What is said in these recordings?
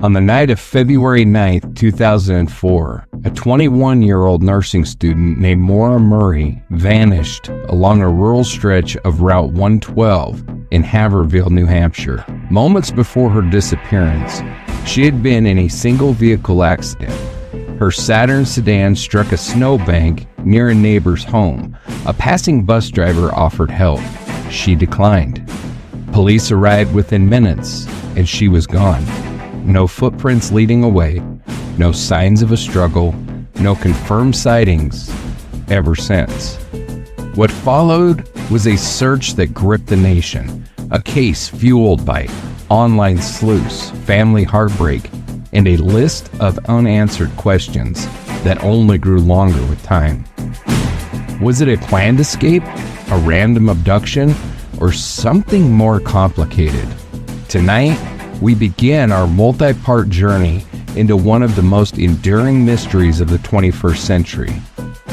On the night of February 9th, 2004, a 21-year-old nursing student named Maura Murray vanished along a rural stretch of Route 112 in Haverhill, New Hampshire. Moments before her disappearance, she had been in a single-vehicle accident. Her Saturn sedan struck a snowbank near a neighbor's home. A passing bus driver offered help. She declined. Police arrived within minutes, and she was gone. No footprints leading away, no signs of a struggle, no confirmed sightings ever since. What followed was a search that gripped the nation, a case fueled by online sleuths, family heartbreak, and a list of unanswered questions that only grew longer with time. Was it a planned escape, a random abduction, or something more complicated? Tonight, we begin our multi-part journey into one of the most enduring mysteries of the 21st century.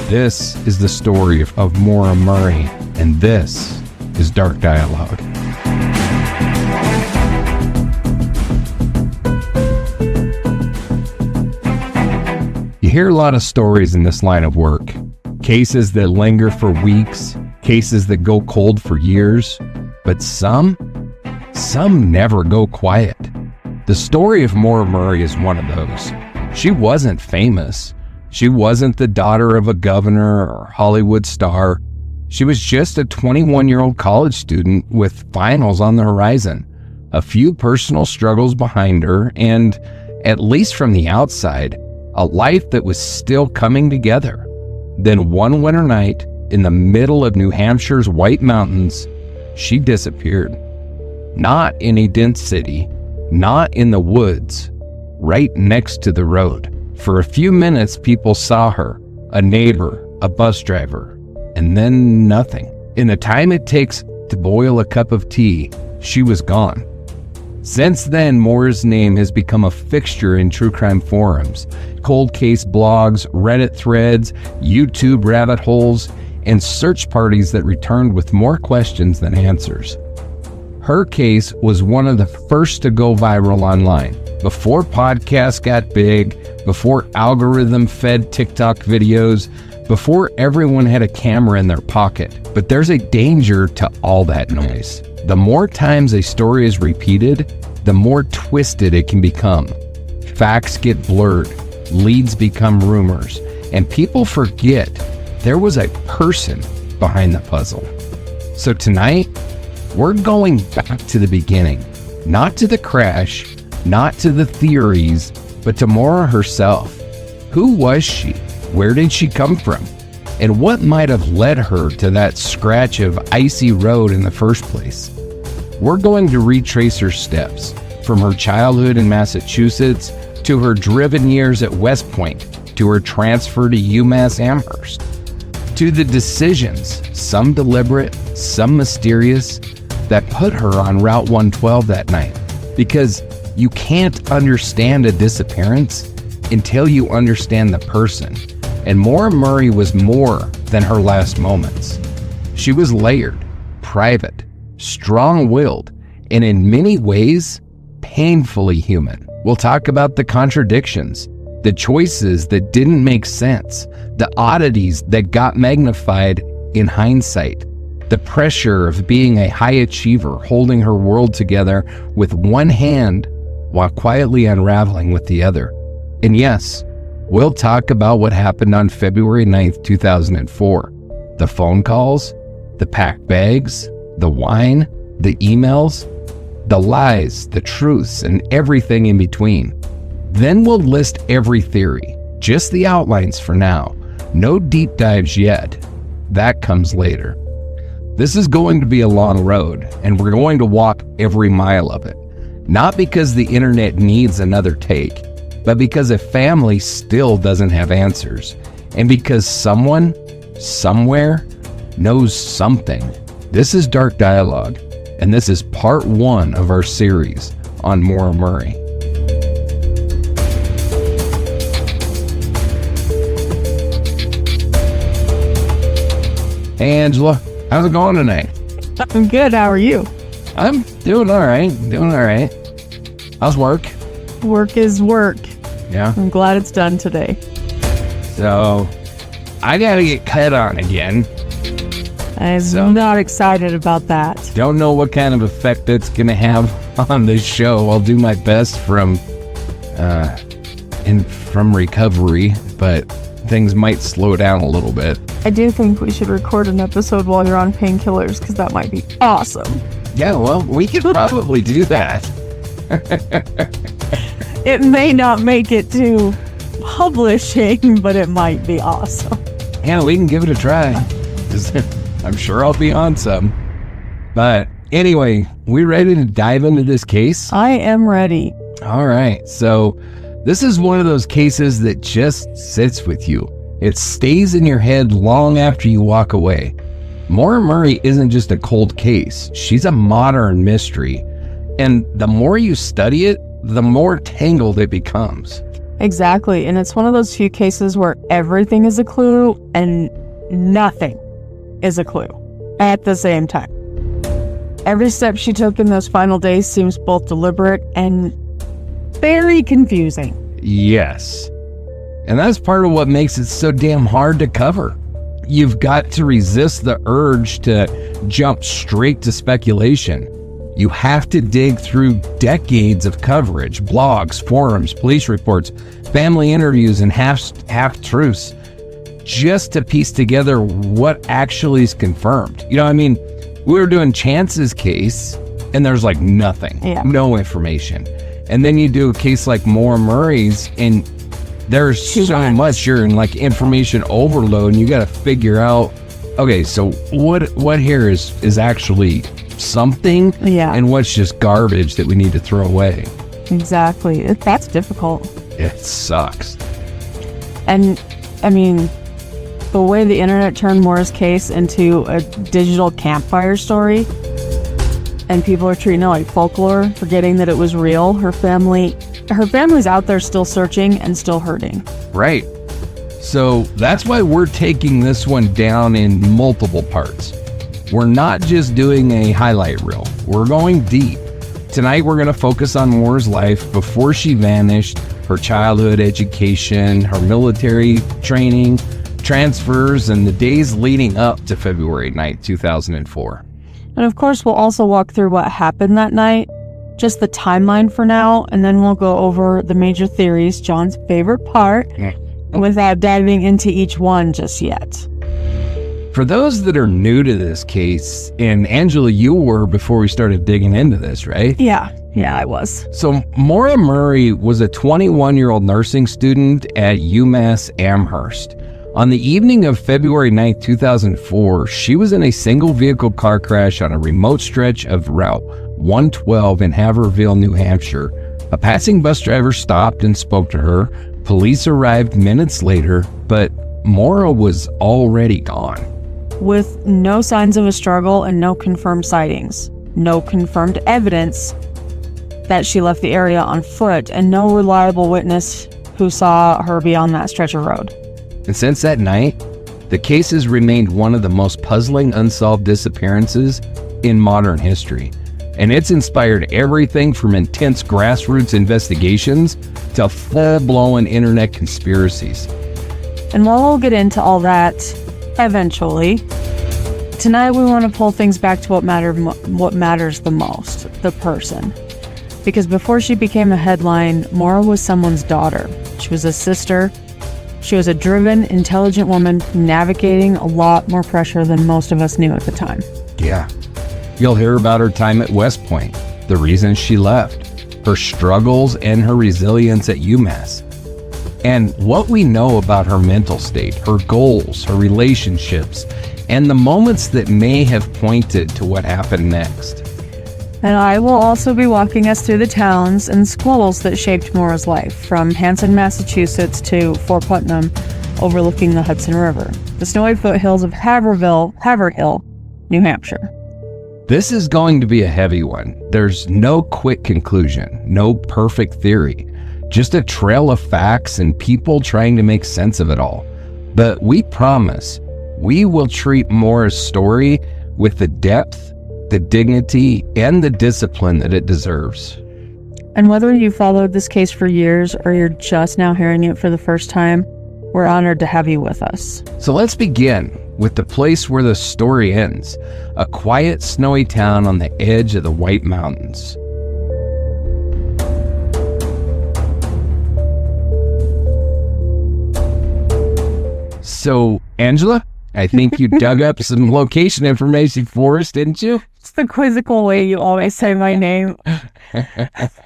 This is the story of Maura Murray, and this is Dark Dialogue. You hear a lot of stories in this line of work. Cases that linger for weeks, cases that go cold for years, but some never go quiet. The story of Maura Murray is one of those. She wasn't famous. She wasn't the daughter of a governor or Hollywood star. She was just a 21-year-old college student with finals on the horizon, a few personal struggles behind her, and, at least from the outside, a life that was still coming together. Then one winter night, in the middle of New Hampshire's White Mountains, she disappeared. Not in a dense city, not in the woods, right next to the road. For a few minutes, people saw her, a neighbor, a bus driver, and then nothing. In the time it takes to boil a cup of tea, she was gone. Since then, Maura's name has become a fixture in true crime forums, cold case blogs, Reddit threads, YouTube rabbit holes, and search parties that returned with more questions than answers. Her case was one of the first to go viral online. Before podcasts got big, before algorithm-fed TikTok videos, before everyone had a camera in their pocket. But there's a danger to all that noise. The more times a story is repeated, the more twisted it can become. Facts get blurred, leads become rumors, and people forget there was a person behind the puzzle. So tonight, we're going back to the beginning, not to the crash, not to the theories, but to Maura herself. Who was she? Where did she come from? And what might have led her to that scratch of icy road in the first place? We're going to retrace her steps, from her childhood in Massachusetts to her driven years at West Point, to her transfer to UMass Amherst, to the decisions, some deliberate, some mysterious, that put her on Route 112 that night. Because you can't understand a disappearance until you understand the person. And Maura Murray was more than her last moments. She was layered, private, strong-willed, and in many ways, painfully human. We'll talk about the contradictions, the choices that didn't make sense, the oddities that got magnified in hindsight, the pressure of being a high achiever holding her world together with one hand while quietly unraveling with the other. And yes, we'll talk about what happened on February 9th, 2004. The phone calls, the packed bags, the wine, the emails, the lies, the truths, and everything in between. Then we'll list every theory, just the outlines for now. No deep dives yet. That comes later. This is going to be a long road, and we're going to walk every mile of it. Not because the internet needs another take, but because a family still doesn't have answers, and because someone, somewhere, knows something. This is Dark Dialogue, and this is part 1 of our series on Maura Murray. Hey Angela, how's it going tonight? I'm good. How are you? I'm doing all right. How's work? Work is work. Yeah. I'm glad it's done today. So, I gotta get cut on again. I'm not excited about that. Don't know what kind of effect that's gonna have on this show. I'll do my best from recovery, but things might slow down a little bit. I do think we should record an episode while you're on painkillers, because that might be awesome. Yeah, well, we could probably do that. It may not make it to publishing, but it might be awesome. Yeah, we can give it a try. I'm sure I'll be on some. But anyway, we ready to dive into this case? I am ready. All right. So this is one of those cases that just sits with you. It stays in your head long after you walk away. Maura Murray isn't just a cold case. She's a modern mystery. And the more you study it, the more tangled it becomes. Exactly. And it's one of those few cases where everything is a clue and nothing is a clue at the same time. Every step she took in those final days seems both deliberate and very confusing. Yes. And that's part of what makes it so damn hard to cover. You've got to resist the urge to jump straight to speculation. You have to dig through decades of coverage, blogs, forums, police reports, family interviews, and half-truths just to piece together what actually is confirmed. You know, I mean, we were doing Chance's case, and there's like nothing, no information. And then you do a case like Maura Murray's, and there's so much. You're in like information overload, and you got to figure out, okay, so what here is actually something, and what's just garbage that we need to throw away. Exactly. That's difficult. It sucks. And I mean, the way the internet turned Maura's case into a digital campfire story, and people are treating it like folklore, forgetting that it was real. Her family's out there still searching and still hurting. Right. So that's why we're taking this one down in multiple parts. We're not just doing a highlight reel. We're going deep. Tonight we're going to focus on Maura's life before she vanished, her childhood education, her military training, transfers, and the days leading up to February 9th, 2004. And of course, we'll also walk through what happened that night, just the timeline for now, and then we'll go over the major theories, John's favorite part, without diving into each one just yet. For those that are new to this case, and Angela, you were before we started digging into this, right? Yeah, I was. So Maura Murray was a 21-year-old nursing student at UMass Amherst. On the evening of February 9th, 2004, she was in a single-vehicle car crash on a remote stretch of Route 112 in Haverhill, New Hampshire. A passing bus driver stopped and spoke to her. Police arrived minutes later, but Maura was already gone. With no signs of a struggle and no confirmed sightings, no confirmed evidence that she left the area on foot, and no reliable witness who saw her beyond that stretch of road. And since that night, the case has remained one of the most puzzling unsolved disappearances in modern history. And it's inspired everything from intense grassroots investigations to full-blown internet conspiracies. And while we'll get into all that eventually, tonight we want to pull things back to what matters the most, the person. Because before she became a headline, Maura was someone's daughter. She was a sister. She was a driven, intelligent woman navigating a lot more pressure than most of us knew at the time. Yeah. You'll hear about her time at West Point, the reasons she left, her struggles, and her resilience at UMass. And what we know about her mental state, her goals, her relationships, and the moments that may have pointed to what happened next. And I will also be walking us through the towns and schools that shaped Maura's life, from Hanson, Massachusetts to Fort Putnam, overlooking the Hudson River, the snowy foothills of Haverhill, New Hampshire. This is going to be a heavy one. There's no quick conclusion, no perfect theory, just a trail of facts and people trying to make sense of it all. But we promise we will treat Maura's story with the depth, the dignity, and the discipline that it deserves. And whether you followed this case for years or you're just now hearing it for the first time, we're honored to have you with us. So let's begin with the place where the story ends, a quiet, snowy town on the edge of the White Mountains. So, Angela, I think you dug up some location information for us, didn't you? It's the quizzical way you always say my name.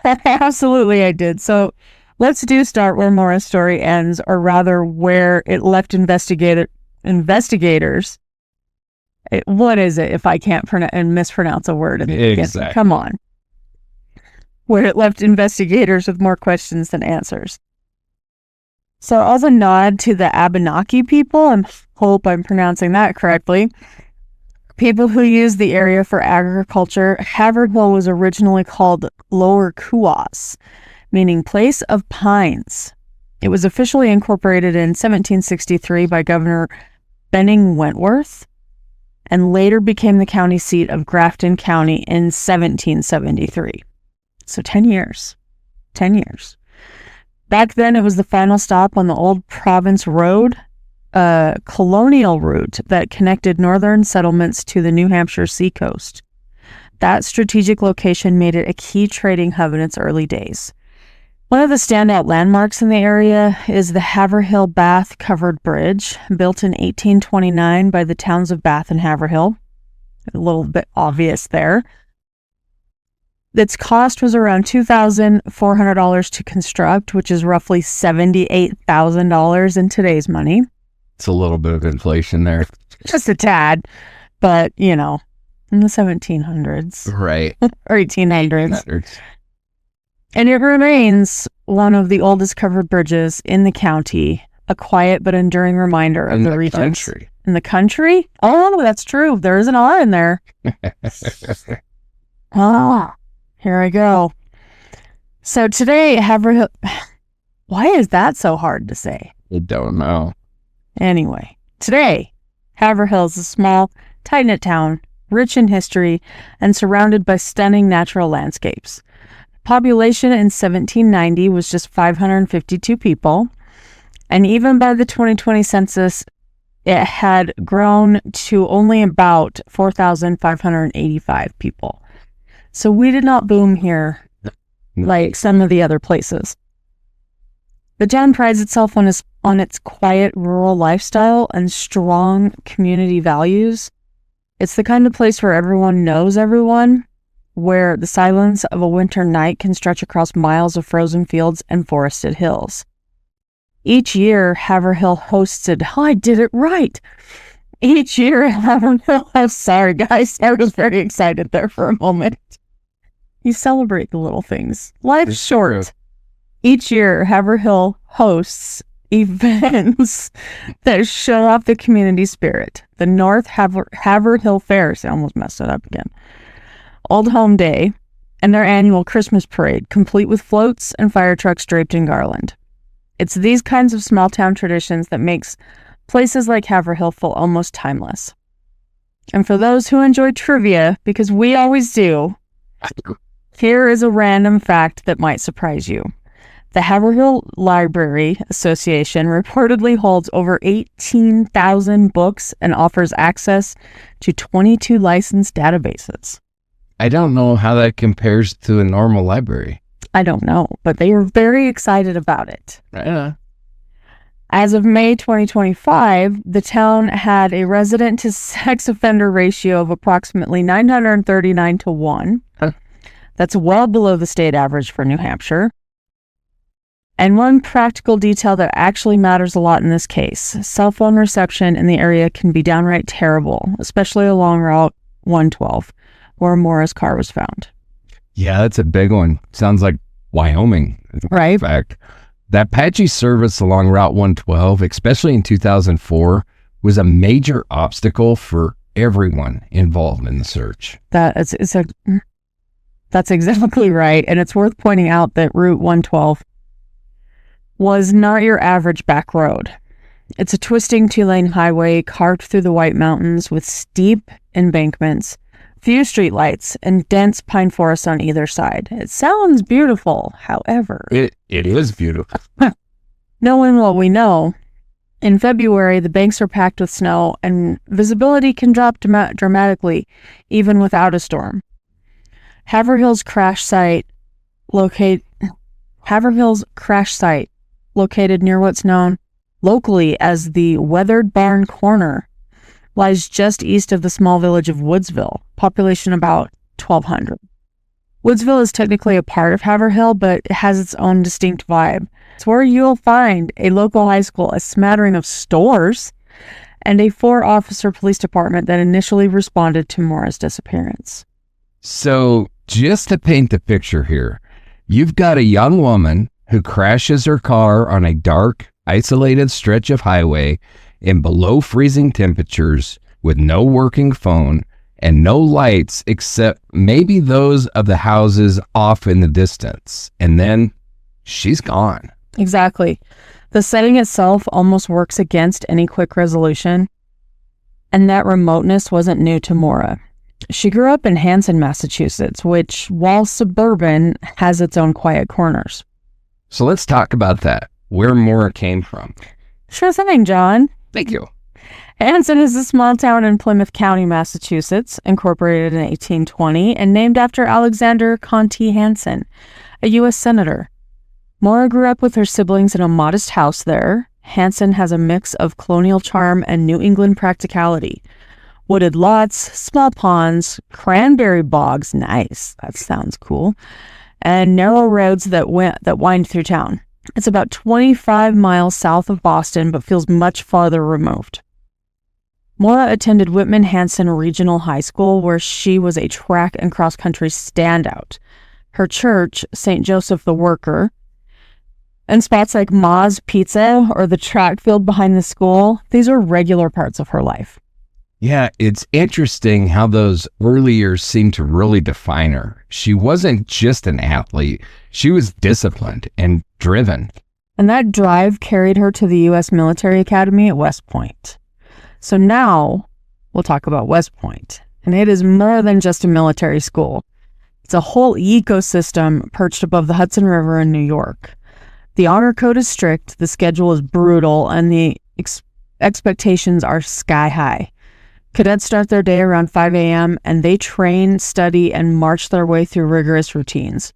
Absolutely, I did. So let's start where Maura's story ends, or rather where it left investigators. What is it if I can't mispronounce a word? Exactly. Come on. Where it left investigators with more questions than answers. So as a nod to the Abenaki people, I hope I'm pronouncing that correctly, people who use the area for agriculture, Haverhill was originally called Lower Kuwas, meaning place of pines. It was officially incorporated in 1763 by Governor Benning Wentworth, and later became the county seat of Grafton County in 1773. So 10 years. 10 years. Back then, it was the final stop on the old Province Road, a colonial route that connected northern settlements to the New Hampshire seacoast. That strategic location made it a key trading hub in its early days. One of the standout landmarks in the area is the Haverhill Bath Covered Bridge, built in 1829 by the towns of Bath and Haverhill. A little bit obvious there. Its cost was around $2,400 to construct, which is roughly $78,000 in today's money. It's a little bit of inflation there. Just a tad, but, in the 1700s. Right. Or 1800s. And it remains one of the oldest covered bridges in the county, a quiet but enduring reminder of the region. Country. In the country? Oh, that's true. There is an R in there. Here I go. So today, Haverhill... Why is that so hard to say? I don't know. Anyway, today, Haverhill is a small, tight-knit town, rich in history, and surrounded by stunning natural landscapes. Population in 1790 was just 552 people, and even by the 2020 census, it had grown to only about 4,585 people. So we did not boom here like some of the other places. The town prides itself on its quiet rural lifestyle and strong community values. It's the kind of place where everyone knows everyone, where the silence of a winter night can stretch across miles of frozen fields and forested hills. Each year, Haverhill hosted... Oh, I did it right! Each year, Haverhill... I'm sorry, guys. I was very excited there for a moment. You celebrate the little things. Life's short. Each year, Haverhill hosts events that show off the community spirit. The North Haverhill Fairs, I almost messed it up again, Old Home Day, and their annual Christmas parade, complete with floats and fire trucks draped in garland. It's these kinds of small town traditions that makes places like Haverhill feel almost timeless. And for those who enjoy trivia, because we always do, here is a random fact that might surprise you. The Haverhill Library Association reportedly holds over 18,000 books and offers access to 22 licensed databases. I don't know how that compares to a normal library. I don't know, but they were very excited about it. Yeah. As of May 2025, the town had a resident to sex offender ratio of approximately 939 to 1. Huh. That's well below the state average for New Hampshire. And one practical detail that actually matters a lot in this case, cell phone reception in the area can be downright terrible, especially along Route 112, where Maura's car was found. Yeah, that's a big one. Sounds like Wyoming. Right. In fact, that patchy service along Route 112, especially in 2004, was a major obstacle for everyone involved in the search. That's exactly right. And it's worth pointing out that Route 112 was not your average back road. It's a twisting 2-lane highway carved through the White Mountains with steep embankments, few streetlights, and dense pine forest on either side. It sounds beautiful, however. It is beautiful. Knowing what we know, in February, the banks are packed with snow, and visibility can drop dramatically, even without a storm. Haverhill's crash site, located near what's known locally as the Weathered Barn Corner, lies just east of the small village of Woodsville, population about 1,200. Woodsville is technically a part of Haverhill, but it has its own distinct vibe. It's where you'll find a local high school, a smattering of stores, and a 4-officer police department that initially responded to Maura's disappearance. So, just to paint the picture here, you've got a young woman who crashes her car on a dark, isolated stretch of highway in below freezing temperatures with no working phone and no lights except maybe those of the houses off in the distance. And then she's gone. Exactly. The setting itself almost works against any quick resolution. And that remoteness wasn't new to Maura. She grew up in Hanson, Massachusetts, which, while suburban, has its own quiet corners. So let's talk about that, where Maura came from. Sure thing, John. Thank you. Hanson is a small town in Plymouth County, Massachusetts, incorporated in 1820 and named after Alexander Conti Hanson, a U.S. senator. Maura grew up with her siblings in a modest house there. Hanson has a mix of colonial charm and New England practicality. Wooded lots, small ponds, cranberry bogs, nice, that sounds cool, and narrow roads that wind through town. It's about 25 miles south of Boston, but feels much farther removed. Maura attended Whitman-Hanson Regional High School, where she was a track and cross-country standout. Her church, St. Joseph the Worker, and spots like Ma's Pizza or the track field behind the school, these are regular parts of her life. Yeah, it's interesting how those early years seem to really define her. She wasn't just an athlete. She was disciplined and driven. And that drive carried her to the U.S. Military Academy at West Point. So now we'll talk about West Point. And it is more than just a military school. It's a whole ecosystem perched above the Hudson River in New York. The honor code is strict, the schedule is brutal, and the expectations are sky high. Cadets start their day around 5 a.m. and they train, study, and march their way through rigorous routines.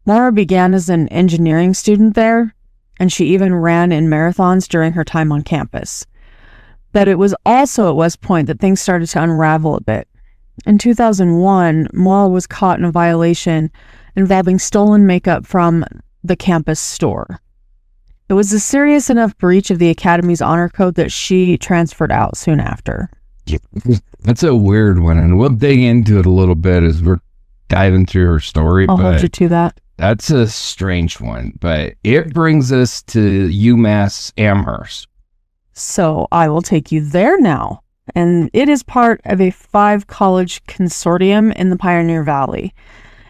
Maura began as an engineering student there, and she even ran in marathons during her time on campus. But it was also at West Point that things started to unravel a bit. In 2001, Maura was caught in a violation involving stolen makeup from the campus store. It was a serious enough breach of the Academy's honor code that she transferred out soon after. Yeah, that's a weird one, and we'll dig into it a little bit as we're diving through her story. I'll hold you to that. That's a strange one, but it brings us to UMass Amherst. So I will take you there now. And it is part of a 5-college consortium in the Pioneer Valley.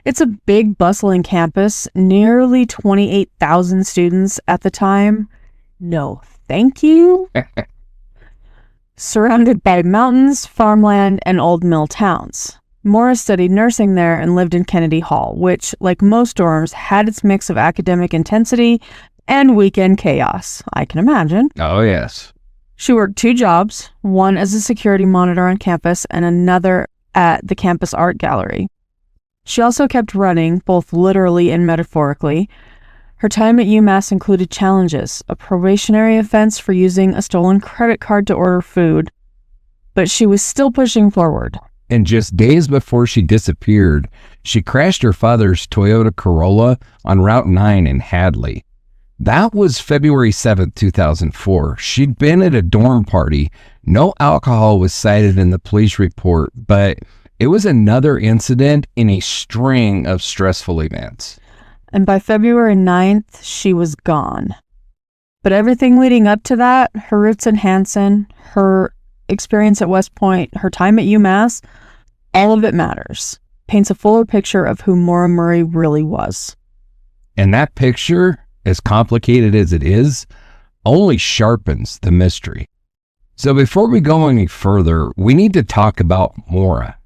It's a big, bustling campus, nearly 28,000 students at the time. No, thank you. Surrounded by mountains, farmland, and old mill towns. Maura studied nursing there and lived in Kennedy Hall, which, like most dorms, had its mix of academic intensity and weekend chaos. I can imagine. Oh, yes. She worked 2 jobs, one as a security monitor on campus and another at the campus art gallery. She also kept running, both literally and metaphorically. Her time at UMass included challenges, a probationary offense for using a stolen credit card to order food, but she was still pushing forward. And just days before she disappeared, she crashed her father's Toyota Corolla on Route 9 in Hadley. That was February 7th, 2004. She'd been at a dorm party. No alcohol was cited in the police report, but it was another incident in a string of stressful events. And by February 9th, she was gone. But everything leading up to that, her roots in Hanson, her experience at West Point, her time at UMass, all of it matters. Paints a fuller picture of who Maura Murray really was. And that picture, as complicated as it is, only sharpens the mystery. So before we go any further, we need to talk about Maura.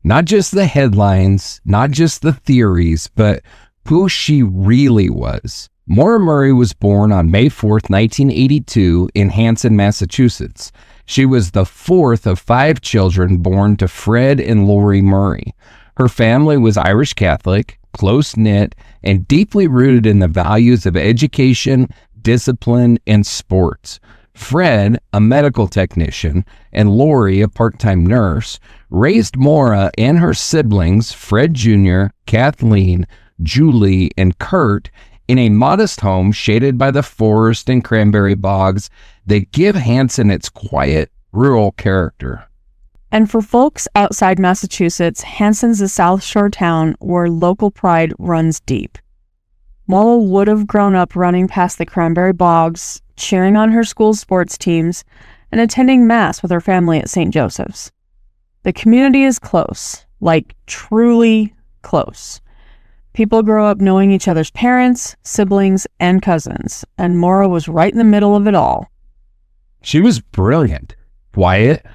Not just the headlines, not just the theories, but who she really was. Maura Murray was born on May 4th, 1982 in Hanson, Massachusetts. She was the fourth of 5 children born to Fred and Lori Murray. Her family was Irish Catholic, close-knit, and deeply rooted in the values of education, discipline, and sports. Fred, a medical technician, and Lori, a part-time nurse, raised Maura and her siblings, Fred Jr., Kathleen, Julie, and Kurt, in a modest home shaded by the forest and cranberry bogs that give Hanson its quiet, rural character. And for folks outside Massachusetts, Hanson's a South Shore town where local pride runs deep. Maura would have grown up running past the cranberry bogs, cheering on her school's sports teams, and attending Mass with her family at St. Joseph's. The community is close, like truly close. People grow up knowing each other's parents, siblings, and cousins, and Maura was right in the middle of it all. She was brilliant, quiet,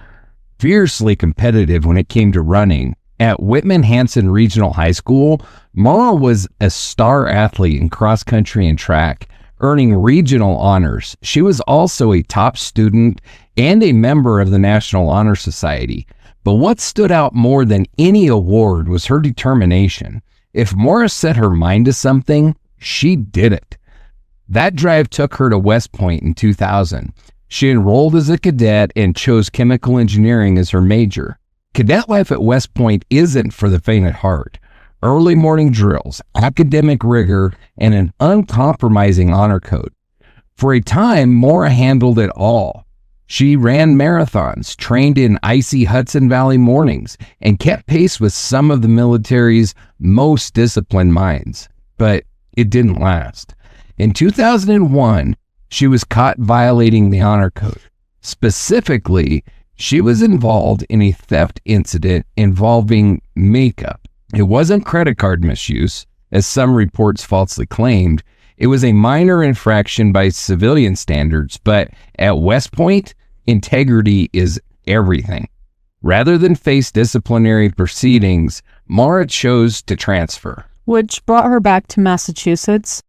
fiercely competitive when it came to running. At Whitman-Hanson Regional High School, Maura was a star athlete in cross country and track, earning regional honors. She was also a top student and a member of the National Honor Society. But what stood out more than any award was her determination. If Maura set her mind to something, she did it. That drive took her to West Point in 2000. She enrolled as a cadet and chose chemical engineering as her major. Cadet life at West Point isn't for the faint at heart. Early morning drills, academic rigor, and an uncompromising honor code. For a time, Maura handled it all. She ran marathons, trained in icy Hudson Valley mornings, and kept pace with some of the military's most disciplined minds. But it didn't last. In 2001, she was caught violating the honor code. Specifically, she was involved in a theft incident involving makeup. It wasn't credit card misuse, as some reports falsely claimed. It was a minor infraction by civilian standards, but at West Point, integrity is everything. Rather than face disciplinary proceedings, Maura chose to transfer. Which brought her back to Massachusetts,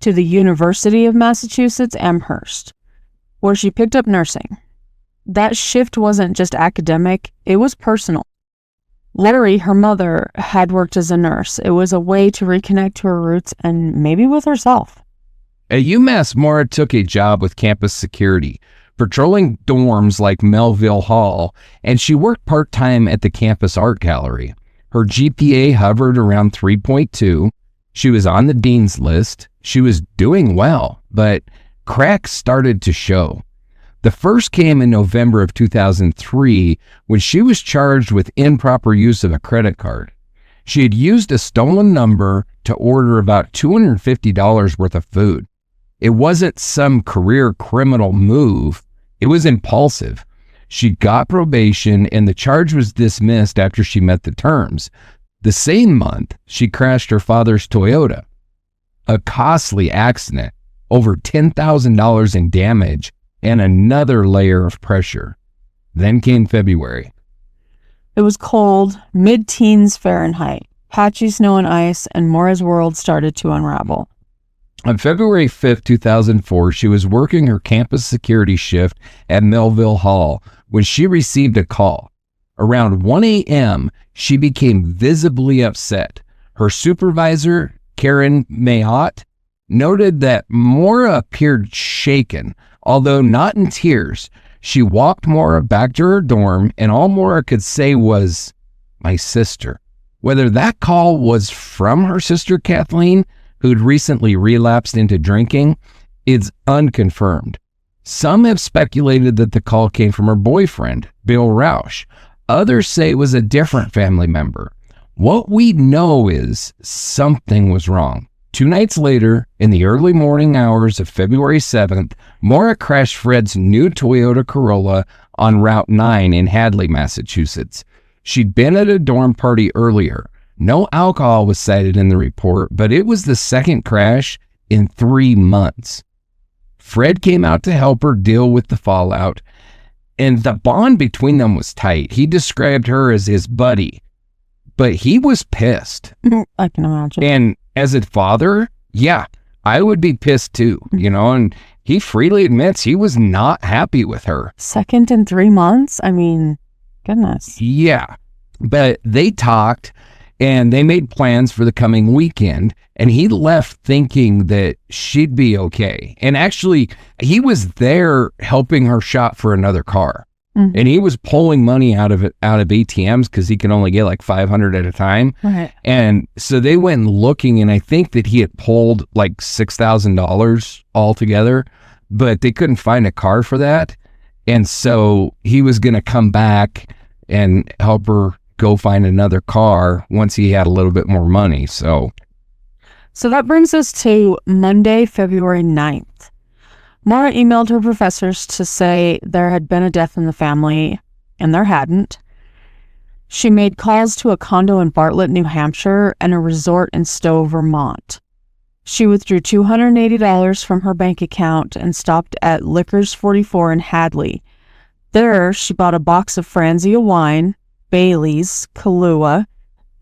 to the University of Massachusetts, Amherst, where she picked up nursing. That shift wasn't just academic, it was personal. Lori, her mother, had worked as a nurse. It was a way to reconnect to her roots and maybe with herself. At UMass, Maura took a job with campus security, patrolling dorms like Melville Hall, and she worked part-time at the campus art gallery. Her GPA hovered around 3.2. She was on the dean's list. She was doing well, but cracks started to show. The first came in November of 2003 when she was charged with improper use of a credit card. She had used a stolen number to order about $250 worth of food. It wasn't some career criminal move. It was impulsive. She got probation and the charge was dismissed after she met the terms. The same month, she crashed her father's Toyota. A costly accident, over $10,000 in damage, and another layer of pressure. Then came February. It was cold, mid-teens Fahrenheit, patchy snow and ice, and Maura's world started to unravel. On February 5th, 2004, she was working her campus security shift at Melville Hall when she received a call. Around 1 a.m., she became visibly upset. Her supervisor, Karen Mayotte, noted that Maura appeared shaken, although not in tears. She walked Maura back to her dorm, and all Maura could say was, "My sister." Whether that call was from her sister Kathleen, who'd recently relapsed into drinking, is unconfirmed. Some have speculated that the call came from her boyfriend, Bill Rausch. Others say it was a different family member. What we know is something was wrong. 2 nights later, in the early morning hours of February 7th, Maura crashed Fred's new Toyota Corolla on Route 9 in Hadley, Massachusetts. She'd been at a dorm party earlier. No alcohol was cited in the report, but it was the second crash in 3 months. Fred came out to help her deal with the fallout, and the bond between them was tight. He described her as his buddy. but he was pissed. I can imagine. And as a father, yeah, I would be pissed too, and he freely admits he was not happy with her. Second in 3 months? I mean, goodness. Yeah, but they talked and they made plans for the coming weekend, and he left thinking that she'd be okay. And actually, he was there helping her shop for another car. And he was pulling money out of ATMs because he can only get like 500 at a time. Right. And so they went looking, and I think that he had pulled like $6,000 altogether, but they couldn't find a car for that. And so he was going to come back and help her go find another car once he had a little bit more money. So that brings us to Monday, February 9th. Maura emailed her professors to say there had been a death in the family, and there hadn't. She made calls to a condo in Bartlett, New Hampshire, and a resort in Stowe, Vermont. She withdrew $280 from her bank account and stopped at Liquors 44 in Hadley. There, she bought a box of Franzia wine, Bailey's, Kahlua,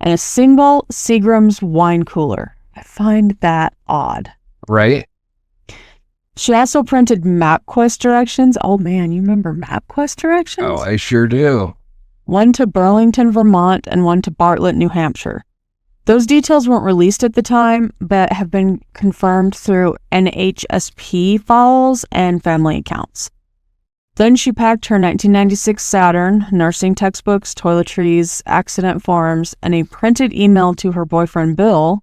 and a single Seagram's wine cooler. I find that odd. Right? She also printed MapQuest directions. Oh man, you remember MapQuest directions? Oh, I sure do. One to Burlington, Vermont, and one to Bartlett, New Hampshire. Those details weren't released at the time, but have been confirmed through NHSP files and family accounts. Then she packed her 1996 Saturn, nursing textbooks, toiletries, accident forms, and a printed email to her boyfriend Bill.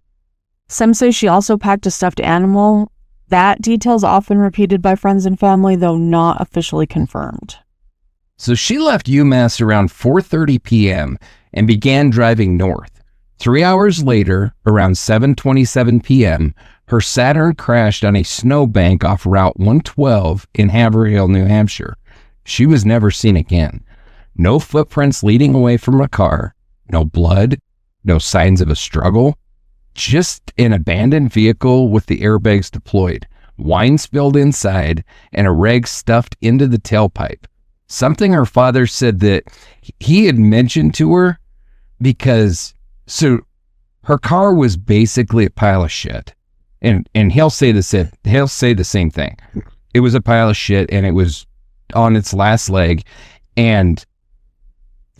Some say she also packed a stuffed animal. That detail's often repeated by friends and family, though not officially confirmed. So she left UMass around 4:30 p.m. and began driving north. 3 hours later, around 7:27 p.m., her Saturn crashed on a snowbank off Route 112 in Haverhill, New Hampshire. She was never seen again. No footprints leading away from a car, no blood, no signs of a struggle. Just an abandoned vehicle with the airbags deployed, wine spilled inside, and a rag stuffed into the tailpipe. Something her father said that he had mentioned to her because, so her car was basically a pile of shit. And he'll say the same thing. It was a pile of shit, and it was on its last leg, and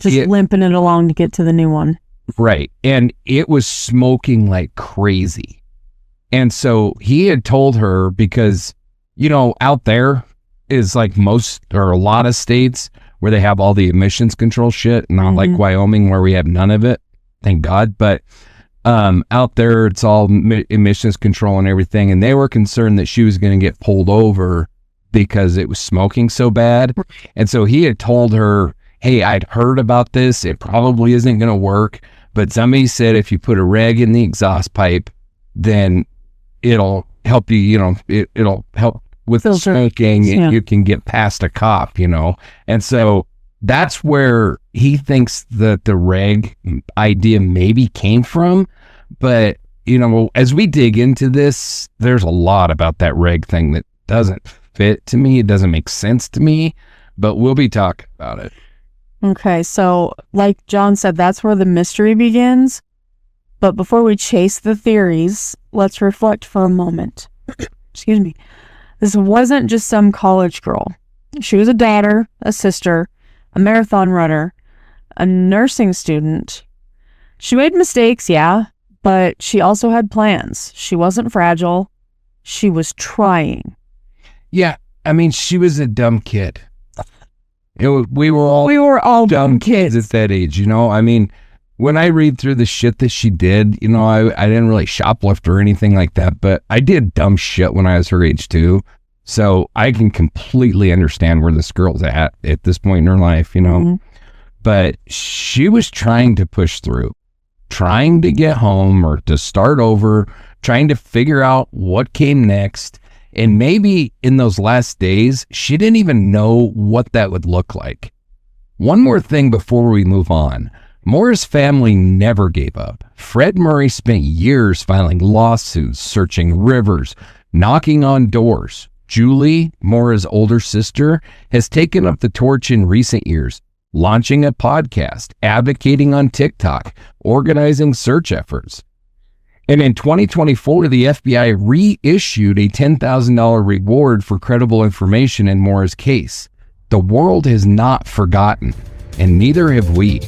just limping it along to get to the new one. Right. And it was smoking like crazy. And so he had told her, because, out there is like most or a lot of states where they have all the emissions control shit, not like Wyoming where we have none of it. Thank God. But out there, it's all emissions control and everything. And they were concerned that she was going to get pulled over because it was smoking so bad. And so he had told her, hey, I'd heard about this. It probably isn't going to work. But somebody said if you put a rag in the exhaust pipe, then it'll help you, it'll help with smoking. Yeah. You can get past a cop, And so that's where he thinks that the rag idea maybe came from. But, as we dig into this, there's a lot about that rag thing that doesn't fit to me. It doesn't make sense to me, but we'll be talking about it. Okay, so like John said, that's where the mystery begins. But before we chase the theories, let's reflect for a moment. Excuse me. This wasn't just some college girl. She was a daughter, a sister, a marathon runner, a nursing student. She made mistakes, yeah, but she also had plans. She wasn't fragile. She was trying. Yeah, I mean, she was a dumb kid. We were all dumb kids at that age, I mean, when I read through the shit that she did, I didn't really shoplift or anything like that, but I did dumb shit when I was her age too. So I can completely understand where this girl's at this point in her life, But she was trying to push through, trying to get home or to start over, trying to figure out what came next. And maybe in those last days, she didn't even know what that would look like. One more thing before we move on. Maura's family never gave up. Fred Murray spent years filing lawsuits, searching rivers, knocking on doors. Julie, Maura's older sister, has taken up the torch in recent years. launching a podcast, advocating on TikTok, organizing search efforts. And in 2024, the FBI reissued a $10,000 reward for credible information in Maura's case. The world has not forgotten, and neither have we.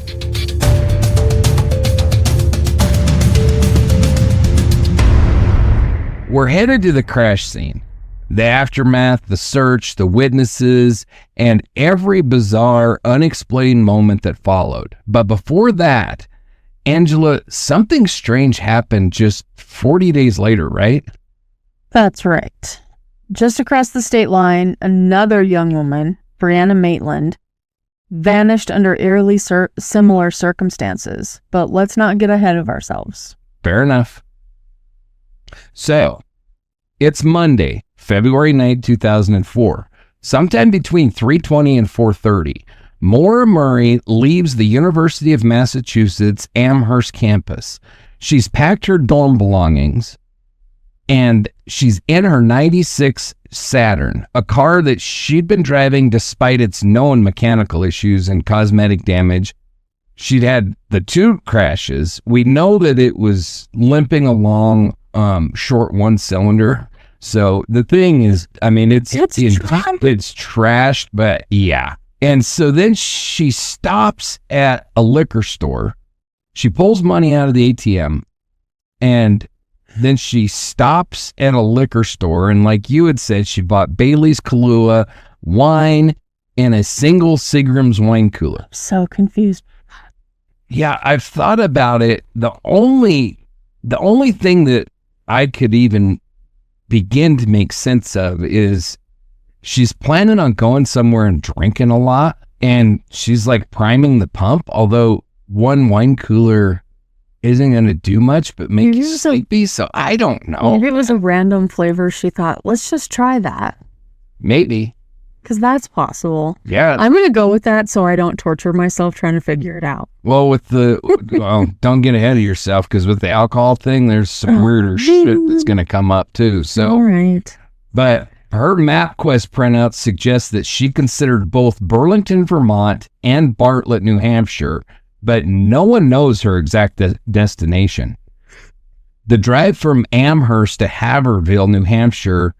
We're headed to the crash scene, the aftermath, the search, the witnesses, and every bizarre, unexplained moment that followed. But before that, Angela, something strange happened just 40 days later, right? That's right. Just across the state line, another young woman, Brianna Maitland, vanished under eerily similar circumstances. But let's not get ahead of ourselves. Fair enough. So, it's Monday, February 9, 2004. Sometime between 3:20 and 4:30, Maura Murray leaves the University of Massachusetts Amherst campus. She's packed her dorm belongings, and she's in her 96 Saturn, a car that she'd been driving despite its known mechanical issues and cosmetic damage. She'd had the two crashes. We know that it was limping along, short one cylinder. So the thing is, I mean, it's trashed, but yeah. And so then she stops at a liquor store. She pulls money out of the ATM, and then she stops at a liquor store. And like you had said, she bought Bailey's Kahlua, wine, and a single Seagram's wine cooler. I'm so confused. Yeah, I've thought about it. The only thing that I could even begin to make sense of is she's planning on going somewhere and drinking a lot, and she's like priming the pump, although one wine cooler isn't going to do much but make you sleepy, so I don't know. Maybe it was a random flavor she thought, let's just try that. Maybe. Because that's possible. Yeah. I'm going to go with that so I don't torture myself trying to figure it out. Well, don't get ahead of yourself, because with the alcohol thing, there's some weirder shit that's going to come up too. So, all right. But her MapQuest printout suggests that she considered both Burlington, Vermont and Bartlett, New Hampshire, but no one knows her exact destination. The drive from Amherst to Haverhill, New Hampshire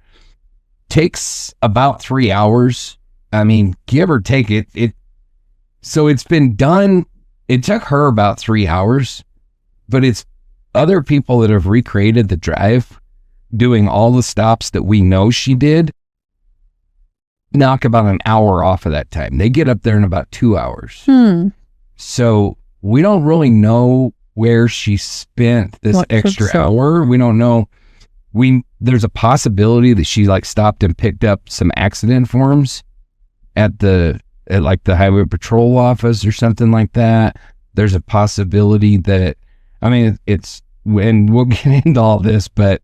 takes about 3 hours. I mean, give or take it. So it's been done. It took her about 3 hours, but it's other people that have recreated the drive, doing all the stops that we know she did, knock about an hour off of that time. They get up there in about 2 hours. So we don't really know where she spent this extra hour. We don't know. There's a possibility that she like stopped and picked up some accident forms at like the highway patrol office or something like that. There's a possibility that, I mean, and we'll get into all this, but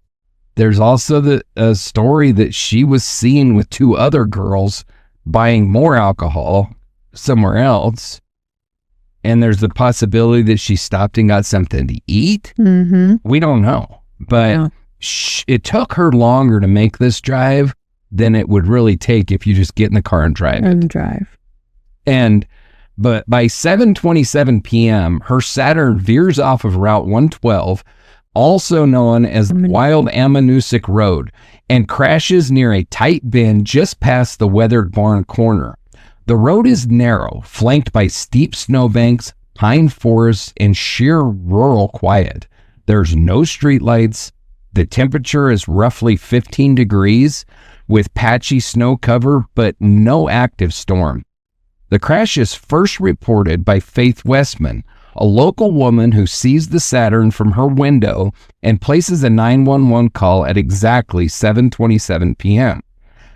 there's also a story that she was seen with two other girls buying more alcohol somewhere else. And there's the possibility that she stopped and got something to eat. Mm-hmm. We don't know, but it took her longer to make this drive than it would really take if you just get in the car and drive But by 7:27 p.m., her Saturn veers off of Route 112, also known as Wild Ammonoosuc Road, and crashes near a tight bend just past the Weathered Barn corner. The road is narrow, flanked by steep snowbanks, pine forests, and sheer rural quiet. There's no streetlights. The temperature is roughly 15 degrees with patchy snow cover, but no active storm. The crash is first reported by Faith Westman, a local woman who sees the Saturn from her window and places a 911 call at exactly 7:27 p.m.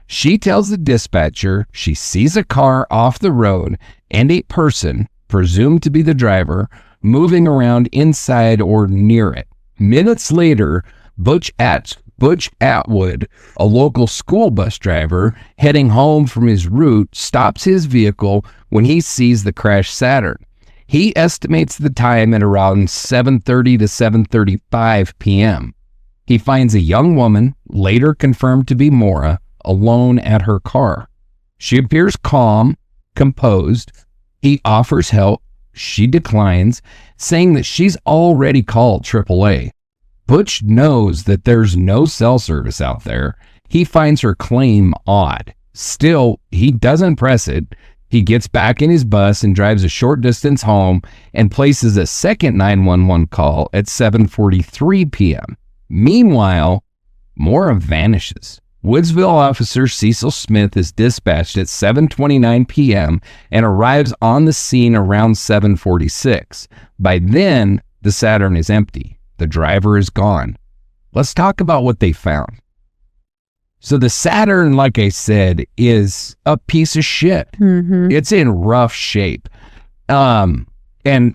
She tells the dispatcher she sees a car off the road and a person, presumed to be the driver, moving around inside or near it. Minutes later, Butch Atwood, a local school bus driver heading home from his route, stops his vehicle when he sees the crashed Saturn. He estimates the time at around 7:30 to 7:35 p.m. He finds a young woman, later confirmed to be Maura, alone at her car. She appears calm, composed, He offers help. She declines, saying that she's already called AAA. Butch knows that there's no cell service out there. He finds her claim odd. Still, he doesn't press it. He gets back in his bus and drives a short distance home and places a second 911 call at 7:43 p.m. Meanwhile, Maura vanishes. Woodsville officer Cecil Smith is dispatched at 7:29 p.m. and arrives on the scene around 7:46. By then, the Saturn is empty. The driver is gone. Let's talk about what they found. So the Saturn, like I said, is a piece of shit. Mm-hmm. It's in rough shape. And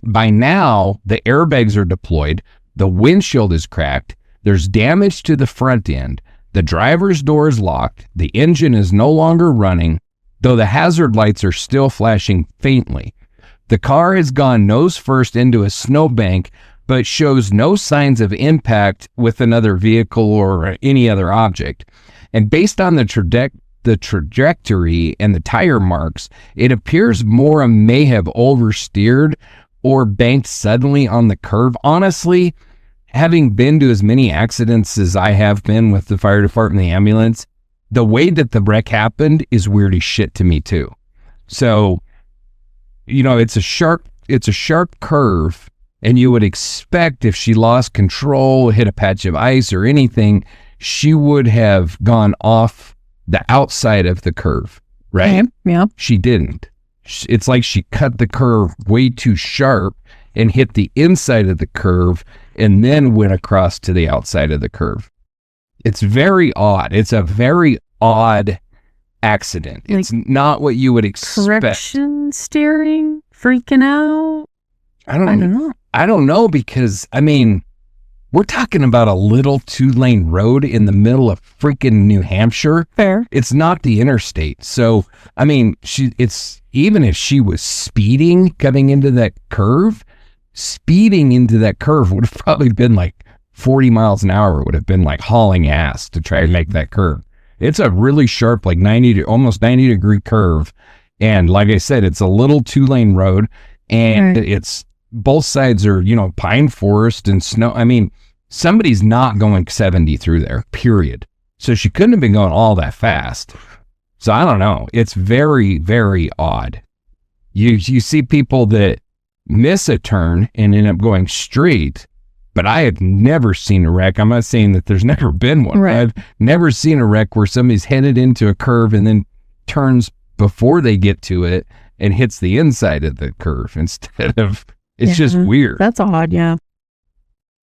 by now, the airbags are deployed. The windshield is cracked. There's damage to the front end. The driver's door is locked. The engine is no longer running, though the hazard lights are still flashing faintly. The car has gone nose first into a snowbank, but shows no signs of impact with another vehicle or any other object. And based on the trajectory and the tire marks, it appears Maura may have oversteered or banked suddenly on the curve. Honestly, having been to as many accidents as I have been with the fire department and the ambulance, the way that the wreck happened is weird as shit to me too. So, it's a sharp curve, and you would expect if she lost control, hit a patch of ice or anything, she would have gone off the outside of the curve, right? Okay. Yeah. She didn't. It's like she cut the curve way too sharp and hit the inside of the curve and then went across to the outside of the curve. It's very odd. It's a very odd accident. Like it's not what you would expect. Correction steering? Freaking out? I don't know because, we're talking about a little 2-lane road in the middle of freaking New Hampshire. Fair. It's not the interstate. So, even if she was speeding coming into that curve, speeding into that curve would have probably been like 40 miles an hour, would have been like hauling ass to try and make that curve. It's a really sharp, like almost 90 degree curve. And like I said, it's a little 2-lane road, and it's both sides are, pine forest and snow. Somebody's not going 70 through there, period. So she couldn't have been going all that fast. So I don't know. It's very, very odd. You see people that miss a turn and end up going straight, but I have never seen a wreck. I'm not saying that there's never been one. Right. I've never seen a wreck where somebody's headed into a curve and then turns before they get to it and hits the inside of the curve instead of, it's just weird. That's odd, yeah.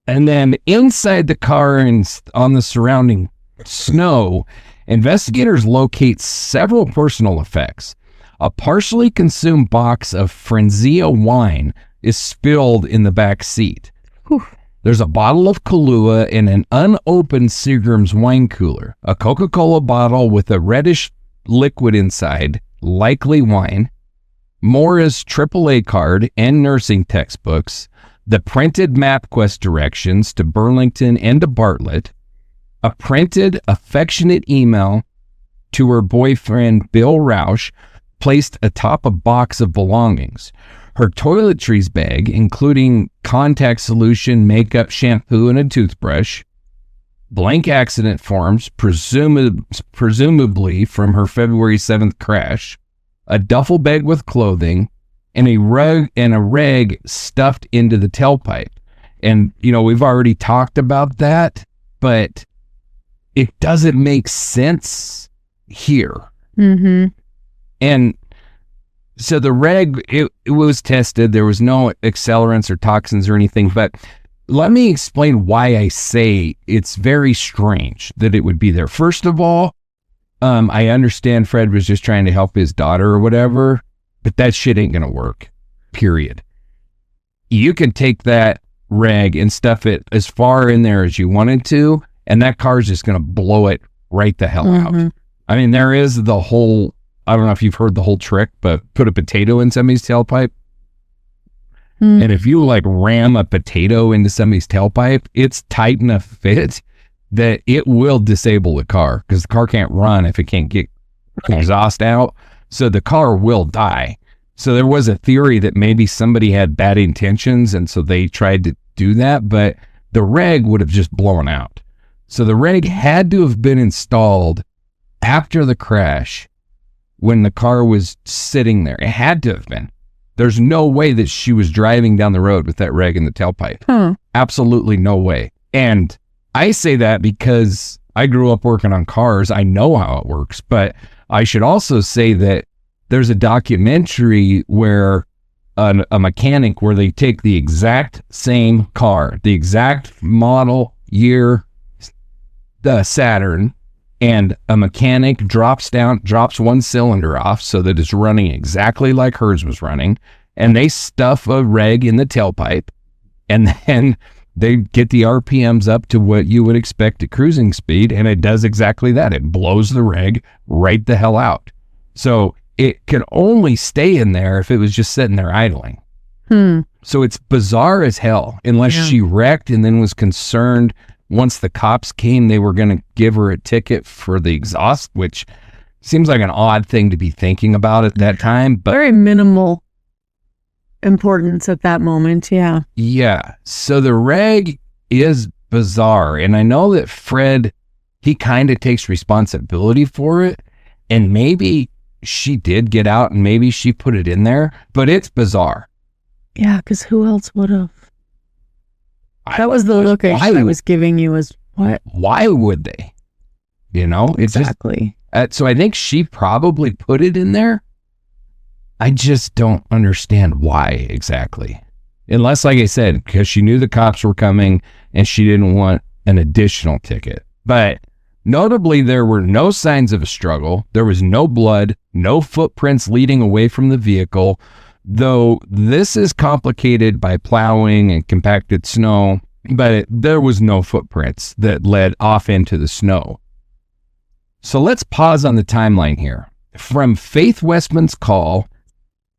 And then inside the car and on the surrounding snow, investigators locate several personal effects. A partially consumed box of Franzia wine is spilled in the back seat. Whew. There's a bottle of Kahlua in an unopened Seagram's wine cooler, a Coca-Cola bottle with a reddish liquid inside, likely wine, Maura's AAA card and nursing textbooks, the printed MapQuest directions to Burlington and to Bartlett, a printed affectionate email to her boyfriend Bill Roush placed atop a box of belongings, her toiletries bag, including contact solution, makeup, shampoo, and a toothbrush, blank accident forms, presumably from her February 7th crash, a duffel bag with clothing, and a rag stuffed into the tailpipe. And, we've already talked about that, but it doesn't make sense here. Mm-hmm. And so the rag, it was tested. There was no accelerants or toxins or anything, but let me explain why I say it's very strange that it would be there. First of all, I understand Fred was just trying to help his daughter or whatever, but that shit ain't going to work, period. You can take that rag and stuff it as far in there as you wanted to, and that car's just going to blow it right the hell out. There is the whole, I don't know if you've heard the whole trick, but put a potato in somebody's tailpipe. And if you ram a potato into somebody's tailpipe, it's tight enough fit that it will disable the car because the car can't run if it can't get exhaust out. So the car will die. So there was a theory that maybe somebody had bad intentions, and so they tried to do that, but the reg would have just blown out. So the reg had to have been installed after the crash when the car was sitting there. It had to have been. There's no way that she was driving down the road with that reg in the tailpipe. Absolutely no way. And I say that because I grew up working on cars. I know how it works, but I should also say that there's a documentary where a mechanic where they take the exact same car, the exact model year, the Saturn, and a mechanic drops one cylinder off so that it's running exactly like hers was running, and they stuff a reg in the tailpipe, and then they get the RPMs up to what you would expect at cruising speed, and it does exactly that. It blows the reg right the hell out. So it could only stay in there if it was just sitting there idling. So it's bizarre as hell, unless she wrecked and then was concerned once the cops came, they were going to give her a ticket for the exhaust, which seems like an odd thing to be thinking about at that time. But very minimal importance at that moment. Yeah. So the reg is bizarre. And I know that Fred, he kind of takes responsibility for it. And maybe she did get out and maybe she put it in there, but it's bizarre. Yeah, because who else would have? That was the look I was giving you, was what? Why would they? You know? Exactly. So I think she probably put it in there. I just don't understand why exactly. Unless, like I said, because she knew the cops were coming and she didn't want an additional ticket. But notably, there were no signs of a struggle. There was no blood, no footprints leading away from the vehicle. Though this is complicated by plowing and compacted snow, but there was no footprints that led off into the snow. So let's pause on the timeline here. From Faith Westman's call,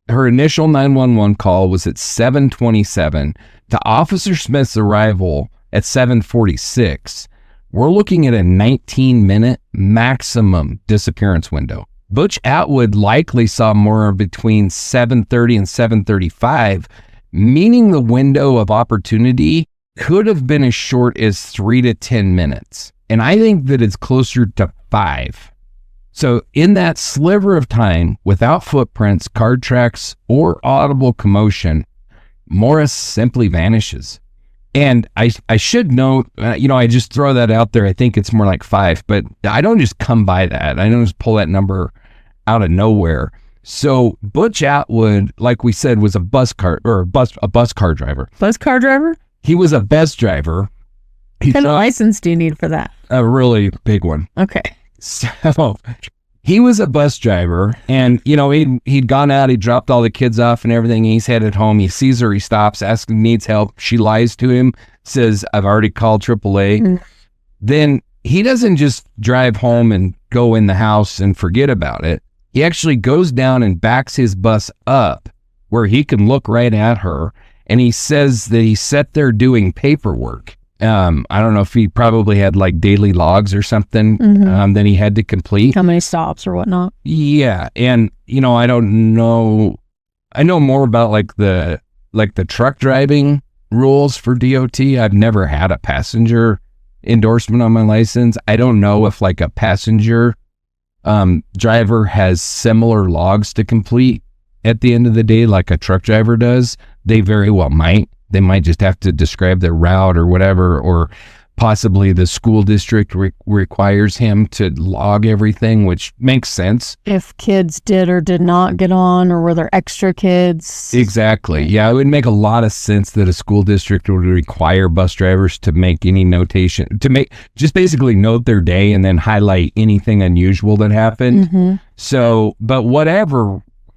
her initial 911 call was at 7:27 to Officer Smith's arrival at 7:46. We're looking at a 19-minute maximum disappearance window. Butch Atwood likely saw Maura between 7:30 and 7:35, meaning the window of opportunity could have been as short as 3 to 10 minutes. And I think that it's closer to 5. So in that sliver of time, without footprints, car tracks, or audible commotion, Maura simply vanishes. And I should note, I just throw that out there. I think it's more like 5, but I don't just come by that. I don't just pull that number out of nowhere. So Butch Atwood, like we said, was a bus car driver. Bus car driver? He was a bus driver. What kind of license do you need for that? A really big one. Okay. So he was a bus driver, and he'd gone out, he dropped all the kids off and everything. He's headed home. He sees her, he stops, asks, needs help. She lies to him, says, "I've already called AAA." Then he doesn't just drive home and go in the house and forget about it. He actually goes down and backs his bus up where he can look right at her. And he says that he sat there doing paperwork. I don't know if he probably had like daily logs or something that he had to complete. How many stops or whatnot. Yeah. And, I don't know. I know more about like the truck driving rules for DOT. I've never had a passenger endorsement on my license. I don't know if like a passenger driver has similar logs to complete at the end of the day like a truck driver does. They very well might. They might just have to describe their route or whatever, or possibly the school district requires him to log everything, which makes sense. If kids did or did not get on, or were there extra kids? Exactly. Yeah, it would make a lot of sense that a school district would require bus drivers to make any notation, just basically note their day and then highlight anything unusual that happened. So, but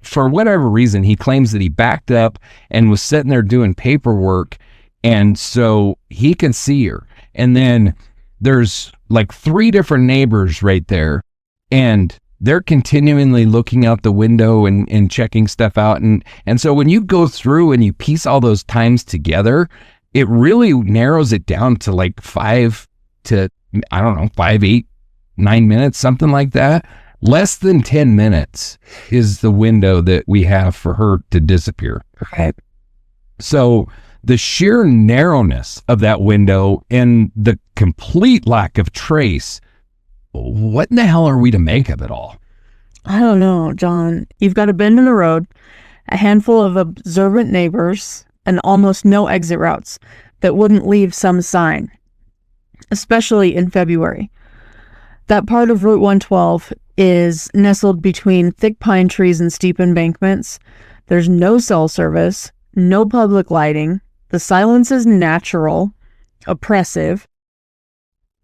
for whatever reason, he claims that he backed up and was sitting there doing paperwork, and so he can see her. And then there's like 3 different neighbors right there, and they're continually looking out the window and checking stuff out. And so when you go through and you piece all those times together, it really narrows it down to like 5 to, 8, 9 minutes, something like that, Less than 10 minutes is the window that we have for her to disappear. Right. So the sheer narrowness of that window and the complete lack of trace, what in the hell are we to make of it all? I don't know, John. You've got a bend in the road, a handful of observant neighbors, and almost no exit routes that wouldn't leave some sign, especially in February. That part of Route 112 is nestled between thick pine trees and steep embankments. There's no cell service, no public lighting. The silence is natural, oppressive.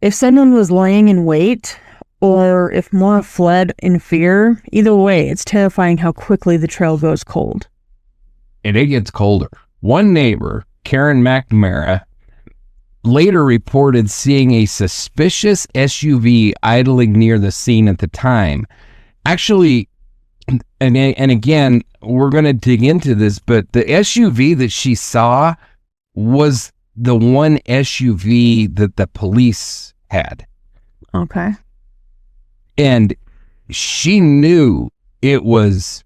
If someone was laying in wait, or if Maura fled in fear, either way, it's terrifying how quickly the trail goes cold. And it gets colder. One neighbor, Karen McNamara, later reported seeing a suspicious SUV idling near the scene at the time. Actually, and again, we're going to dig into this, but the SUV that she saw was the one SUV that the police had. Okay. And she knew it was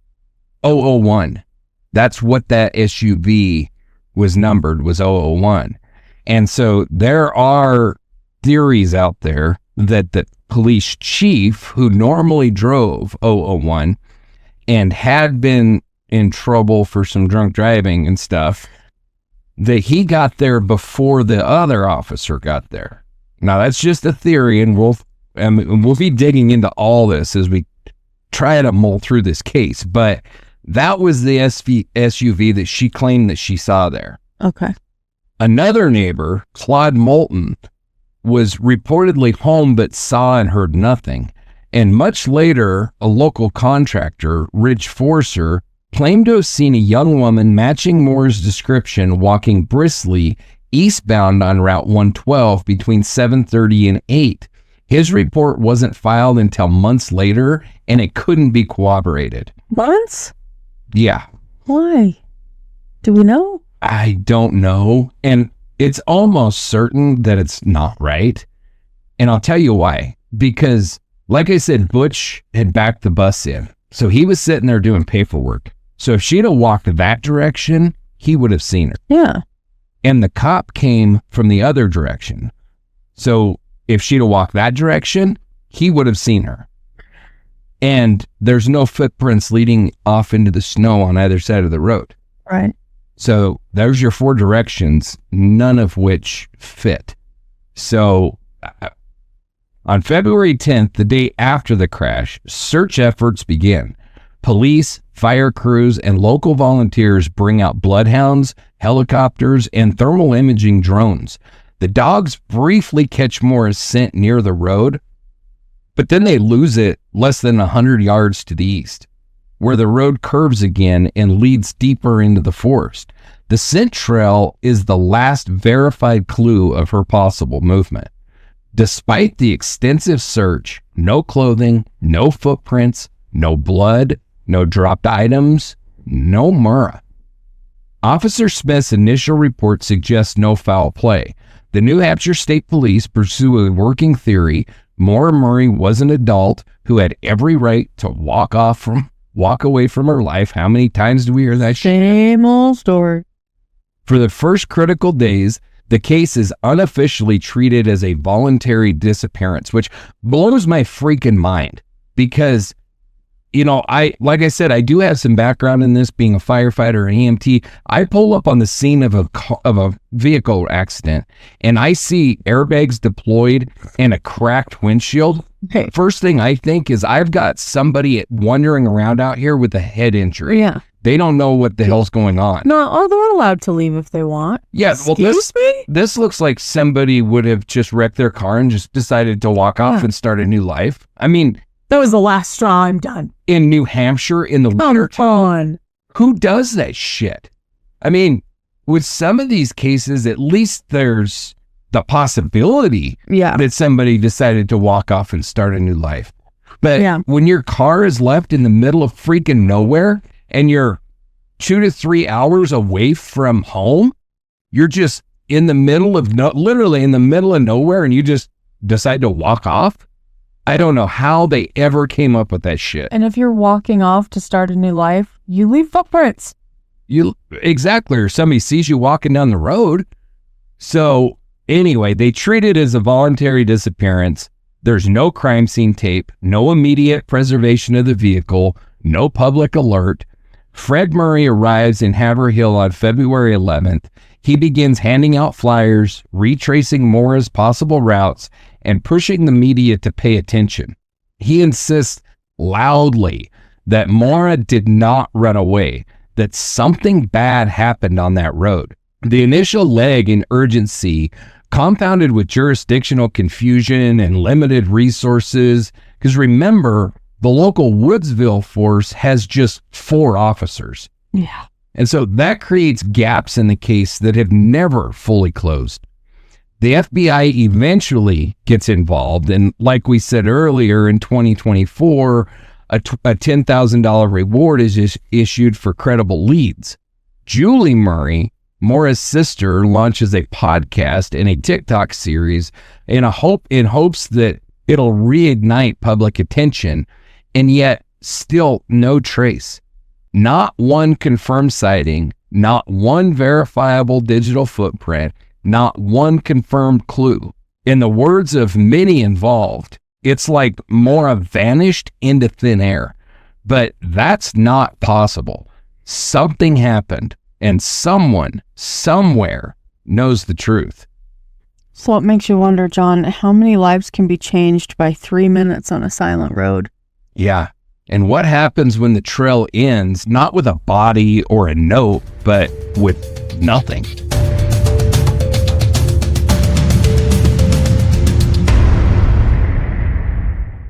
001. That's what that SUV was numbered, was 001. And so there are theories out there that the police chief, who normally drove 001 and had been in trouble for some drunk driving and stuff, that he got there before the other officer got there. Now, that's just a theory, and we'll be digging into all this as we try to mull through this case. But that was the SUV that she claimed that she saw there. Okay. Another neighbor, Claude Moulton, was reportedly home but saw and heard nothing. And much later, a local contractor, Ridge Forcer, claimed to have seen a young woman matching Moore's description walking briskly eastbound on Route 112 between 7:30 and 8. His report wasn't filed until months later, and it couldn't be corroborated. Months? Yeah. Why? Do we know? I don't know. And it's almost certain that it's not right. And I'll tell you why. Because, like I said, Butch had backed the bus in. So he was sitting there doing paperwork. So if she'd have walked that direction, he would have seen her. Yeah. And the cop came from the other direction. So if she'd have walked that direction, he would have seen her. And there's no footprints leading off into the snow on either side of the road. Right. So there's your four directions, none of which fit. So on February 10th, the day after the crash, search efforts begin. Police, fire crews, and local volunteers bring out bloodhounds, helicopters, and thermal imaging drones. The dogs briefly catch Moore's scent near the road, but then they lose it less than 100 yards to the east, where the road curves again and leads deeper into the forest. The scent trail is the last verified clue of her possible movement. Despite the extensive search, no clothing, no footprints, no blood, no dropped items, no Maura. Officer Smith's initial report suggests no foul play. The New Hampshire State Police pursue a working theory. Maura Murray was an adult who had every right to walk away from her life. How many times do we hear that? Same old story. For the first critical days, the case is unofficially treated as a voluntary disappearance, which blows my freaking mind because, you know, like I said, I do have some background in this, being a firefighter and EMT. I pull up on the scene of a vehicle accident and I see airbags deployed and a cracked windshield. Okay. First thing I think is I've got somebody wandering around out here with a head injury. Yeah. They don't know what the hell's going on. No, they're allowed to leave if they want. Yeah, well, Excuse me? this looks like somebody would have just wrecked their car and just decided to walk off and start a new life. I mean, that was the last straw. I'm done. In New Hampshire, in the winter time, who does that shit? I mean, with some of these cases, at least there's the possibility that somebody decided to walk off and start a new life. But when your car is left in the middle of freaking nowhere and you're 2 to 3 hours away from home, you're just in the middle of literally in the middle of nowhere, and you just decide to walk off. I don't know how they ever came up with that shit. And if you're walking off to start a new life, you leave footprints. Exactly, or somebody sees you walking down the road. So anyway, they treat it as a voluntary disappearance. There's no crime scene tape, no immediate preservation of the vehicle, no public alert. Fred Murray arrives in Haverhill on February 11th. He begins handing out flyers, retracing Maura's possible routes, and pushing the media to pay attention. He insists loudly that Maura did not run away, that something bad happened on that road. The initial leg in urgency, compounded with jurisdictional confusion and limited resources, because remember, the local Woodsville force has just 4 officers. Yeah. And so that creates gaps in the case that have never fully closed. The FBI eventually gets involved, and like we said earlier, in 2024, a $10,000 reward is issued for credible leads. Julie Murray, Maura's sister, launches a podcast and a TikTok series in hopes that it'll reignite public attention, and yet still no trace. Not one confirmed sighting, not one verifiable digital footprint, not one confirmed clue. In the words of many involved, it's like Maura vanished into thin air. But that's not possible. Something happened, and someone, somewhere, knows the truth. So it makes you wonder, John, how many lives can be changed by 3 minutes on a silent road? Yeah. And what happens when the trail ends, not with a body or a note, but with nothing?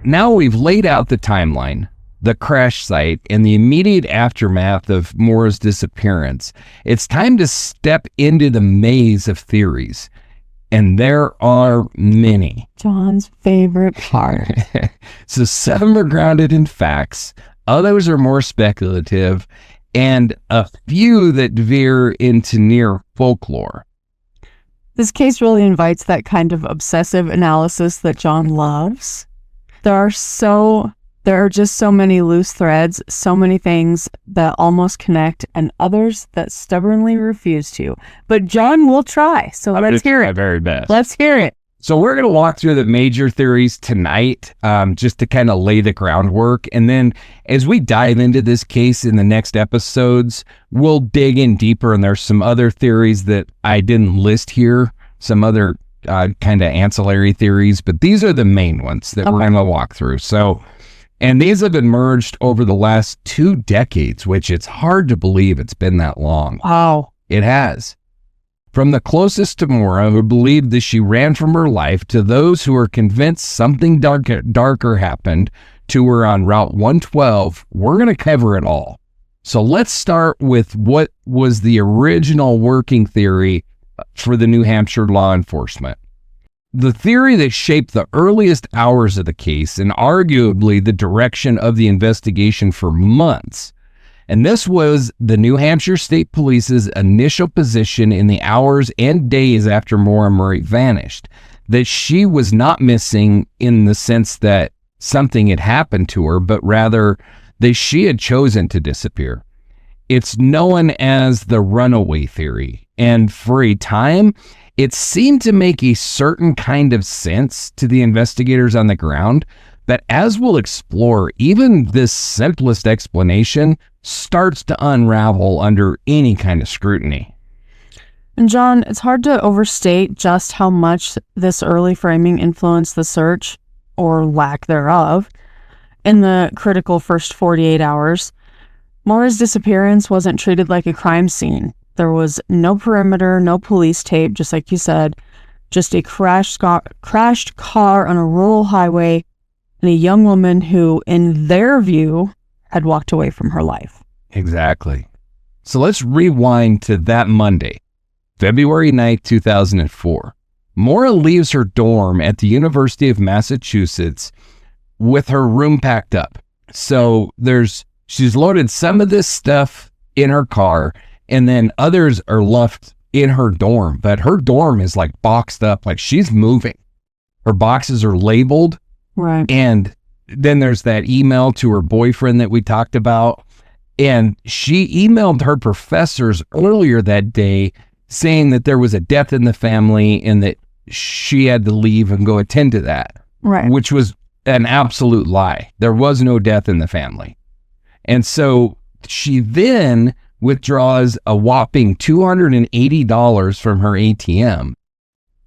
Now we've laid out the timeline, the crash site, and the immediate aftermath of Maura's disappearance. It's time to step into the maze of theories. And there are many. John's favorite part. So some are grounded in facts, others are more speculative, and a few that veer into near folklore. This case really invites that kind of obsessive analysis that John loves. There are just so many loose threads, so many things that almost connect, and others that stubbornly refuse to. But John will try, so let's hear it. My very best. Let's hear it. So we're going to walk through the major theories tonight, just to kind of lay the groundwork. And then as we dive into this case in the next episodes, we'll dig in deeper. And there's some other theories that I didn't list here, some other kind of ancillary theories, but these are the main ones that we're going to walk through. So, and these have emerged over the last 2 decades, which it's hard to believe it's been that long. Wow. It has. From the closest to Maura, who believed that she ran from her life, to those who are convinced something darker happened to her on Route 112, we're going to cover it all. So let's start with what was the original working theory for the New Hampshire law enforcement. The theory that shaped the earliest hours of the case and arguably the direction of the investigation for months. And this was the New Hampshire State Police's initial position in the hours and days after Maura Murray vanished, that she was not missing in the sense that something had happened to her, but rather that she had chosen to disappear. It's known as the runaway theory, and for a time, it seemed to make a certain kind of sense to the investigators on the ground, but as we'll explore, even this simplest explanation starts to unravel under any kind of scrutiny. And John, it's hard to overstate just how much this early framing influenced the search, or lack thereof, in the critical first 48 hours. Maura's disappearance wasn't treated like a crime scene. There was no perimeter, no police tape, just like you said, just a crashed car on a rural highway and a young woman who, in their view, had walked away from her life. Exactly. So let's rewind to that Monday, February 9th, 2004. Maura leaves her dorm at the University of Massachusetts with her room packed up. So she's loaded some of this stuff in her car, and then others are left in her dorm, but her dorm is like boxed up, like she's moving. Her boxes are labeled, Right. And then there's that email to her boyfriend that we talked about. And she emailed her professors earlier that day saying that there was a death in the family and that she had to leave and go attend to that. Right. Which was an absolute lie. There was no death in the family. And so she then withdraws a whopping $280 from her ATM.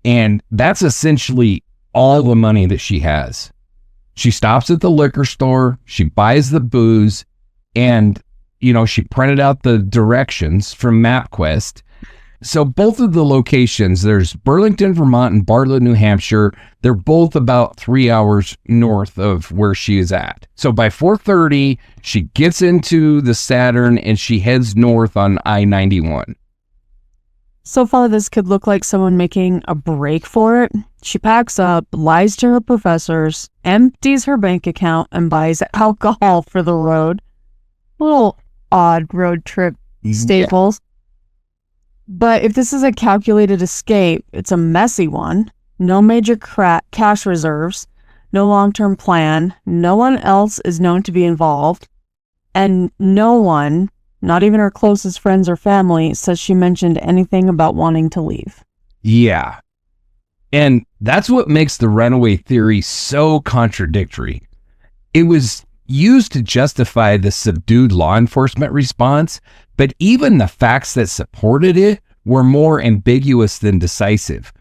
And that's essentially all the money that she has. She stops at the liquor store, she buys the booze, and, she printed out the directions from MapQuest. So both of the locations, there's Burlington, Vermont and Bartlett, New Hampshire. They're both about 3 hours north of where she is at. So by 4:30, she gets into the Saturn and she heads north on I-91. So far, this could look like someone making a break for it. She packs up, lies to her professors, empties her bank account, and buys alcohol for the road. Little odd road trip staples. But if this is a calculated escape, it's a messy one. No major cash reserves, no long-term plan, no one else is known to be involved, and no one, not even her closest friends or family, says she mentioned anything about wanting to leave. Yeah. And that's what makes the runaway theory so contradictory. It was used to justify the subdued law enforcement response, but even the facts that supported it were more ambiguous than decisive.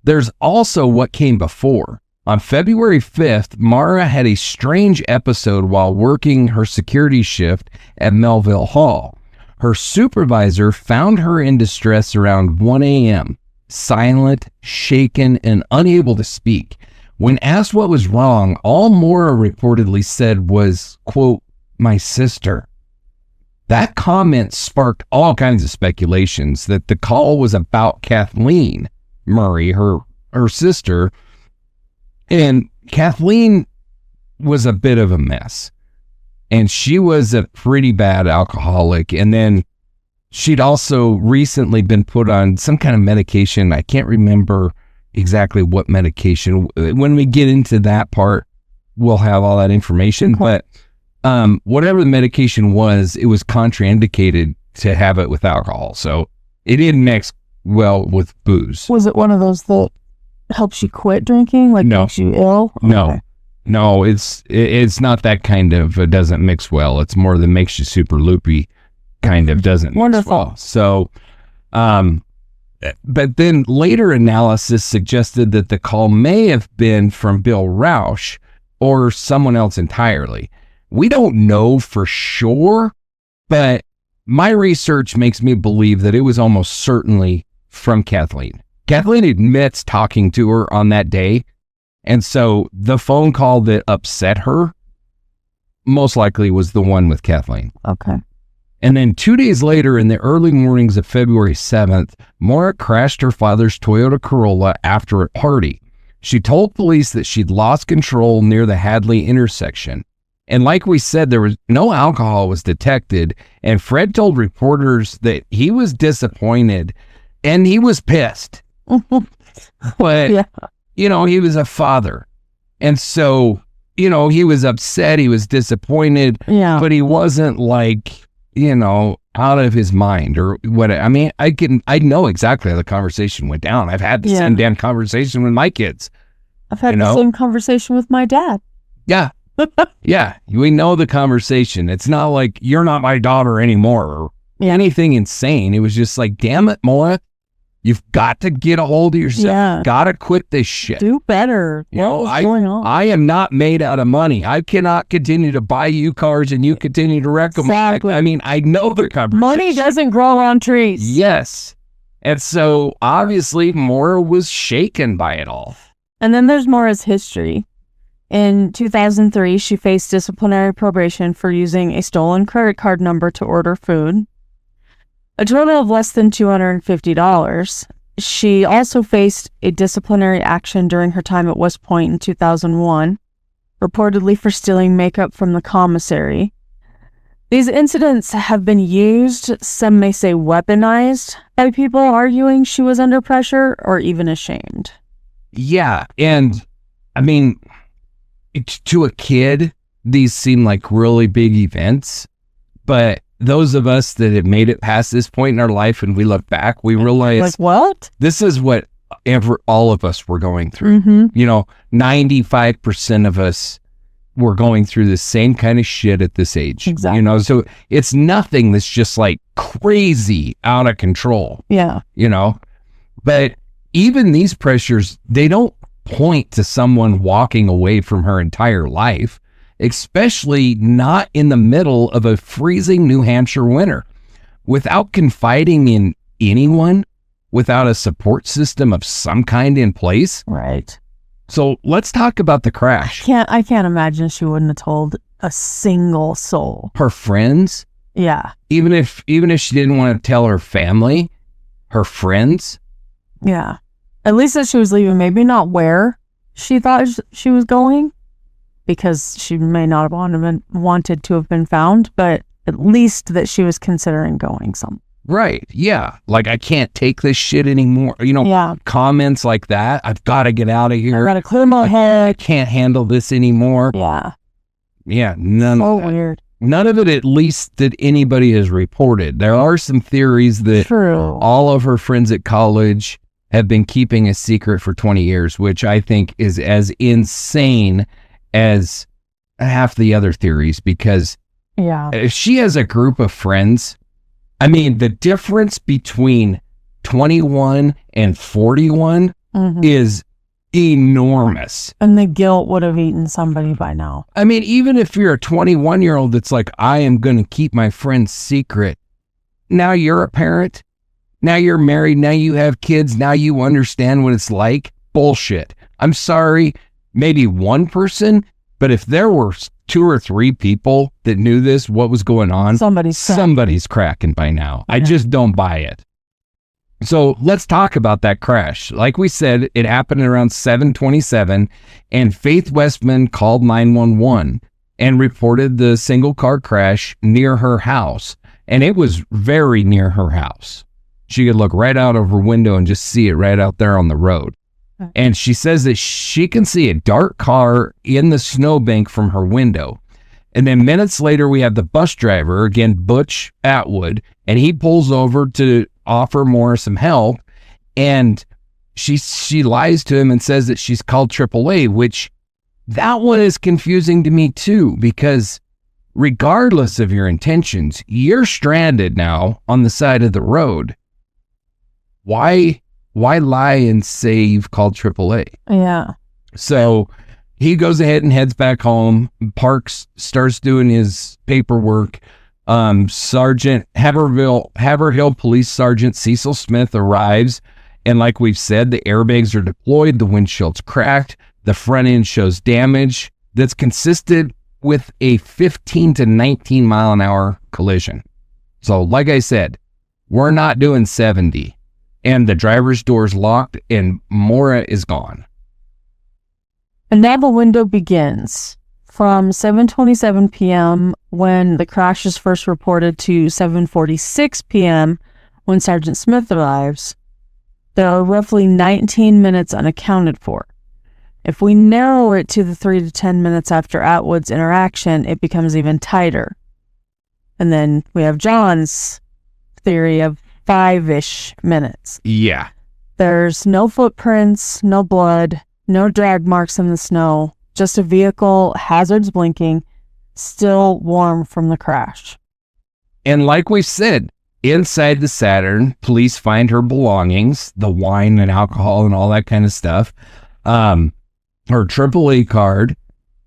There's also what came before. On February 5th, Maura had a strange episode while working her security shift at Melville Hall. Her supervisor found her in distress around 1 a.m., silent, shaken, and unable to speak. When asked what was wrong, all Maura reportedly said was, quote, "my sister." That comment sparked all kinds of speculations that the call was about Kathleen Murray, her sister. And Kathleen was a bit of a mess. And she was a pretty bad alcoholic. And then she'd also recently been put on some kind of medication. I can't remember exactly what medication. When we get into that part, we'll have all that information. Okay. But whatever the medication was, it was contraindicated to have it with alcohol. So it didn't mix well with booze. Was it one of those that helps you quit drinking? Like No. makes you ill? No. No, it's not that kind of doesn't mix well. It's more than makes you super loopy kind of doesn't Wonderful. mix well. So, but then later analysis suggested that the call may have been from Bill Rausch or someone else entirely. We don't know for sure, but my research makes me believe that it was almost certainly from Kathleen. Kathleen admits talking to her on that day. And so the phone call that upset her most likely was the one with Kathleen. Okay. And then 2 days later, in the early mornings of February 7th, Maura crashed her father's Toyota Corolla after a party. She told police that she'd lost control near the Hadley intersection. And like we said, there was no alcohol was detected. And Fred told reporters that he was disappointed and he was pissed. But, Yeah. he was a father. And so, he was upset. He was disappointed. Yeah. But he wasn't like, out of his mind or what. I mean, I know exactly how the conversation went down. I've had the same damn conversation with my kids. I've had the same conversation with my dad. Yeah. Yeah. We know the conversation. It's not like you're not my daughter anymore or anything insane. It was just like, damn it, Maura. You've got to get a hold of yourself. Yeah. Got to quit this shit. Do better. What's going on? I am not made out of money. I cannot continue to buy you cars and you continue to wreck them. Exactly. I mean, I know the conversation. Money doesn't grow on trees. Yes. And so obviously Maura was shaken by it all. And then there's Maura's history. In 2003, she faced disciplinary probation for using a stolen credit card number to order food. A total of less than $250. She also faced a disciplinary action during her time at West Point in 2001, reportedly for stealing makeup from the commissary. These incidents have been used, some may say weaponized, by people arguing she was under pressure or even ashamed. Yeah. And I mean, to a kid, these seem like really big events, but those of us that have made it past this point in our life and we look back, we realize Like what? this is what all of us were going through. 95% of us were going through the same kind of shit at this age. Exactly. So it's nothing that's just like crazy out of control. Yeah. But even these pressures, they don't point to someone walking away from her entire life, especially not in the middle of a freezing New Hampshire winter. Without confiding in anyone, without a support system of some kind in place. Right. So let's talk about the crash. I can't imagine she wouldn't have told a single soul. Her friends, Yeah. even if she didn't want to tell her family, her friends. Yeah. At least that she was leaving, maybe not where she thought she was going, because she may not have wanted to have been found, but at least that she was considering going somewhere. Right. Yeah. Like, I can't take this shit anymore. Yeah. Comments like that. I've got to get out of here. I gotta clear my I head. can't handle this anymore. Yeah. Yeah. None So of that. weird. None of it, at least, that anybody has reported. There are some theories that True. all of her friends at college have been keeping a secret for 20 years, which I think is as insane as half the other theories, because Yeah. if she has a group of friends, I mean, the difference between 21 and 41 is enormous. And the guilt would have eaten somebody by now. I mean, even if you're a 21-year-old that's like, I am going to keep my friend's secret. Now you're a parent. Now you're married. Now you have kids. Now you understand what it's like. Bullshit. I'm sorry, maybe one person, but if there were 2 or 3 people that knew this, what was going on, somebody's cracking by now. I just don't buy it. So let's talk about that crash. Like we said, it happened around 7:27, and Faith Westman called 911 and reported the single car crash near her house. And it was very near her house. She could look right out of her window and just see it right out there on the road. And she says that she can see a dark car in the snowbank from her window. And then minutes later, we have the bus driver, again, Butch Atwood, and he pulls over to offer Maura some help. And she lies to him and says that she's called AAA, which that one is confusing to me too, because regardless of your intentions, you're stranded now on the side of the road. Why lie and say you've called AAA? Yeah. So he goes ahead and heads back home. Parks starts doing his paperwork. Sergeant Haverhill Police Sergeant Cecil Smith arrives. And like we've said, the airbags are deployed. The windshield's cracked. The front end shows damage that's consistent with a 15 to 19 mile an hour collision. So like I said, we're not doing 70. And the driver's door's locked and Maura is gone. And now the window begins from 7:27 p.m. when the crash is first reported to 7:46 p.m. when Sergeant Smith arrives. There are roughly 19 minutes unaccounted for. If we narrow it to the 3 to 10 minutes after Atwood's interaction, it becomes even tighter. And then we have John's theory of 5-ish minutes. Yeah. There's no footprints, no blood, no drag marks in the snow, just a vehicle, hazards blinking, still warm from the crash. And like we said, inside the Saturn, police find her belongings, the wine and alcohol and all that kind of stuff, her AAA card,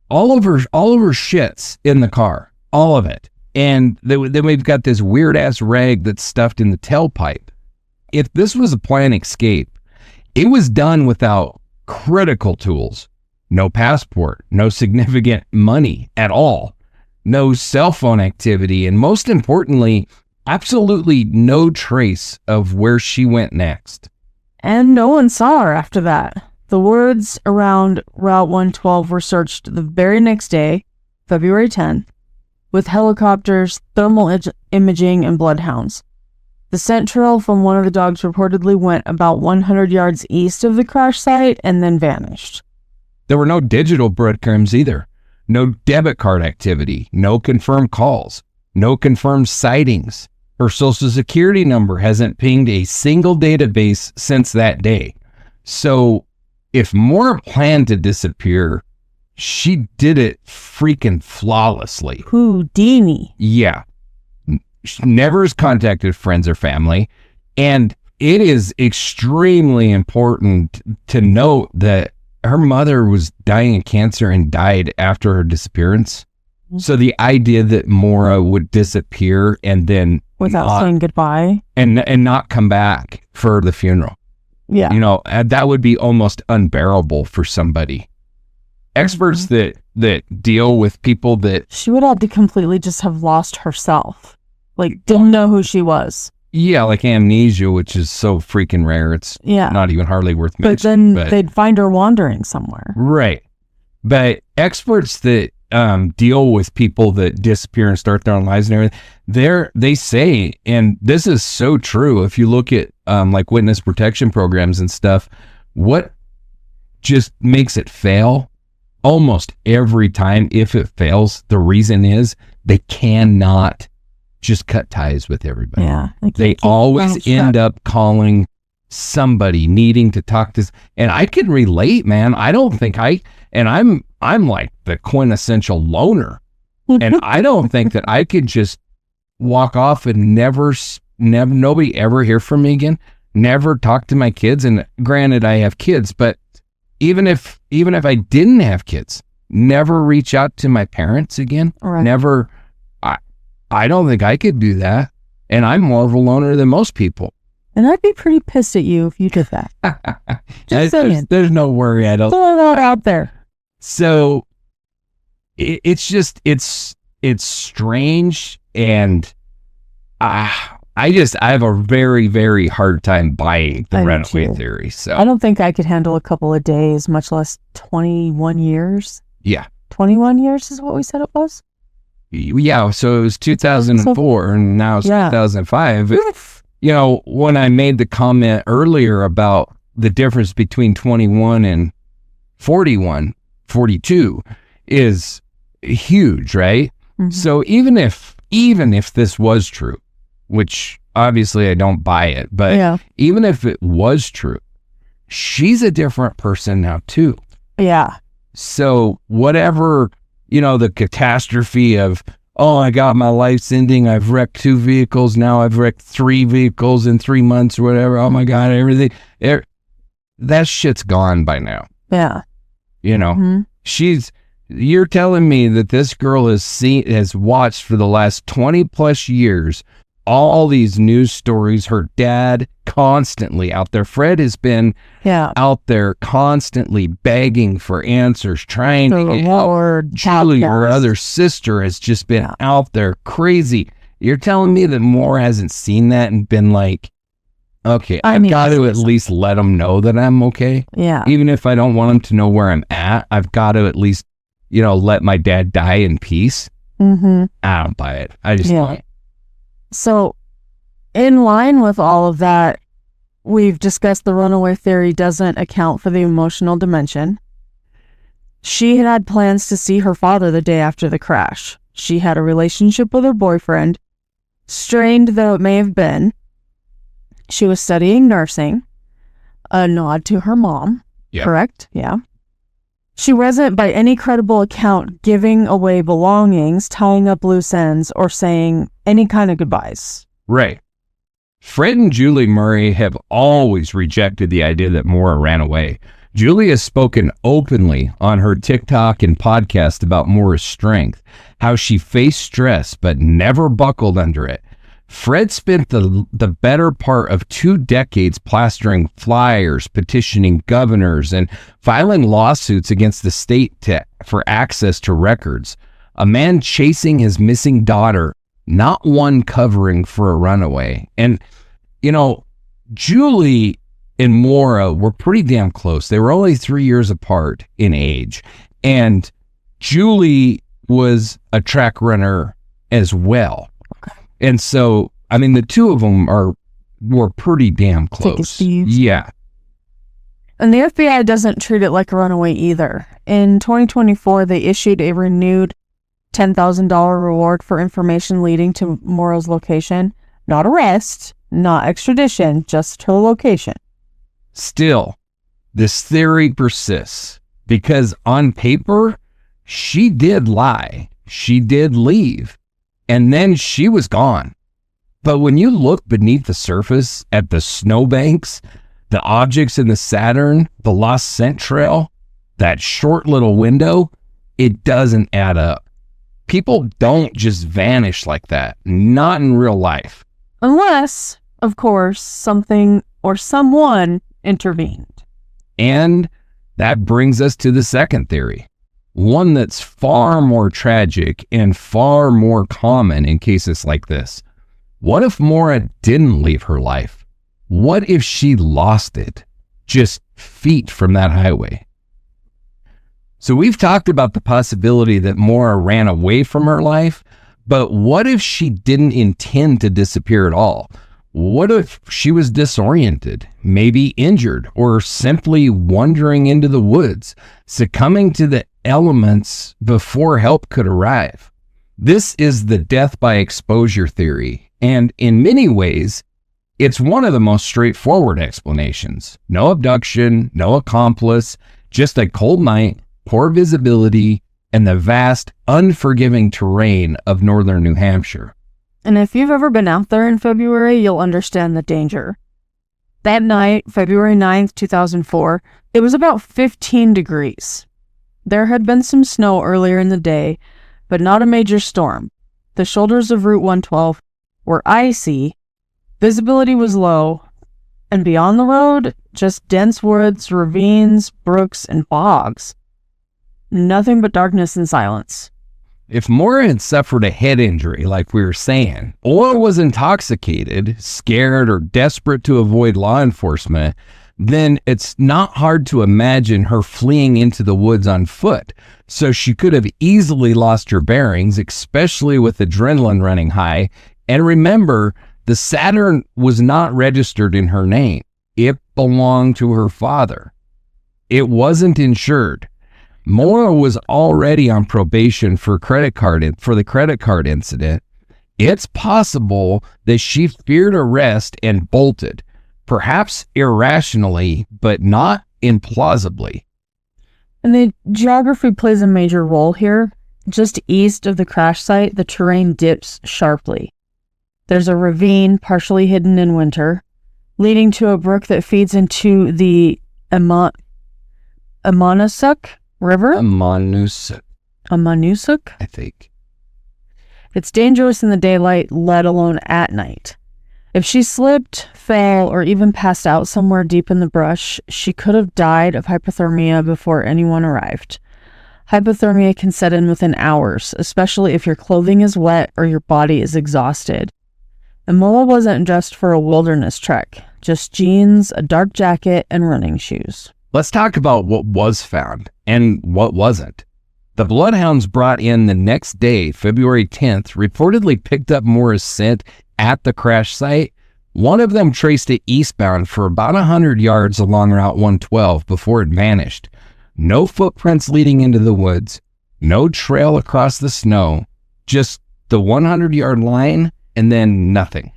all of her shits in the car, all of it. And then we've got this weird ass rag that's stuffed in the tailpipe. If this was a planned escape, it was done without critical tools. No passport, no significant money at all, no cell phone activity, and most importantly, absolutely no trace of where she went next. And no one saw her after that. The woods around Route 112 were searched the very next day, February 10th, with helicopters, thermal imaging, and bloodhounds. The scent trail from one of the dogs reportedly went about 100 yards east of the crash site and then vanished. There were no digital breadcrumbs either. No debit card activity, no confirmed calls, no confirmed sightings. Her social security number hasn't pinged a single database since that day. So if Maura planned to disappear, she did it freaking flawlessly. Houdini. Yeah. She never has contacted friends or family. And it is extremely important to note that her mother was dying of cancer and died after her disappearance. So the idea that Maura would disappear and then without saying goodbye and not come back for the funeral. Yeah. You know, that would be almost unbearable for somebody. Experts that deal with people that... She would have to completely just have lost herself. Like, didn't know who she was. Yeah, like amnesia, which is so freaking rare. It's not even hardly worth mentioning. But then they'd find her wandering somewhere. Right. But experts that deal with people that disappear and start their own lives and everything, they say, and this is so true, if you look at like witness protection programs and stuff, what just makes it fail almost every time, if it fails, the reason is they cannot just cut ties with everybody. Yeah. They always end up calling somebody, needing to talk to, and I can relate, man. I don't think I'm like the quintessential loner. And I don't think that I could just walk off and never nobody ever hear from me again, never talk to my kids. And granted, I have kids, but even if I didn't have kids, never reach out to my parents again. Right. Never. I don't think I could do that. And I'm more of a loner than most people. And I'd be pretty pissed at you if you did that. Just saying. There's no worry. I don't. Throw that out there. So it's just, it's strange. And I have a very, very hard time buying the runaway theory. So I don't think I could handle a couple of days, much less 21 years. Yeah. 21 years is what we said it was? Yeah. So it was 2004 and now it's 2005. You know, when I made the comment earlier about the difference between 21 and 42 is huge, right? Mm-hmm. So even if this was true, which obviously I don't buy it, but even if it was true, she's a different person now too. Yeah. So whatever, you know, the catastrophe of, oh, I got my life's ending. I've wrecked 2 vehicles. Now I've wrecked 3 vehicles in 3 months or whatever. Oh my God, everything. That shit's gone by now. Yeah. You know, you're telling me that this girl has watched for the last 20 plus years all these news stories, her dad constantly out there. Fred has been out there constantly begging for answers, trying to get help. Julie, her other sister, has just been out there crazy. You're telling me that Maura hasn't seen that and been like, okay, I've got to at least let them know that I'm okay. Yeah. Even if I don't want them to know where I'm at, I've got to at least, you know, let my dad die in peace. Mm-hmm. I don't buy it. I just don't. So, in line with all of that, we've discussed the runaway theory doesn't account for the emotional dimension. She had plans to see her father the day after the crash. She had a relationship with her boyfriend, strained though it may have been. She was studying nursing, a nod to her mom, correct? Yeah. She wasn't, by any credible account, giving away belongings, tying up loose ends, or saying any kind of goodbyes. Right. Fred and Julie Murray have always rejected the idea that Maura ran away. Julie has spoken openly on her TikTok and podcast about Maura's strength, how she faced stress but never buckled under it. Fred spent the better part of 2 decades plastering flyers, petitioning governors, and filing lawsuits against the state for access to records. A man chasing his missing daughter, not one covering for a runaway. And, you know, Julie and Maura were pretty damn close. They were only 3 years apart in age. And Julie was a track runner as well. And so, I mean, the two of them were pretty damn close. Yeah. And the FBI doesn't treat it like a runaway either. In 2024, they issued a renewed $10,000 reward for information leading to Maura's location. Not arrest, not extradition, just her location. Still, this theory persists because on paper, she did lie. She did leave. And then she was gone. But when you look beneath the surface at the snowbanks, the objects in the Saturn, the lost scent trail, that short little window, it doesn't add up. People don't just vanish like that, not in real life. Unless, of course, something or someone intervened. And that brings us to the second theory, one that's far more tragic and far more common in cases like this. What if Maura didn't leave her life? What if she lost it just feet from that highway? So we've talked about the possibility that Maura ran away from her life, but what if she didn't intend to disappear at all? What if she was disoriented, maybe injured, or simply wandering into the woods, succumbing to the elements before help could arrive? This is the death by exposure theory, and in many ways, it's one of the most straightforward explanations. No abduction, no accomplice, just a cold night, poor visibility, and the vast, unforgiving terrain of northern New Hampshire. And if you've ever been out there in February, you'll understand the danger. That night, February 9th, 2004, it was about 15 degrees. There had been some snow earlier in the day, but not a major storm. The shoulders of Route 112 were icy, visibility was low, and beyond the road, just dense woods, ravines, brooks, and bogs. Nothing but darkness and silence. If Maura had suffered a head injury, like we were saying, or was intoxicated, scared, or desperate to avoid law enforcement, then it's not hard to imagine her fleeing into the woods on foot. So she could have easily lost her bearings, especially with adrenaline running high. And remember, the Saturn was not registered in her name. It belonged to her father. It wasn't insured. Maura was already on probation for the credit card incident. It's possible that she feared arrest and bolted, perhaps irrationally, but not implausibly. And the geography plays a major role here. Just east of the crash site, the terrain dips sharply. There's a ravine partially hidden in winter, leading to a brook that feeds into the Amonoosuc River? Amonoosuc, I think. It's dangerous in the daylight, let alone at night. If she slipped, fell, or even passed out somewhere deep in the brush, she could have died of hypothermia before anyone arrived. Hypothermia can set in within hours, especially if your clothing is wet or your body is exhausted. And Maura wasn't dressed for a wilderness trek, just jeans, a dark jacket, and running shoes. Let's talk about what was found and what wasn't. The bloodhounds brought in the next day, February 10th, reportedly picked up Maura's scent at the crash site. One of them traced it eastbound for about 100 yards along Route 112 before it vanished. No footprints leading into the woods, no trail across the snow, just the 100-yard line and then nothing.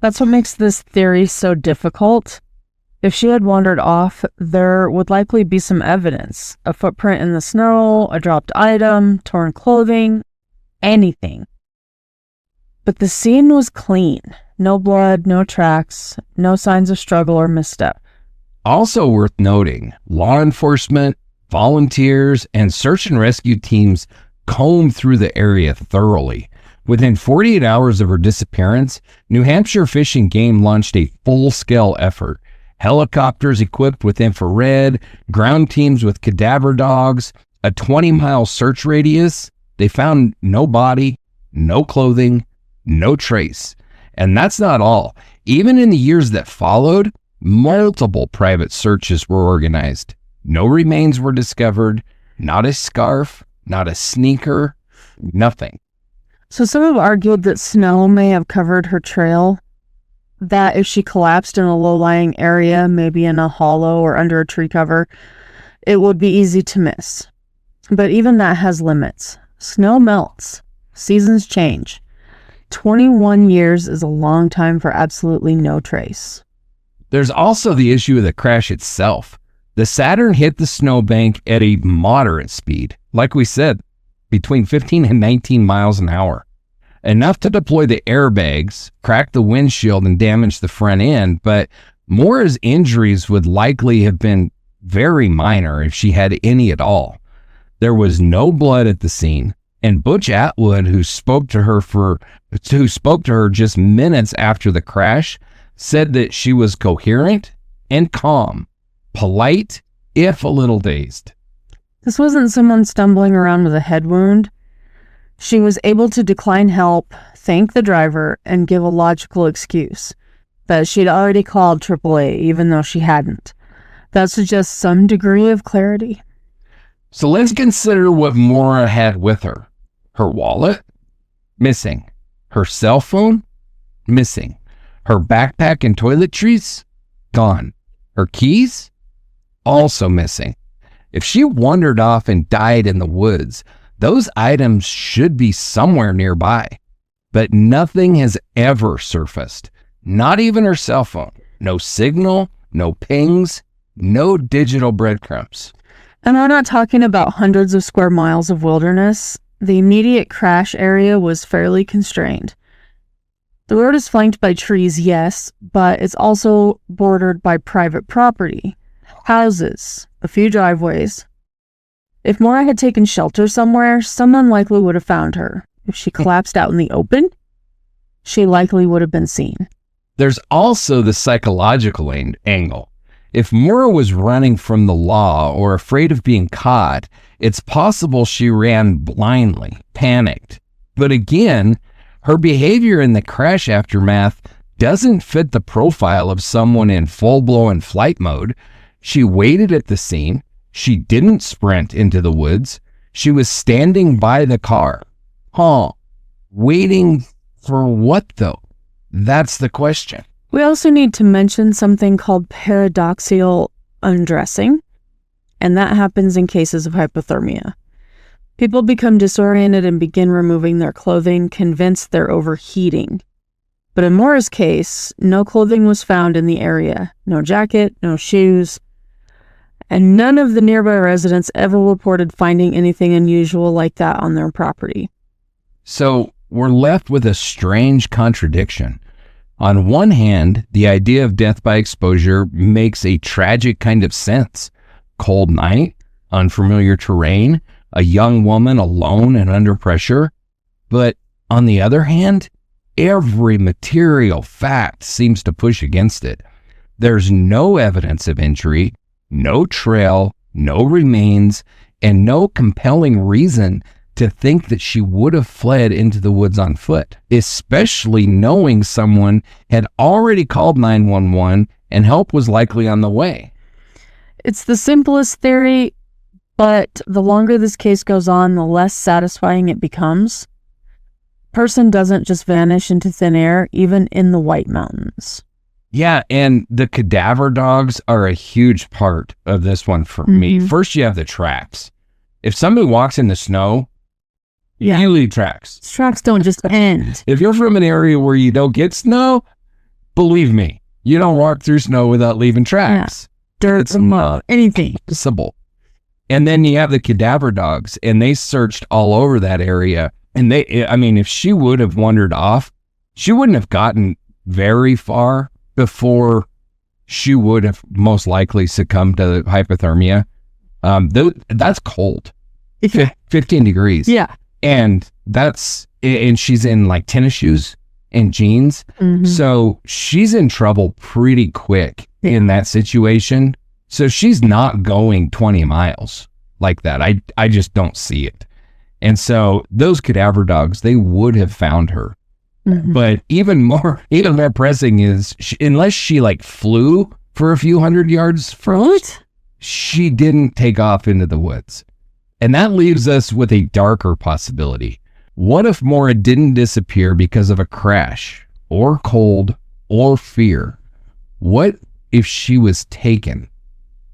That's what makes this theory so difficult. If she had wandered off, there would likely be some evidence. A footprint in the snow, a dropped item, torn clothing, anything. But the scene was clean. No blood, no tracks, no signs of struggle or misstep. Also worth noting, law enforcement, volunteers, and search and rescue teams combed through the area thoroughly. Within 48 hours of her disappearance, New Hampshire Fish and Game launched a full-scale effort. Helicopters equipped with infrared, ground teams with cadaver dogs, a 20-mile search radius. They found no body, no clothing, no trace. And that's not all. Even in the years that followed, multiple private searches were organized. No remains were discovered, not a scarf, not a sneaker, nothing. So some have argued that snow may have covered her trail, that if she collapsed in a low-lying area, maybe in a hollow or under a tree cover, it would be easy to miss. But even that has limits. Snow melts. Seasons change. 21 years is a long time for absolutely no trace. There's also the issue of the crash itself. The Saturn hit the snowbank at a moderate speed, like we said, between 15 and 19 miles an hour. Enough to deploy the airbags, crack the windshield, and damage the front end, but Maura's injuries would likely have been very minor if she had any at all. There was no blood at the scene, and Butch Atwood, who spoke to her just minutes after the crash, said that she was coherent and calm, polite, if a little dazed. This wasn't someone stumbling around with a head wound. She was able to decline help, thank the driver, and give a logical excuse that she'd already called AAA even though she hadn't. That suggests some degree of clarity. So let's consider what Maura had with her. Her wallet? Missing. Her cell phone? Missing. Her backpack and toiletries? Gone. Her keys? Also missing. If she wandered off and died in the woods, those items should be somewhere nearby. But nothing has ever surfaced. Not even her cell phone. No signal, no pings, no digital breadcrumbs. And I'm not talking about hundreds of square miles of wilderness. The immediate crash area was fairly constrained. The road is flanked by trees, yes, but it's also bordered by private property, houses, a few driveways. If Maura had taken shelter somewhere, someone likely would have found her. If she collapsed out in the open, she likely would have been seen. There's also the psychological angle. If Maura was running from the law or afraid of being caught, it's possible she ran blindly, panicked. But again, her behavior in the crash aftermath doesn't fit the profile of someone in full-blown flight mode. She waited at the scene. She didn't sprint into the woods. She was standing by the car. Waiting for what, though? That's the question. We also need to mention something called paradoxical undressing, and that happens in cases of hypothermia. People become disoriented and begin removing their clothing, convinced they're overheating. But in Maura's case, no clothing was found in the area. No jacket, no shoes, and none of the nearby residents ever reported finding anything unusual like that on their property. So we're left with a strange contradiction. On one hand, the idea of death by exposure makes a tragic kind of sense. Cold night, unfamiliar terrain, a young woman alone and under pressure. But on the other hand, every material fact seems to push against it. There's no evidence of injury, no trail, no remains, and no compelling reason to think that she would have fled into the woods on foot, especially knowing someone had already called 911 and help was likely on the way. It's the simplest theory, but the longer this case goes on, the less satisfying it becomes. Person doesn't just vanish into thin air, even in the White Mountains. Yeah, and the cadaver dogs are a huge part of this one for me. First, you have the tracks. If somebody walks in the snow, you leave tracks. Tracks don't just end. If you're from an area where you don't get snow, believe me, you don't walk through snow without leaving tracks. Dirt, mud, anything. Possible. And then you have the cadaver dogs, and they searched all over that area. And if she would have wandered off, she wouldn't have gotten very far before she would have most likely succumbed to hypothermia. That's cold. 15 degrees. Yeah. And she's in like tennis shoes and jeans. So she's in trouble pretty quick in that situation. So she's not going 20 miles like that. I just don't see it. And so those cadaver dogs, they would have found her. But even more pressing is unless she like flew for a few hundred yards first, she didn't take off into the woods. And that leaves us with a darker possibility. What if Maura didn't disappear because of a crash or cold or fear. What if she was taken?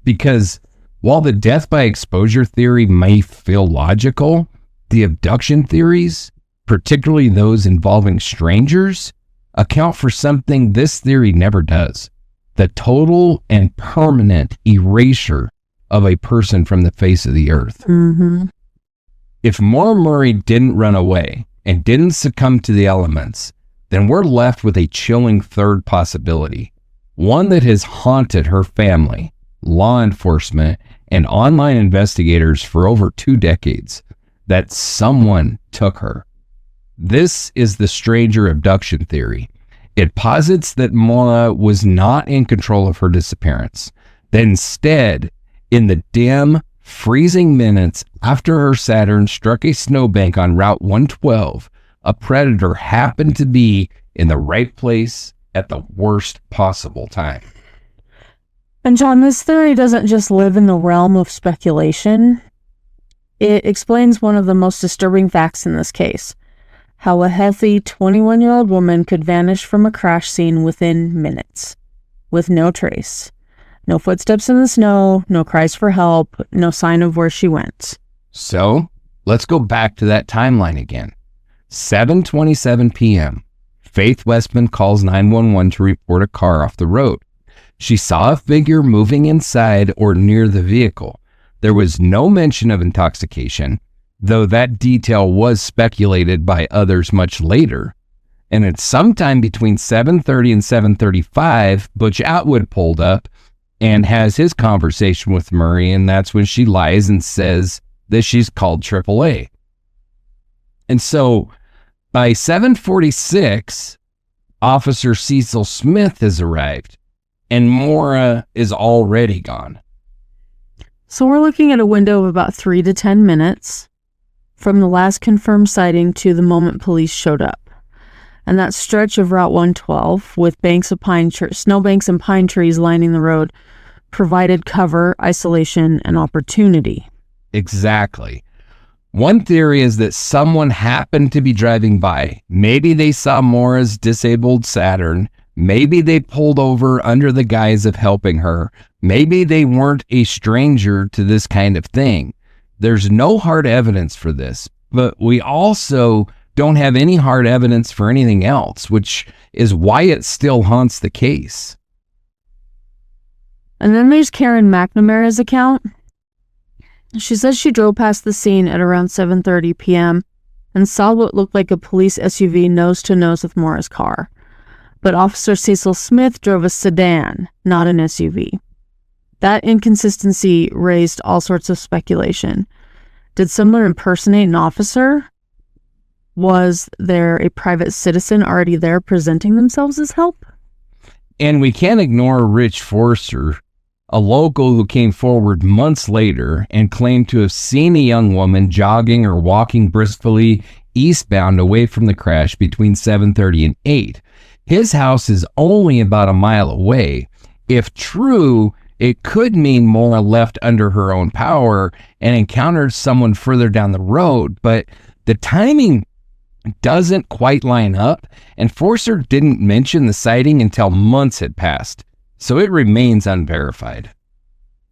Because while the death by exposure theory may feel logical, the abduction theories, particularly those involving strangers, account for something this theory never does: the total and permanent erasure of a person from the face of the earth. Mm-hmm. If Maura Murray didn't run away and didn't succumb to the elements, then we're left with a chilling third possibility, one that has haunted her family, law enforcement, and online investigators for over 2 decades, that someone took her. This is the stranger abduction theory. It posits that Maura was not in control of her disappearance, that instead, in the dim, freezing minutes after her Saturn struck a snowbank on Route 112, a predator happened to be in the right place at the worst possible time. And John, this theory doesn't just live in the realm of speculation. It explains one of the most disturbing facts in this case: how a healthy 21-year-old woman could vanish from a crash scene within minutes, with no trace. No footsteps in the snow, no cries for help, no sign of where she went. So, let's go back to that timeline again. 7:27 p.m. Faith Westman calls 911 to report a car off the road. She saw a figure moving inside or near the vehicle. There was no mention of intoxication, though that detail was speculated by others much later. And at sometime between 7:30 and 7:35, Butch Atwood pulled up and has his conversation with Murray, and that's when she lies and says that she's called AAA. And so by 7:46, Officer Cecil Smith has arrived, and Maura is already gone. So we're looking at a window of about 3 to 10 minutes from the last confirmed sighting to the moment police showed up. And that stretch of Route 112 with banks of snowbanks and pine trees lining the road provided cover, isolation, and opportunity. Exactly. One theory is that someone happened to be driving by. Maybe they saw Maura's disabled Saturn. Maybe they pulled over under the guise of helping her. Maybe they weren't a stranger to this kind of thing. There's no hard evidence for this, but we also don't have any hard evidence for anything else, which is why it still haunts the case. And then there's Karen McNamara's account. She says she drove past the scene at around 7:30 p.m. and saw what looked like a police SUV nose to nose with Maura's car. But Officer Cecil Smith drove a sedan, not an SUV. That inconsistency raised all sorts of speculation. Did someone impersonate an officer? Was there a private citizen already there presenting themselves as help? And we can't ignore Rich Forster, a local who came forward months later and claimed to have seen a young woman jogging or walking briskly eastbound away from the crash between 7:30 and 8. His house is only about a mile away. If true, it could mean Maura left under her own power and encountered someone further down the road, but the timing doesn't quite line up, and Forster didn't mention the sighting until months had passed, so it remains unverified.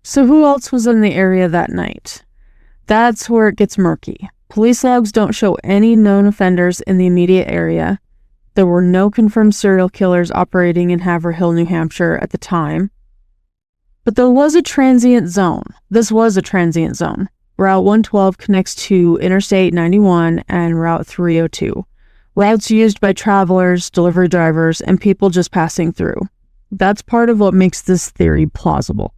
So who else was in the area that night? That's where it gets murky. Police logs don't show any known offenders in the immediate area. There were no confirmed serial killers operating in Haverhill, New Hampshire at the time. But there was a transient zone. This was a transient zone. Route 112 connects to Interstate 91 and Route 302. Routes used by travelers, delivery drivers, and people just passing through. That's part of what makes this theory plausible.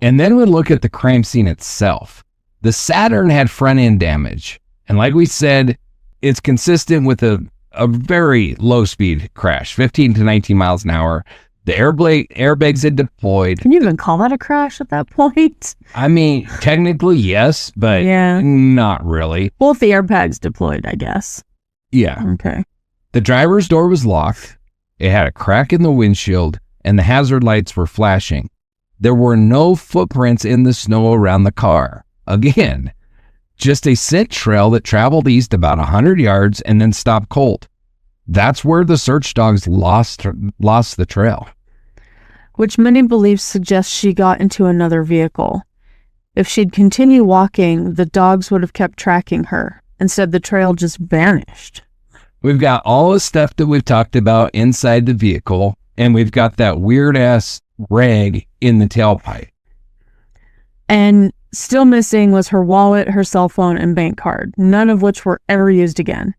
And then we look at the crime scene itself. The Saturn had front-end damage. And like we said, it's consistent with a very low-speed crash, 15 to 19 miles an hour. The airbags had deployed. Can you even call that a crash at that point? I mean, technically, yes, but not really. Well, if the airbags deployed, I guess. Yeah. Okay. The driver's door was locked. It had a crack in the windshield, and the hazard lights were flashing. There were no footprints in the snow around the car. Again, just a scent trail that traveled east about 100 yards and then stopped cold. That's where the search dogs lost the trail. Which many believe suggests she got into another vehicle. If she'd continued walking, the dogs would have kept tracking her. Instead, the trail just vanished. We've got all the stuff that we've talked about inside the vehicle, and we've got that weird-ass rag in the tailpipe. And still missing was her wallet, her cell phone, and bank card, none of which were ever used again.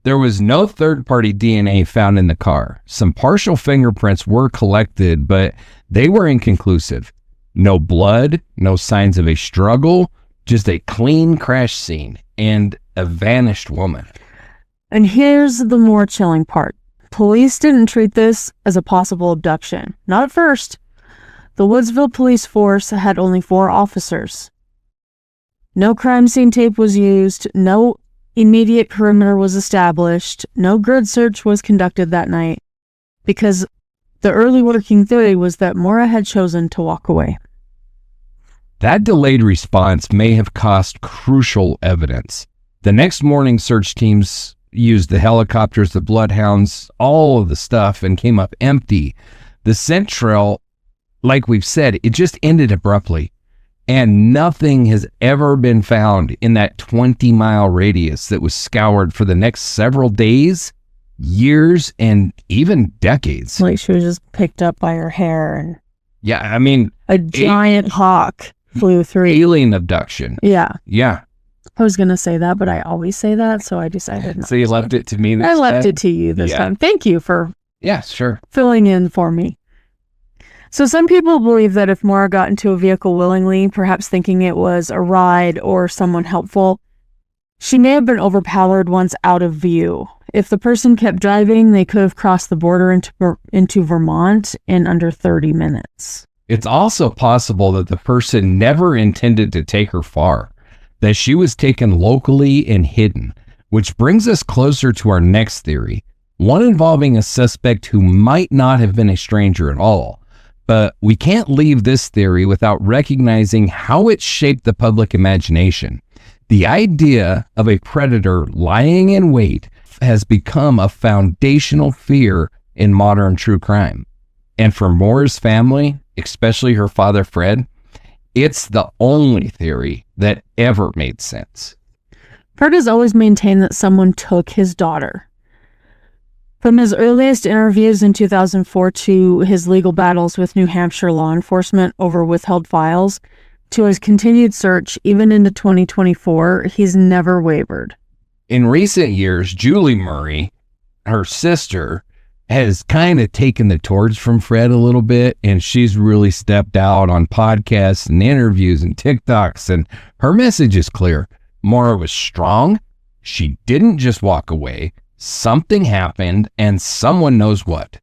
There was no third-party DNA found in the car. Some partial fingerprints were collected, but they were inconclusive. No blood, no signs of a struggle, just a clean crash scene and a vanished woman. And here's the more chilling part. Police didn't treat this as a possible abduction. Not at first. The Woodsville police force had only 4 officers. No crime scene tape was used. No immediate perimeter was established. No grid search was conducted that night. Because the early working theory was that Maura had chosen to walk away. That delayed response may have cost crucial evidence. The next morning, search teams used the helicopters, the bloodhounds, all of the stuff, and came up empty. The scent trail, like we've said, it just ended abruptly. And nothing has ever been found in that 20-mile radius that was scoured for the next several days, years, and even decades. Like she was just picked up by her hair. And yeah, I mean... a giant hawk flew through. Alien abduction. Yeah. Yeah. I was going to say that, but I always say that, so I decided not. So you left it to me this time? I left it to you this time. Thank you for sure. filling in for me. So some people believe that if Maura got into a vehicle willingly, perhaps thinking it was a ride or someone helpful, she may have been overpowered once out of view. If the person kept driving, they could have crossed the border into Vermont in under 30 minutes. It's also possible that the person never intended to take her far, that she was taken locally and hidden, which brings us closer to our next theory, one involving a suspect who might not have been a stranger at all. But we can't leave this theory without recognizing how it shaped the public imagination. The idea of a predator lying in wait has become a foundational fear in modern true crime. And for Maura's family, especially her father Fred, it's the only theory that ever made sense. Fred has always maintained that someone took his daughter. From his earliest interviews in 2004 to his legal battles with New Hampshire law enforcement over withheld files, to his continued search even into 2024, he's never wavered. In recent years, Julie Murray, her sister, has kind of taken the torch from Fred a little bit, and she's really stepped out on podcasts and interviews and TikToks, and her message is clear. Maura was strong. She didn't just walk away. Something happened, and someone knows what.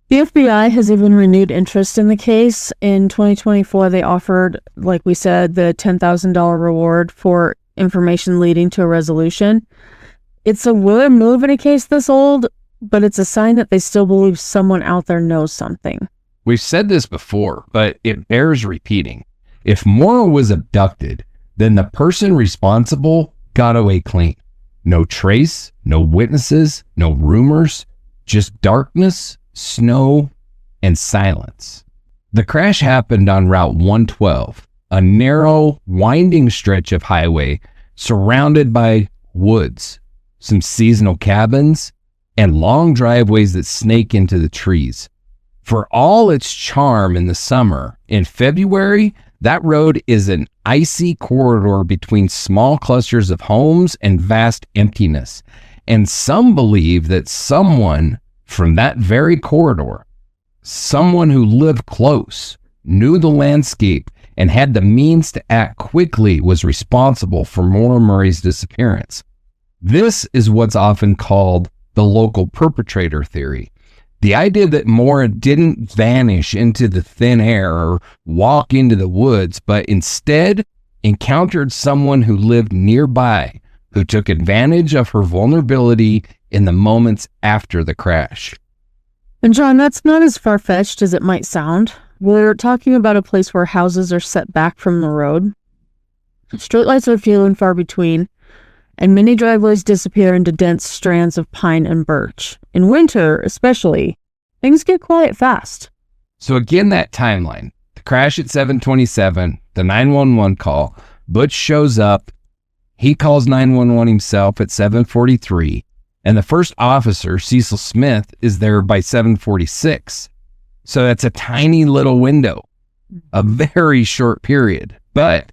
The FBI has even renewed interest in the case. In 2024, they offered, like we said, the $10,000 reward for information leading to a resolution. It's a weird move in a case this old, but it's a sign that they still believe someone out there knows something. We've said this before, but it bears repeating. If Maura was abducted, then the person responsible got away clean. No trace, no witnesses, no rumors, just darkness, snow, and silence. The crash happened on Route 112, a narrow, winding stretch of highway surrounded by woods, some seasonal cabins, and long driveways that snake into the trees. For all its charm in the summer, in February, that road is an icy corridor between small clusters of homes and vast emptiness. And some believe that someone from that very corridor, someone who lived close, knew the landscape, and had the means to act quickly, was responsible for Maura Murray's disappearance. This is what's often called the local perpetrator theory. The idea that Maura didn't vanish into the thin air or walk into the woods, but instead encountered someone who lived nearby, who took advantage of her vulnerability in the moments after the crash. And John, that's not as far-fetched as it might sound. We're talking about a place where houses are set back from the road. Streetlights are few and far between. and many driveways disappear into dense strands of pine and birch. In winter, especially, things get quiet fast. So again, that timeline. The crash at 7:27, the 911 call. Butch shows up. He calls 911 himself at 7:43, and the first officer, Cecil Smith, is there by 7:46. So that's a tiny little window, a very short period, but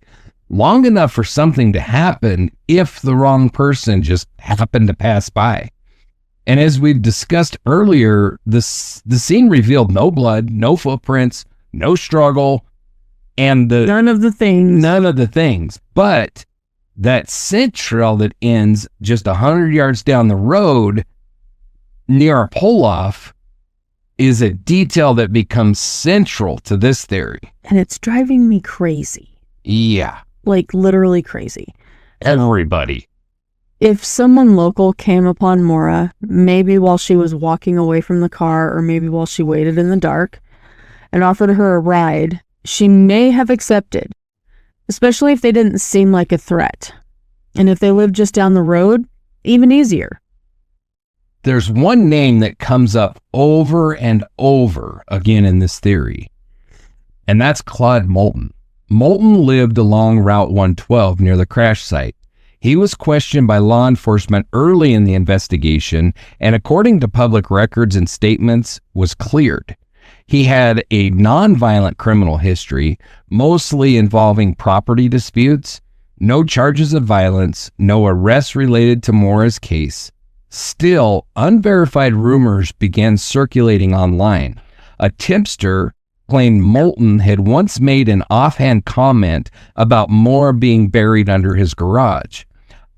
long enough for something to happen if the wrong person just happened to pass by. And as we've discussed earlier, the scene revealed no blood, no footprints, no struggle, and none of the things. But that scent trail that ends just 100 yards down the road near our pull-off is a detail that becomes central to this theory. And it's driving me crazy. Yeah. Like literally crazy. Everybody. If someone local came upon Maura, maybe while she was walking away from the car or maybe while she waited in the dark, and offered her a ride, she may have accepted, especially if they didn't seem like a threat. And if they lived just down the road, even easier. There's one name that comes up over and over again in this theory, and that's Claude Moulton. Moulton lived along Route 112 near the crash site. He was questioned by law enforcement early in the investigation, and according to public records and statements, was cleared. He had a nonviolent criminal history, mostly involving property disputes, no charges of violence, no arrests related to Maura's case. Still, unverified rumors began circulating online. A tipster claimed Moulton had once made an offhand comment about Maura being buried under his garage.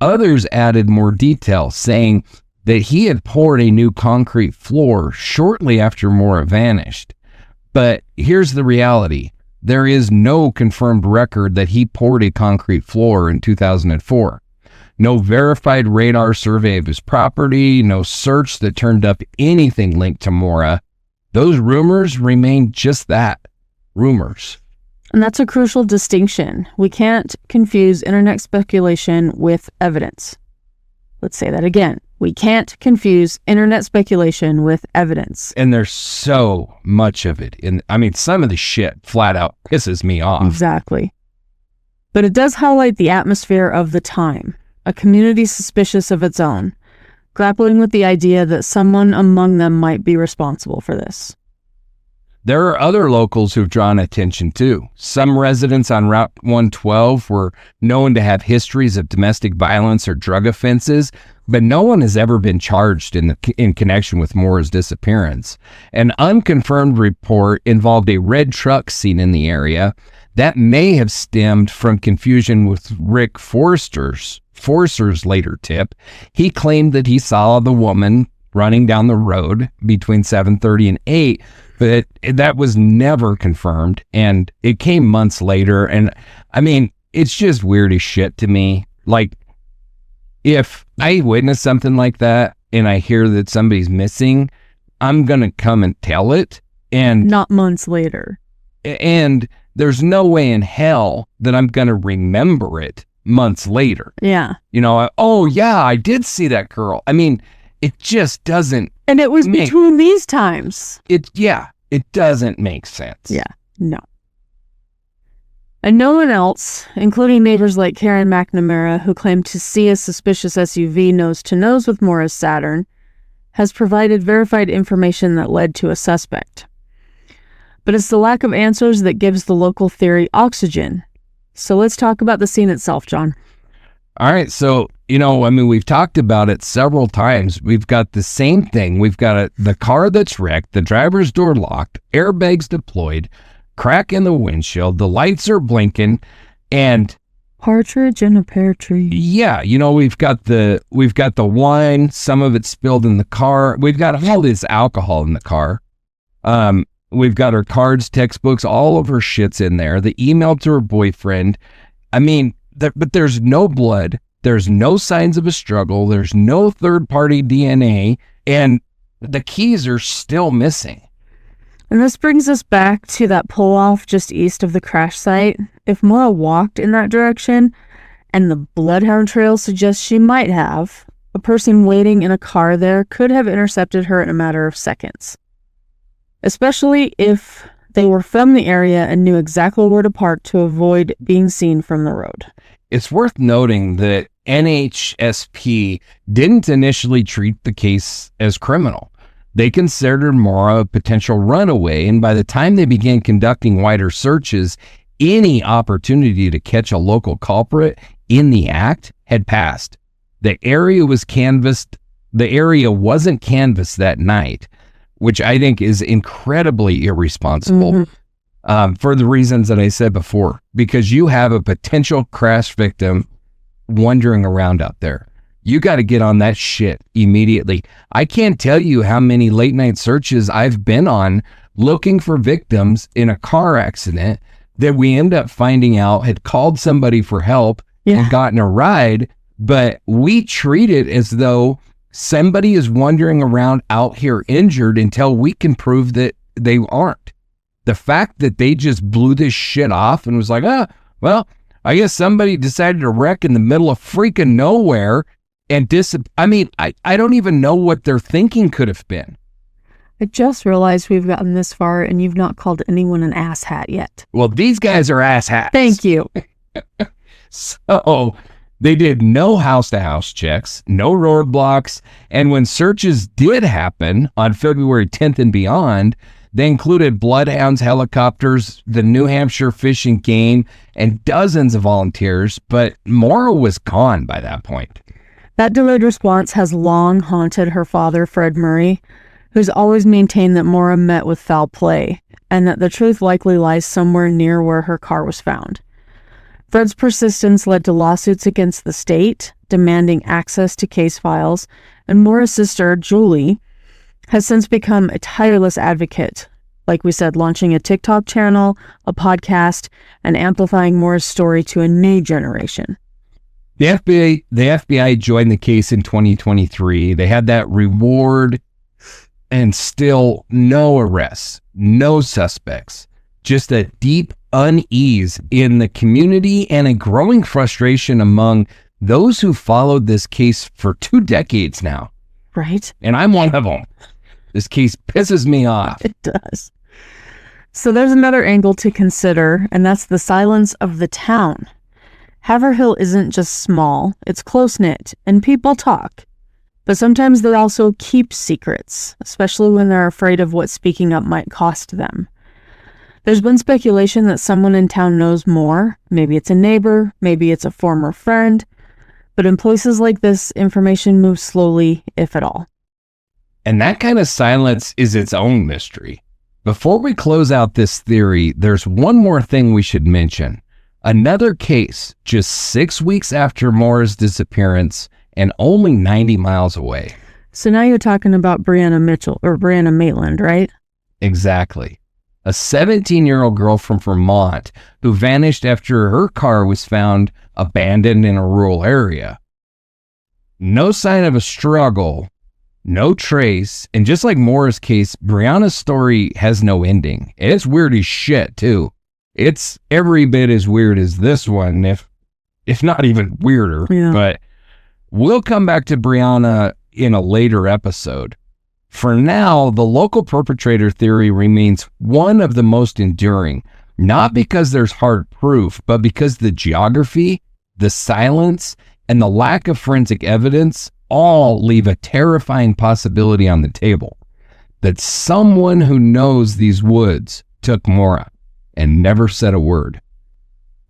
Others added more detail, saying that he had poured a new concrete floor shortly after Maura vanished. But here's the reality. There is no confirmed record that he poured a concrete floor in 2004. No verified radar survey of his property, no search that turned up anything linked to Maura. Those rumors remain just that, rumors. And that's a crucial distinction. We can't confuse internet speculation with evidence. Let's say that again. We can't confuse internet speculation with evidence. And there's so much of it. Some of the shit flat out pisses me off. Exactly. But it does highlight the atmosphere of the time. A community suspicious of its own, grappling with the idea that someone among them might be responsible for this. There are other locals who've drawn attention too. Some residents on Route 112 were known to have histories of domestic violence or drug offenses, but no one has ever been charged in connection with Maura's disappearance. An unconfirmed report involved a red truck seen in the area that may have stemmed from confusion with Rick Forster's later tip. He claimed that he saw the woman running down the road between 7:30 and 8, but that was never confirmed, and it came months later. And it's just weird as shit to me. Like, if I witness something like that and I hear that somebody's missing, I'm gonna come and tell it, and not months later. And there's no way in hell that I'm gonna remember it months later. Yeah. I did see that girl. It just doesn't. And it was between these times. It doesn't make sense. Yeah, no. And no one else, including neighbors like Karen McNamara, who claimed to see a suspicious SUV nose to nose with Maura's Saturn, has provided verified information that led to a suspect. But it's the lack of answers that gives the local theory oxygen. So let's talk about the scene itself, John. All right. So, we've talked about it several times. We've got the same thing. We've got the car that's wrecked, the driver's door locked, airbags deployed, crack in the windshield, the lights are blinking, and partridge in a pear tree. Yeah. We've got the wine, some of it spilled in the car. We've got all this alcohol in the car. We've got her cards, textbooks, all of her shit's in there. The email to her boyfriend. But there's no blood. There's no signs of a struggle. There's no third-party DNA. And the keys are still missing. And this brings us back to that pull-off just east of the crash site. If Maura walked in that direction and the bloodhound trail suggests she might have, a person waiting in a car there could have intercepted her in a matter of seconds. Especially if they were from the area and knew exactly where to park to avoid being seen from the road. It's worth noting that NHSP didn't initially treat the case as criminal. They considered Maura a potential runaway, and by the time they began conducting wider searches, any opportunity to catch a local culprit in the act had passed. The area wasn't canvassed that night, which I think is incredibly irresponsible. For the reasons that I said before, because you have a potential crash victim wandering around out there. You got to get on that shit immediately. I can't tell you how many late night searches I've been on looking for victims in a car accident that we end up finding out had called somebody for help and gotten a ride, but we treat it as though somebody is wandering around out here injured until we can prove that they aren't. The fact that they just blew this shit off and was like, well, I guess somebody decided to wreck in the middle of freaking nowhere and I don't even know what their thinking could have been. I just realized we've gotten this far and you've not called anyone an asshat yet. Well, these guys are asshats. Thank you. So they did no house-to-house checks, no roadblocks, and when searches did happen on February 10th and beyond, they included bloodhounds, helicopters, the New Hampshire Fish and Game, and dozens of volunteers, but Maura was gone by that point. That delayed response has long haunted her father, Fred Murray, who's always maintained that Maura met with foul play, and that the truth likely lies somewhere near where her car was found. Fred's persistence led to lawsuits against the state, demanding access to case files, and Maura's sister, Julie, has since become a tireless advocate, like we said, launching a TikTok channel, a podcast, and amplifying Maura's story to a new generation. The FBI joined the case in 2023. They had that reward and still no arrests, no suspects, just a deep unease in the community and a growing frustration among those who followed this case for 2 decades now. Right. And I'm one of them. This case pisses me off. It does. So there's another angle to consider, and that's the silence of the town. Haverhill isn't just small, it's close-knit, and people talk. But sometimes they also keep secrets, especially when they're afraid of what speaking up might cost them. There's been speculation that someone in town knows more. Maybe it's a neighbor, maybe it's a former friend. But in places like this, information moves slowly, if at all. And that kind of silence is its own mystery. Before we close out this theory, there's one more thing we should mention. Another case just 6 weeks after Maura's disappearance and only 90 miles away. So now you're talking about Brianna Maitland, right? Exactly. A 17-year-old girl from Vermont who vanished after her car was found abandoned in a rural area. No sign of a struggle, no trace, and just like Maura's case, Brianna's story has no ending. It's weird as shit, too. It's every bit as weird as this one, if not even weirder. Yeah. But we'll come back to Brianna in a later episode. For now, the local perpetrator theory remains one of the most enduring, not because there's hard proof, but because the geography, the silence, and the lack of forensic evidence all leave a terrifying possibility on the table that someone who knows these woods took Maura and never said a word.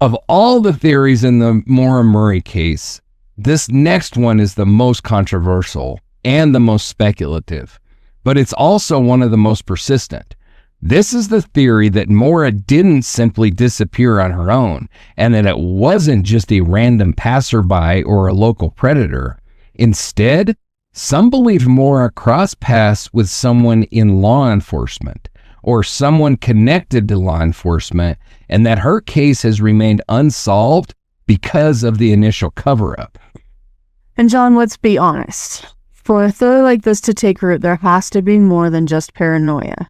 Of all the theories in the Maura Murray case, this next one is the most controversial and the most speculative, but it's also one of the most persistent. This is the theory that Maura didn't simply disappear on her own, and that it wasn't just a random passerby or a local predator. Instead, some believe Maura crossed paths with someone in law enforcement or someone connected to law enforcement, and that her case has remained unsolved because of the initial cover-up. And John, let's be honest. For a theory like this to take root, there has to be more than just paranoia.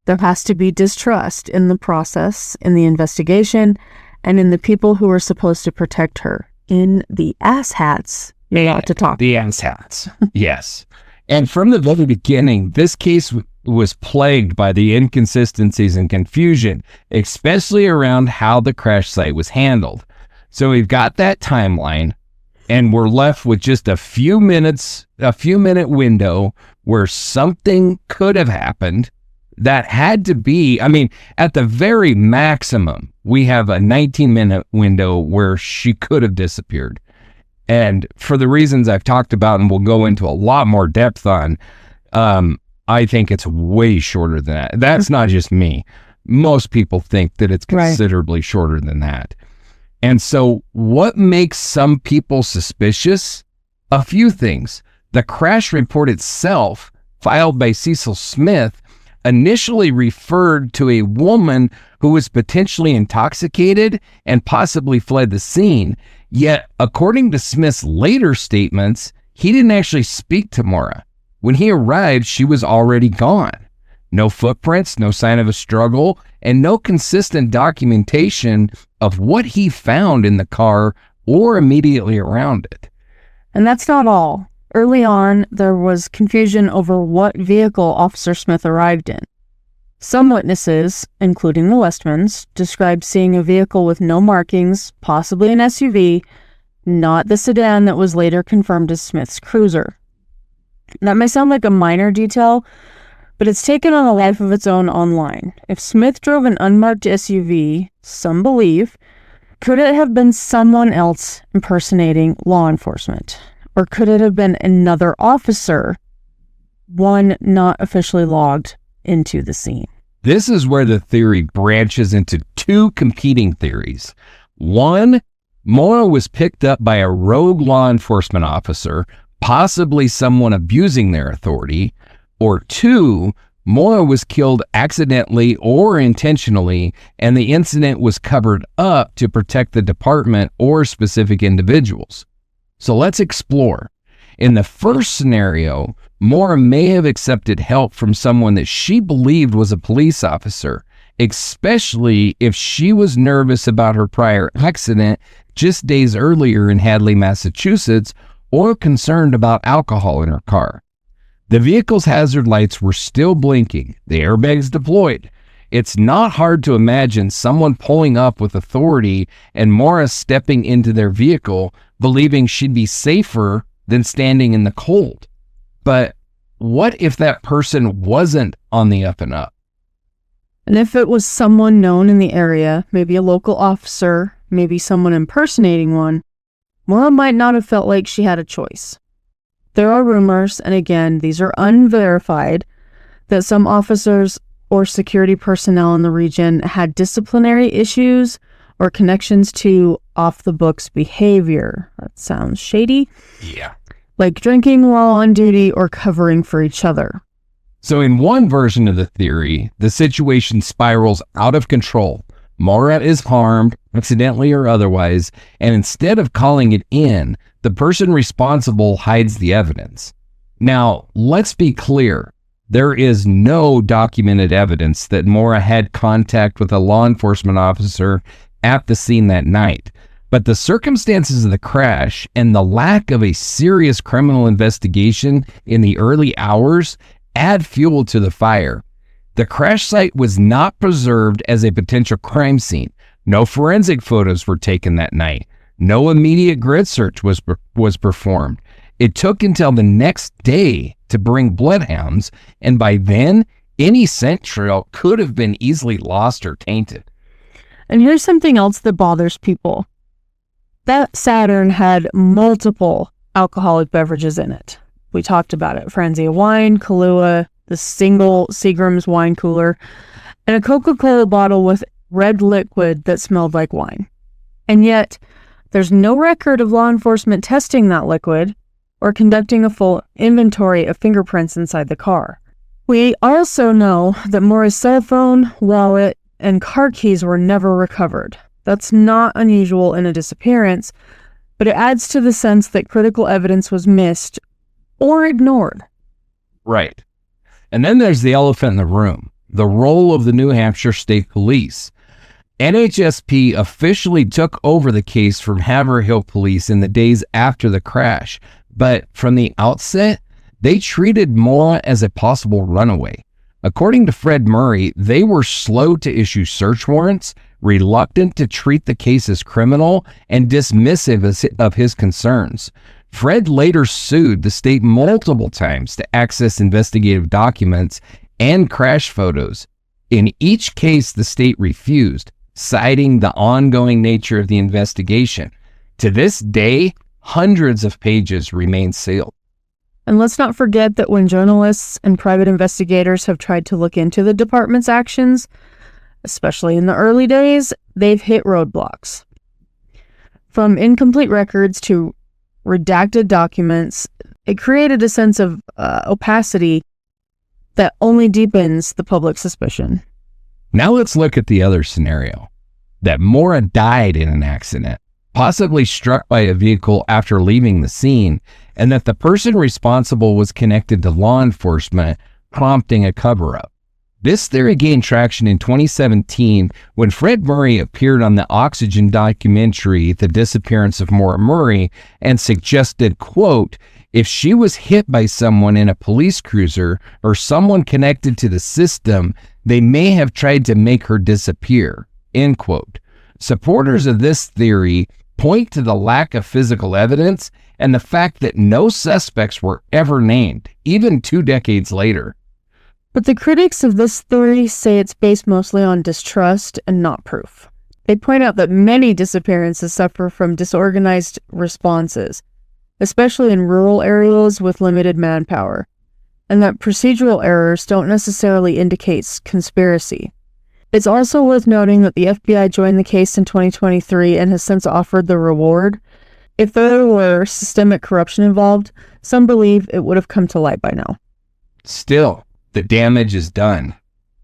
There has to be distrust in the process, in the investigation, and in the people who are supposed to protect her, in the asshats you're about to talk. The asshats, yes. And from the very beginning, this case was plagued by the inconsistencies and confusion, especially around how the crash site was handled. So we've got that timeline, and we're left with just a few minute window where something could have happened that had to be, at the very maximum, we have a 19-minute window where she could have disappeared. And for the reasons I've talked about and we'll go into a lot more depth on, I think it's way shorter than that. That's not just me. Most people think that it's considerably shorter than that. And so what makes some people suspicious? A few things. The crash report itself, filed by Cecil Smith, initially referred to a woman who was potentially intoxicated and possibly fled the scene. Yet, according to Smith's later statements, he didn't actually speak to Maura. When he arrived, she was already gone. No footprints, no sign of a struggle, and no consistent documentation of what he found in the car or immediately around it. And that's not all. Early on, there was confusion over what vehicle Officer Smith arrived in. Some witnesses, including the Westmans, described seeing a vehicle with no markings, possibly an SUV, not the sedan that was later confirmed as Smith's cruiser. That may sound like a minor detail, but it's taken on a life of its own online. If Smith drove an unmarked SUV, some believe, could it have been someone else impersonating law enforcement? Or could it have been another officer, one not officially logged into the scene? This is where the theory branches into two competing theories. One, Maura was picked up by a rogue law enforcement officer, possibly someone abusing their authority. Or two, Maura was killed accidentally or intentionally, and the incident was covered up to protect the department or specific individuals. So let's explore. In the first scenario, Maura may have accepted help from someone that she believed was a police officer, especially if she was nervous about her prior accident just days earlier in Hadley, Massachusetts, or concerned about alcohol in her car. The vehicle's hazard lights were still blinking, the airbags deployed. It's not hard to imagine someone pulling up with authority and Maura stepping into their vehicle, believing she'd be safer than standing in the cold. But what if that person wasn't on the up and up? And if it was someone known in the area, maybe a local officer, maybe someone impersonating one, Maura might not have felt like she had a choice. There are rumors, and again, these are unverified, that some officers or security personnel in the region had disciplinary issues or connections to off-the-books behavior. That sounds shady. Yeah. Like drinking while on duty or covering for each other. So in one version of the theory, the situation spirals out of control. Maura is harmed, accidentally or otherwise, and instead of calling it in, the person responsible hides the evidence. Now, let's be clear. There is no documented evidence that Maura had contact with a law enforcement officer at the scene that night. But the circumstances of the crash and the lack of a serious criminal investigation in the early hours add fuel to the fire. The crash site was not preserved as a potential crime scene. No forensic photos were taken that night. No immediate grid search was performed. It took until the next day to bring bloodhounds, and by then, any scent trail could have been easily lost or tainted. And here's something else that bothers people. That Saturn had multiple alcoholic beverages in it. We talked about it. Franzia wine, Kahlua, the single Seagram's wine cooler, and a Coca-Cola bottle with red liquid that smelled like wine. And yet, there's no record of law enforcement testing that liquid or conducting a full inventory of fingerprints inside the car. We also know that Maura's cell phone, wallet, and car keys were never recovered. That's not unusual in a disappearance, but it adds to the sense that critical evidence was missed or ignored. Right. And then there's the elephant in the room, the role of the New Hampshire State Police. NHSP officially took over the case from Haverhill police in the days after the crash, but from the outset, they treated Maura as a possible runaway. According to Fred Murray, they were slow to issue search warrants, reluctant to treat the case as criminal, and dismissive of his concerns. Fred later sued the state multiple times to access investigative documents and crash photos. In each case, the state refused, citing the ongoing nature of the investigation. To this day, hundreds of pages remain sealed. And let's not forget that when journalists and private investigators have tried to look into the department's actions, especially in the early days, they've hit roadblocks. From incomplete records to redacted documents, it created a sense of opacity that only deepens the public suspicion. Now let's look at the other scenario, that Maura died in an accident, possibly struck by a vehicle after leaving the scene, and that the person responsible was connected to law enforcement, prompting a cover-up. This theory gained traction in 2017 when Fred Murray appeared on the Oxygen documentary, The Disappearance of Maura Murray, and suggested, quote, if she was hit by someone in a police cruiser or someone connected to the system, they may have tried to make her disappear, end quote. Supporters of this theory point to the lack of physical evidence and the fact that no suspects were ever named, even 2 decades later. But the critics of this theory say it's based mostly on distrust and not proof. They point out that many disappearances suffer from disorganized responses, especially in rural areas with limited manpower, and that procedural errors don't necessarily indicate conspiracy. It's also worth noting that the FBI joined the case in 2023 and has since offered the reward. If there were systemic corruption involved, some believe it would have come to light by now. Still, the damage is done.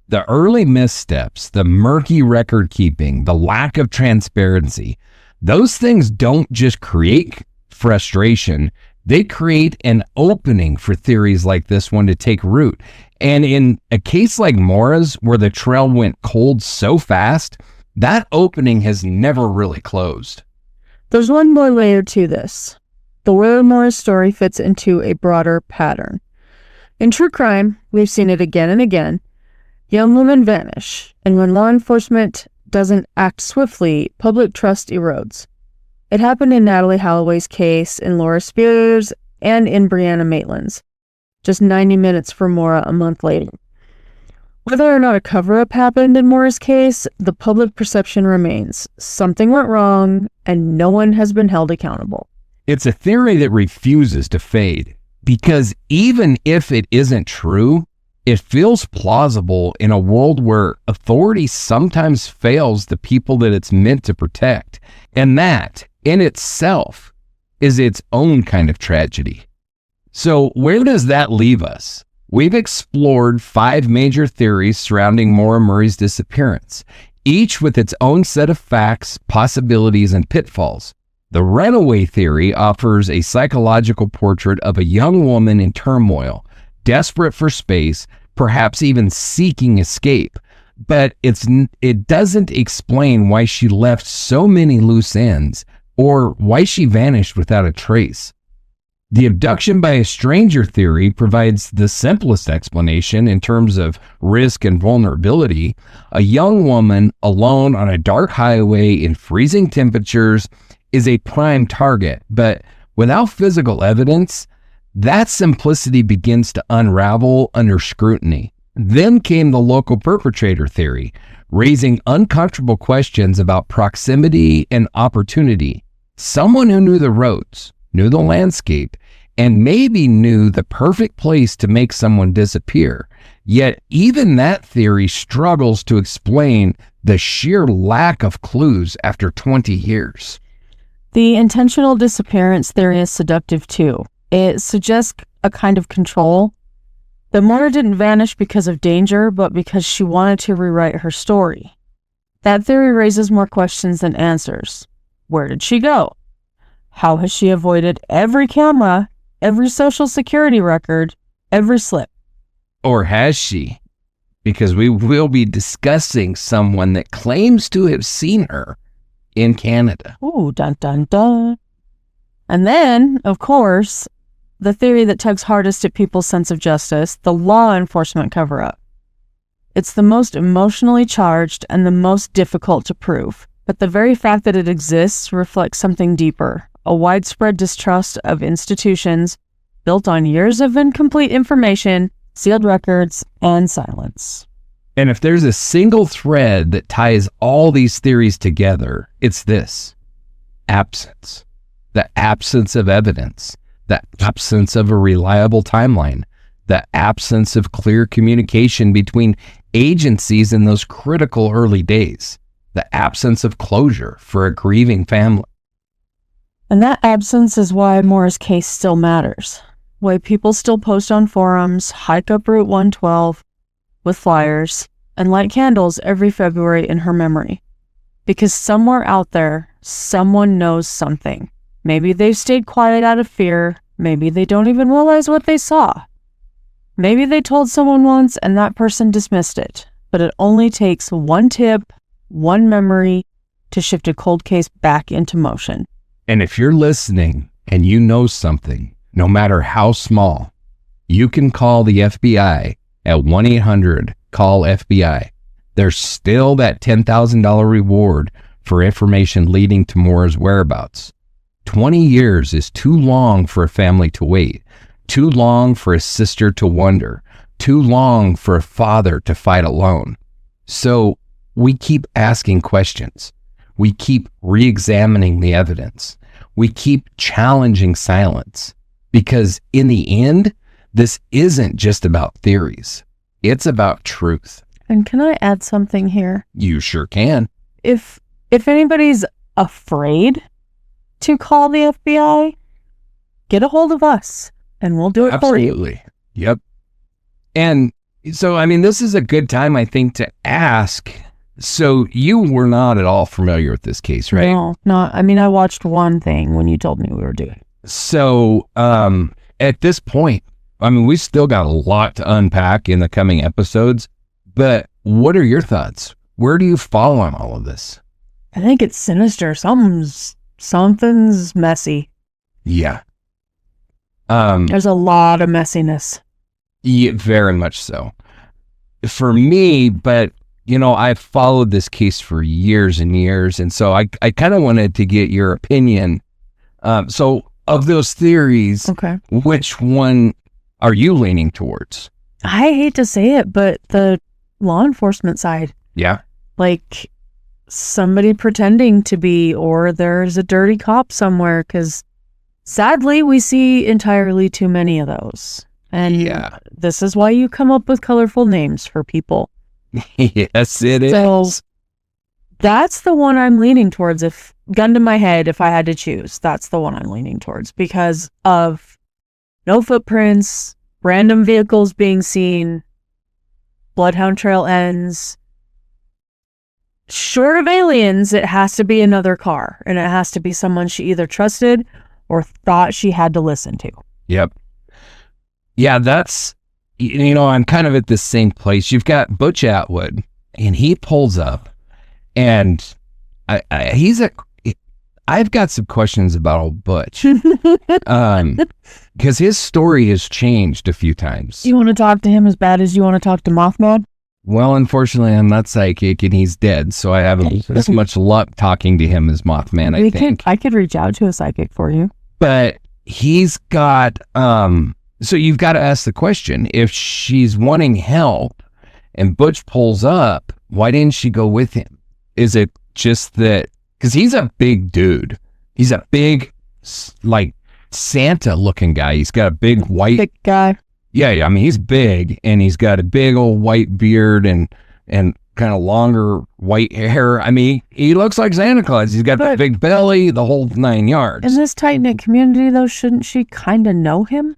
The early missteps, the murky record keeping, the lack of transparency, those things don't just create frustration, they create an opening for theories like this one to take root. And in a case like Maura's, where the trail went cold so fast, that opening has never really closed. There's one more layer to this. The Maura Murray story fits into a broader pattern. In true crime, we've seen it again and again. Young women vanish, and when law enforcement doesn't act swiftly, public trust erodes. It happened in Natalie Holloway's case, in Laura Spears, and in Brianna Maitland's, just 90 minutes from Maura a month later. Whether or not a cover-up happened in Maura's case, the public perception remains. Something went wrong, and no one has been held accountable. It's a theory that refuses to fade, because even if it isn't true, it feels plausible in a world where authority sometimes fails the people that it's meant to protect. And that, in itself, is its own kind of tragedy. So where does that leave us? We've explored 5 major theories surrounding Maura Murray's disappearance, each with its own set of facts, possibilities, and pitfalls. The runaway theory offers a psychological portrait of a young woman in turmoil, desperate for space, perhaps even seeking escape. But it doesn't explain why she left so many loose ends, or why she vanished without a trace. The abduction by a stranger theory provides the simplest explanation in terms of risk and vulnerability. A young woman alone on a dark highway in freezing temperatures is a prime target, but without physical evidence, that simplicity begins to unravel under scrutiny. Then came the local perpetrator theory, raising uncomfortable questions about proximity and opportunity. Someone who knew the roads, knew the landscape, and maybe knew the perfect place to make someone disappear. Yet even that theory struggles to explain the sheer lack of clues after 20 years. The intentional disappearance theory is seductive too. It suggests a kind of control. That Maura didn't vanish because of danger, but because she wanted to rewrite her story. That theory raises more questions than answers. Where did she go? How has she avoided every camera, every social security record, every slip? Or has she? because we will be discussing someone that claims to have seen her in Canada. Ooh, dun dun dun. And then, of course, the theory that tugs hardest at people's sense of justice, the law enforcement cover-up. It's the most emotionally charged and the most difficult to prove. But the very fact that it exists reflects something deeper, a widespread distrust of institutions built on years of incomplete information, sealed records, and silence. And if there's a single thread that ties all these theories together, it's this: absence. The absence of evidence, the absence of a reliable timeline, the absence of clear communication between agencies in those critical early days, the absence of closure for a grieving family. And that absence is why Maura's case still matters. Why people still post on forums, hike up Route 112 with flyers, and light candles every February in her memory. Because somewhere out there, someone knows something. Maybe they've stayed quiet out of fear. Maybe they don't even realize what they saw. Maybe they told someone once and that person dismissed it. But it only takes one tip, one memory to shift a cold case back into motion. And if you're listening and you know something, no matter how small, you can call the FBI at 1-800-CALL-FBI. There's still that $10,000 reward for information leading to Maura's whereabouts. 20 years is too long for a family to wait, too long for a sister to wonder, too long for a father to fight alone. So we keep asking questions. We keep re-examining the evidence. We keep challenging silence, because in the end, this isn't just about theories. It's about truth. And can I add something here? You sure can. If anybody's afraid to call the FBI, get a hold of us and we'll do it for you. Absolutely. Yep. And so, I mean, this is a good time, I think, to ask. So you were not at all familiar with this case, right? No, not. I mean, I watched one thing when you told me we were doing it. So at this point, I mean, we still got a lot to unpack in the coming episodes, but what are your thoughts? Where do you fall on all of this? I think it's sinister. Something's messy. Yeah. There's a lot of messiness. Yeah, very much so. For me, but you know, I've followed this case for years and years, and so I kind of wanted to get your opinion. So of those theories, Okay, which one are you leaning towards? I hate to say it, but the law enforcement side. Yeah. Like somebody pretending to be, or there's a dirty cop somewhere, because sadly we see entirely too many of those. And yeah, this is why you come up with colorful names for people. Yes, it is. So that's the one I'm leaning towards. If gun to my head, if I had to choose, that's the one I'm leaning towards, because of no footprints, random vehicles being seen, bloodhound trail ends. Short of aliens, it has to be another car, and it has to be someone she either trusted or thought she had to listen to. Yep. Yeah, that's, you know, I'm kind of at the same place. You've got Butch Atwood, and he pulls up, and I've got some questions about old Butch, because his story has changed a few times. You want to talk to him as bad as you want to talk to Mothman? Well, unfortunately, I'm not psychic, and he's dead, so I haven't as much luck talking to him as Mothman, I think. I could reach out to a psychic for you. But he's got, so you've got to ask the question, if she's wanting help and Butch pulls up, why didn't she go with him? Is it just that, because he's a big dude. He's a big, like, Santa-looking guy. He's got a big white... Thick guy. Yeah, I mean, he's big, and he's got a big old white beard and kind of longer white hair. I mean, he looks like Santa Claus. He's got that big belly, the whole 9 yards. In this tight-knit community, though, shouldn't she kind of know him?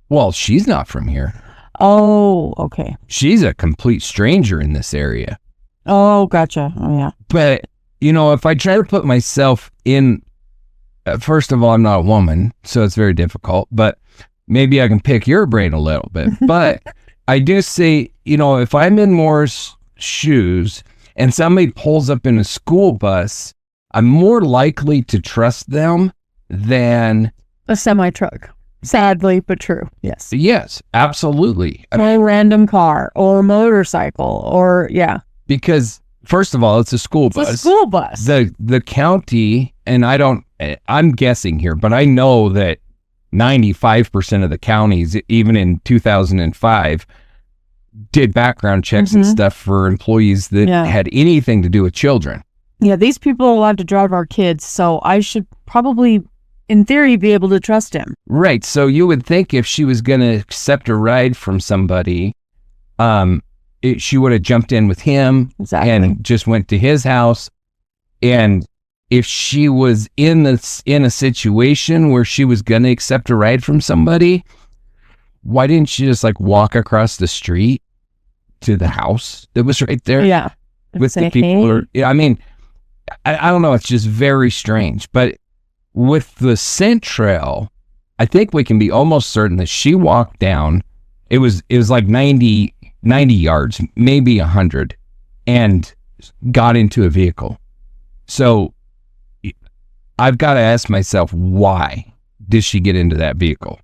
Well, she's not from here. Oh, okay. She's a complete stranger in this area. Oh, gotcha. Oh, yeah. But, you know, if I try to put myself in, first of all, I'm not a woman, so it's very difficult, but maybe I can pick your brain a little bit. But I do say, if I'm in Maura's shoes and somebody pulls up in a school bus, I'm more likely to trust them than a semi-truck. Sadly, but true. Yes. Yes, absolutely. Or a random car or a motorcycle or, yeah. Because, first of all, it's a school bus. It's a school bus. The county, and I'm guessing here, but I know that 95% of the counties, even in 2005, did background checks and stuff for employees that had anything to do with children. Yeah, these people are allowed to drive our kids, so I should probably, in theory, be able to trust him. Right. So you would think if she was going to accept a ride from somebody, she would have jumped in with him and just went to his house. And if she was in a situation where she was going to accept a ride from somebody, why didn't she just walk across the street to the house that was right there? Yeah. With the people. I don't know. It's just very strange. But with the scent trail, I think we can be almost certain that she walked down. It was like 90 yards, maybe 100, and got into a vehicle. So I've got to ask myself, why did she get into that vehicle?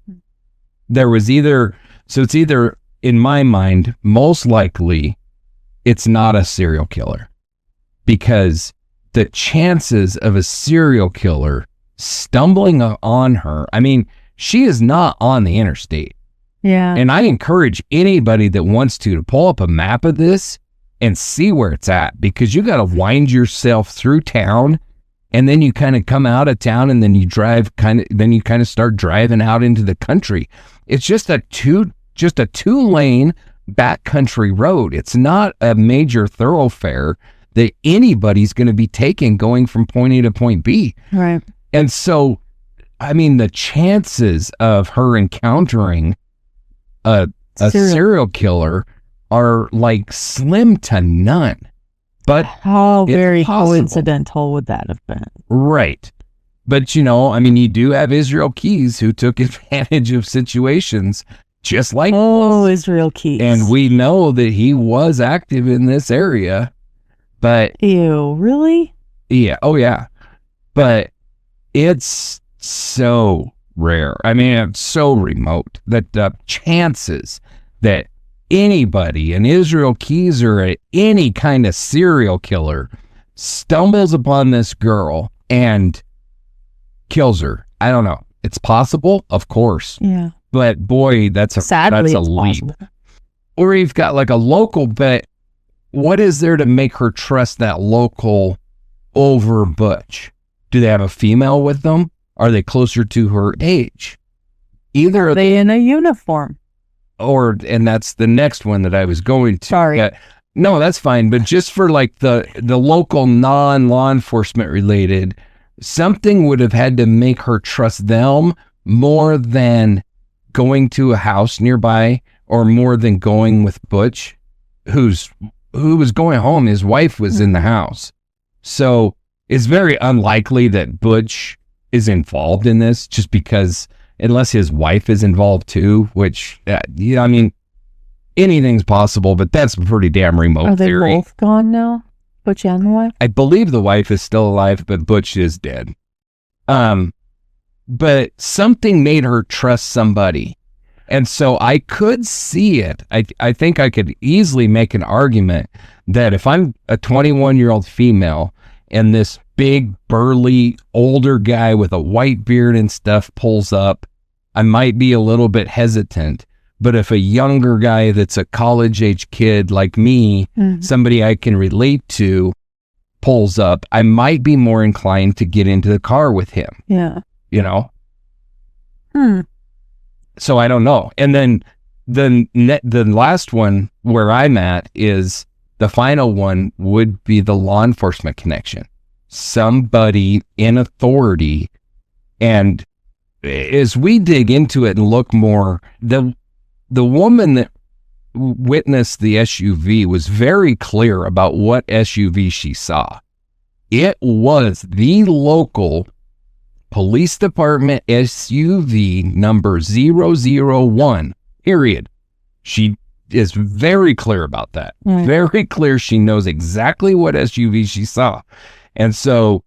It's either, in my mind, most likely it's not a serial killer, because the chances of a serial killer stumbling on her, she is not on the interstate. Yeah. And I encourage anybody that wants to pull up a map of this and see where it's at, because you got to wind yourself through town, and then you kind of come out of town, and then you start driving out into the country. It's just a two-lane backcountry road. It's not a major thoroughfare that anybody's going to be taking going from point A to point B. Right. And so, the chances of her encountering a serial killer are slim to none. But how very coincidental would that have been? Right. But, you do have Israel Keys, who took advantage of situations just like Israel Keys. And we know that he was active in this area. But ew, really? Yeah. Oh, yeah. But it's so rare. It's so remote that the chances that anybody, an Israel Keys or any kind of serial killer, stumbles upon this girl and kills her. I don't know. It's possible, of course. Yeah. But boy, that's a leap. Possible. Or you've got a local, but what is there to make her trust that local over Butch? Do they have a female with them? Are they closer to her age? Either are they in a uniform? And that's the next one that I was going to. Sorry. No, that's fine. But just for the local non-law enforcement related, something would have had to make her trust them more than going to a house nearby, or more than going with Butch, who was going home. His wife was in the house. So it's very unlikely that Butch is involved in this, just because, unless his wife is involved too, which, anything's possible, but that's a pretty damn remote theory. Are they both gone now? Butch and the wife? I believe the wife is still alive, but Butch is dead. But something made her trust somebody. And so I could see it. I think I could easily make an argument that if I'm a 21-year-old female and this big, burly, older guy with a white beard and stuff pulls up, I might be a little bit hesitant. But if a younger guy that's a college-age kid like me, somebody I can relate to, pulls up, I might be more inclined to get into the car with him. Yeah. So I don't know. And then the last one where I'm at is the final one would be the law enforcement connection. Somebody in authority. And as we dig into it and look more, the woman that witnessed the SUV was very clear about what SUV she saw. It was the local police department SUV number 001, period. She is very clear about that. Right. Very clear. She knows exactly what SUV she saw. And so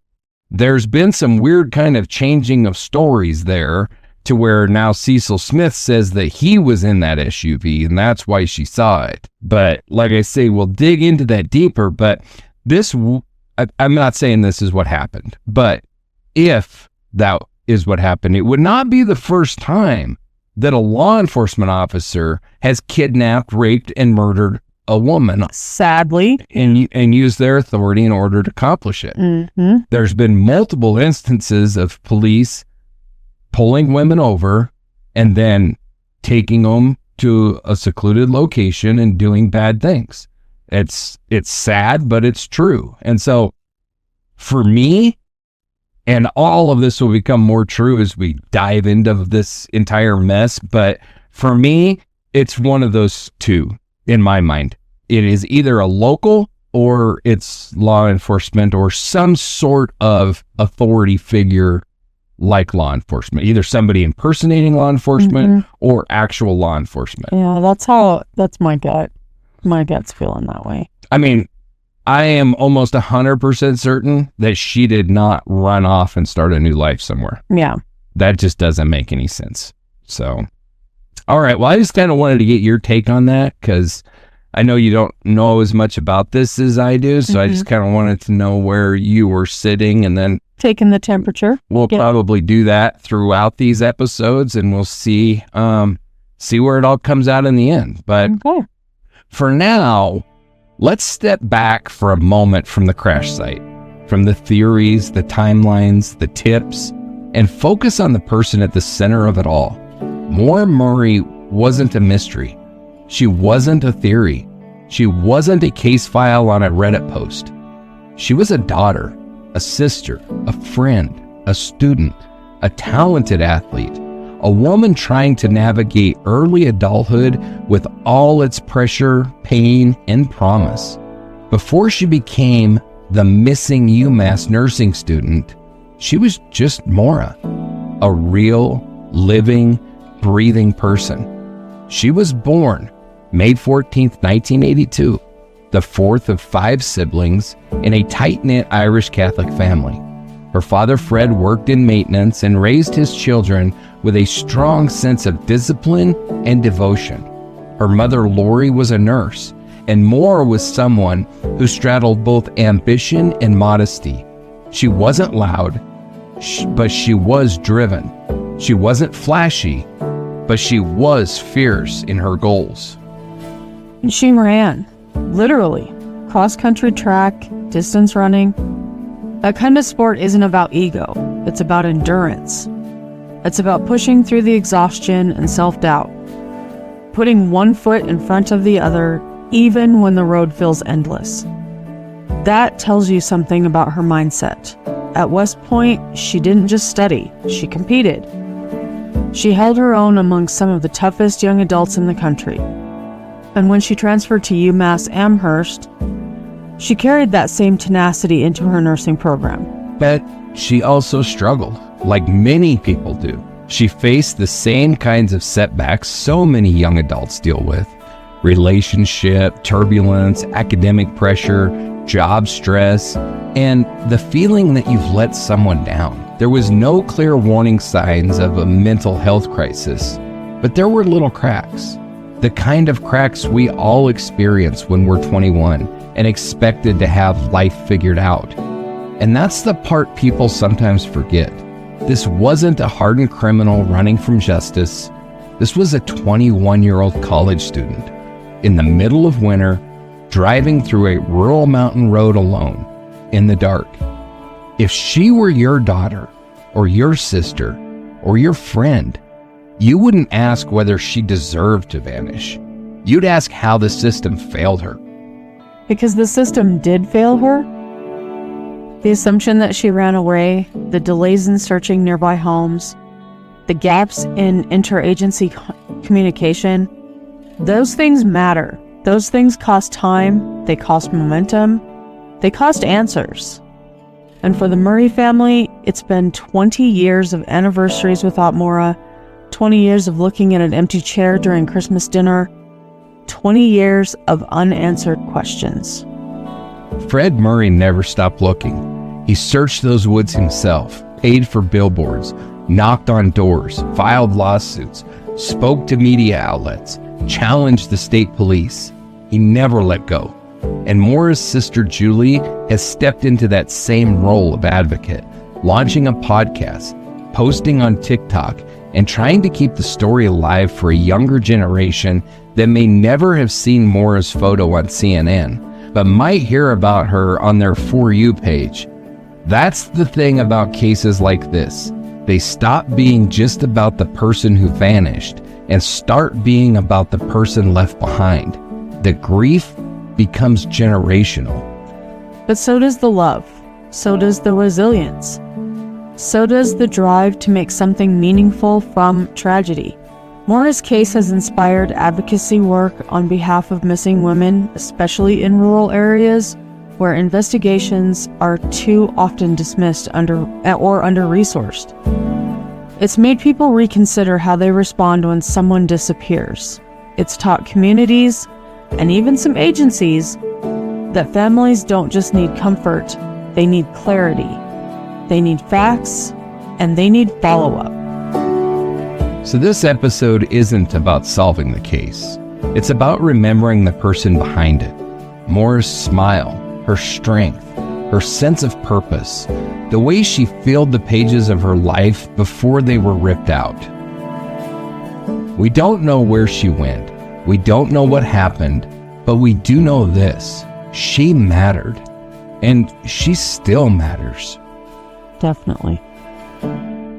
there's been some weird kind of changing of stories there to where now Cecil Smith says that he was in that SUV and that's why she saw it. But like I say, we'll dig into that deeper. But I'm not saying this is what happened, but if that is what happened, it would not be the first time that a law enforcement officer has kidnapped, raped, and murdered a woman. Sadly. And used their authority in order to accomplish it. Mm-hmm. There's been multiple instances of police pulling women over and then taking them to a secluded location and doing bad things. It's sad, but it's true. And so for me, and all of this will become more true as we dive into this entire mess, but for me, it's one of those two in my mind. It is either a local or it's law enforcement or some sort of authority figure like law enforcement, either somebody impersonating law enforcement or actual law enforcement. Yeah, that's my gut. My gut's feeling that way. I mean, I am almost 100% certain that she did not run off and start a new life somewhere. Yeah. That just doesn't make any sense. So, all right. Well, I just kind of wanted to get your take on that because I know you don't know as much about this as I do. So I just kind of wanted to know where you were sitting, and then taking the temperature. We'll probably do that throughout these episodes, and we'll see where it all comes out in the end. But for now, let's step back for a moment from the crash site, from the theories, the timelines, the tips, and focus on the person at the center of it all. Maura Murray wasn't a mystery. She wasn't a theory. She wasn't a case file on a Reddit post. She was a daughter, a sister, a friend, a student, a talented athlete, a woman trying to navigate early adulthood with all its pressure, pain, and promise. Before she became the missing UMass nursing student, she was just Maura, a real, living, breathing person. She was born May 14th, 1982, the fourth of 5 siblings in a tight-knit Irish Catholic family. Her father, Fred, worked in maintenance and raised his children with a strong sense of discipline and devotion. Her mother, Lori, was a nurse, and Maura was someone who straddled both ambition and modesty. She wasn't loud, but she was driven. She wasn't flashy, but she was fierce in her goals. And she ran, literally, cross-country track, distance running. That kind of sport isn't about ego. It's about endurance. It's about pushing through the exhaustion and self-doubt, putting one foot in front of the other, even when the road feels endless. That tells you something about her mindset. At West Point, she didn't just study, she competed. She held her own among some of the toughest young adults in the country. And when she transferred to UMass Amherst, she carried that same tenacity into her nursing program. But she also struggled, like many people do. She faced the same kinds of setbacks so many young adults deal with: relationship, turbulence, academic pressure, job stress, and the feeling that you've let someone down. There was no clear warning signs of a mental health crisis, but there were little cracks. The kind of cracks we all experience when we're 21 and expected to have life figured out. And that's the part people sometimes forget. This wasn't a hardened criminal running from justice. This was a 21-year-old college student in the middle of winter, driving through a rural mountain road alone in the dark. If she were your daughter or your sister or your friend, you wouldn't ask whether she deserved to vanish. You'd ask how the system failed her. Because the system did fail her. The assumption that she ran away, the delays in searching nearby homes, the gaps in interagency communication, those things matter. Those things cost time, they cost momentum, they cost answers. And for the Murray family, it's been 20 years of anniversaries without Maura, 20 years of looking at an empty chair during Christmas dinner, 20 years of unanswered questions. Fred Murray never stopped looking. He searched those woods himself, paid for billboards, knocked on doors, filed lawsuits, spoke to media outlets, challenged the state police. He never let go. And Maura's sister Julie has stepped into that same role of advocate, launching a podcast, posting on TikTok, and trying to keep the story alive for a younger generation that may never have seen Maura's photo on CNN, but might hear about her on their For You page. That's the thing about cases like this. They stop being just about the person who vanished and start being about the person left behind. The grief becomes generational. But so does the love. So does the resilience. So does the drive to make something meaningful from tragedy. Maura's case has inspired advocacy work on behalf of missing women, especially in rural areas where investigations are too often dismissed or under-resourced. It's made people reconsider how they respond when someone disappears. It's taught communities, and even some agencies, that families don't just need comfort, they need clarity. They need facts, and they need follow-up. So this episode isn't about solving the case. It's about remembering the person behind it. Maura's smile, her strength, her sense of purpose, the way she filled the pages of her life before they were ripped out. We don't know where she went. We don't know what happened, but we do know this. She mattered, and she still matters. Definitely.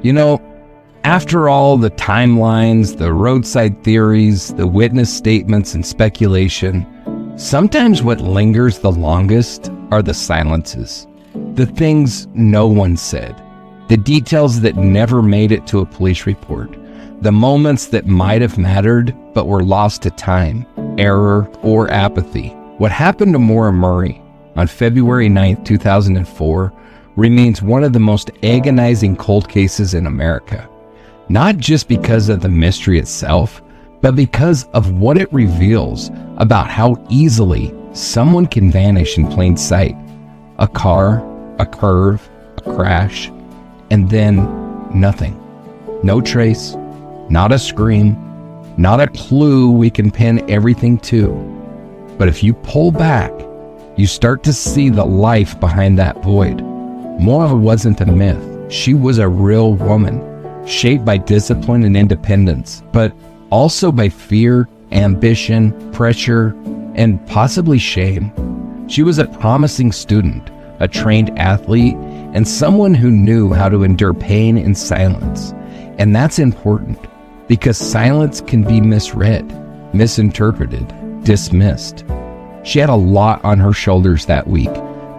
You know, after all the timelines, the roadside theories, the witness statements, and speculation, sometimes what lingers the longest are the silences. The things no one said. The details that never made it to a police report. The moments that might have mattered but were lost to time, error, or apathy. What happened to Maura Murray on February 9th, 2004 remains one of the most agonizing cold cases in America. Not just because of the mystery itself, but because of what it reveals about how easily someone can vanish in plain sight. A car, a curve, a crash, and then nothing. No trace, not a scream, not a clue we can pin everything to. But if you pull back, you start to see the life behind that void. Maura wasn't a myth. She was a real woman, shaped by discipline and independence, but also by fear, ambition, pressure, and possibly shame. She was a promising student, a trained athlete, and someone who knew how to endure pain in silence. And that's important, because silence can be misread, misinterpreted, dismissed. She had a lot on her shoulders that week.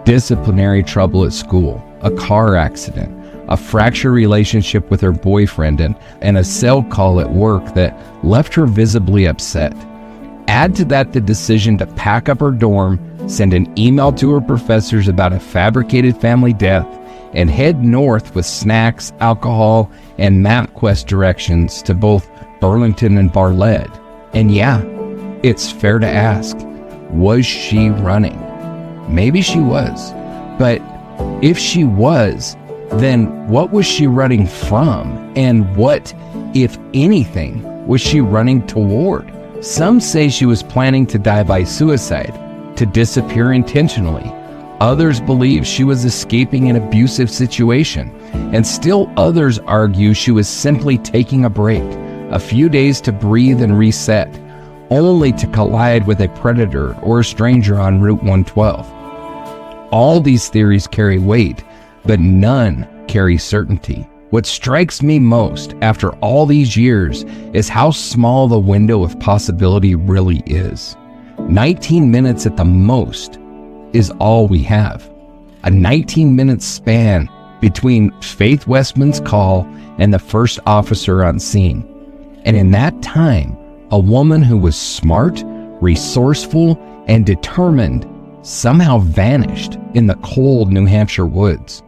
Disciplinary trouble at school, a car accident, a fractured relationship with her boyfriend, and a cell call at work that left her visibly upset. Add to that the decision to pack up her dorm, send an email to her professors about a fabricated family death, and head north with snacks, alcohol, and MapQuest directions to both Burlington and Bartlett. And yeah, it's fair to ask, was she running? Maybe she was, but if she was, then what was she running from? And what, if anything, was she running toward? Some say she was planning to die by suicide, to disappear intentionally. Others believe she was escaping an abusive situation, and still others argue she was simply taking a break, a few days to breathe and reset, only to collide with a predator or a stranger on Route 112. All these theories carry weight, but none carry certainty. What strikes me most after all these years is how small the window of possibility really is. 19 minutes at the most is all we have. A 19-minute span between Faith Westman's call and the first officer on scene. And in that time, a woman who was smart, resourceful, and determined somehow vanished in the cold New Hampshire woods.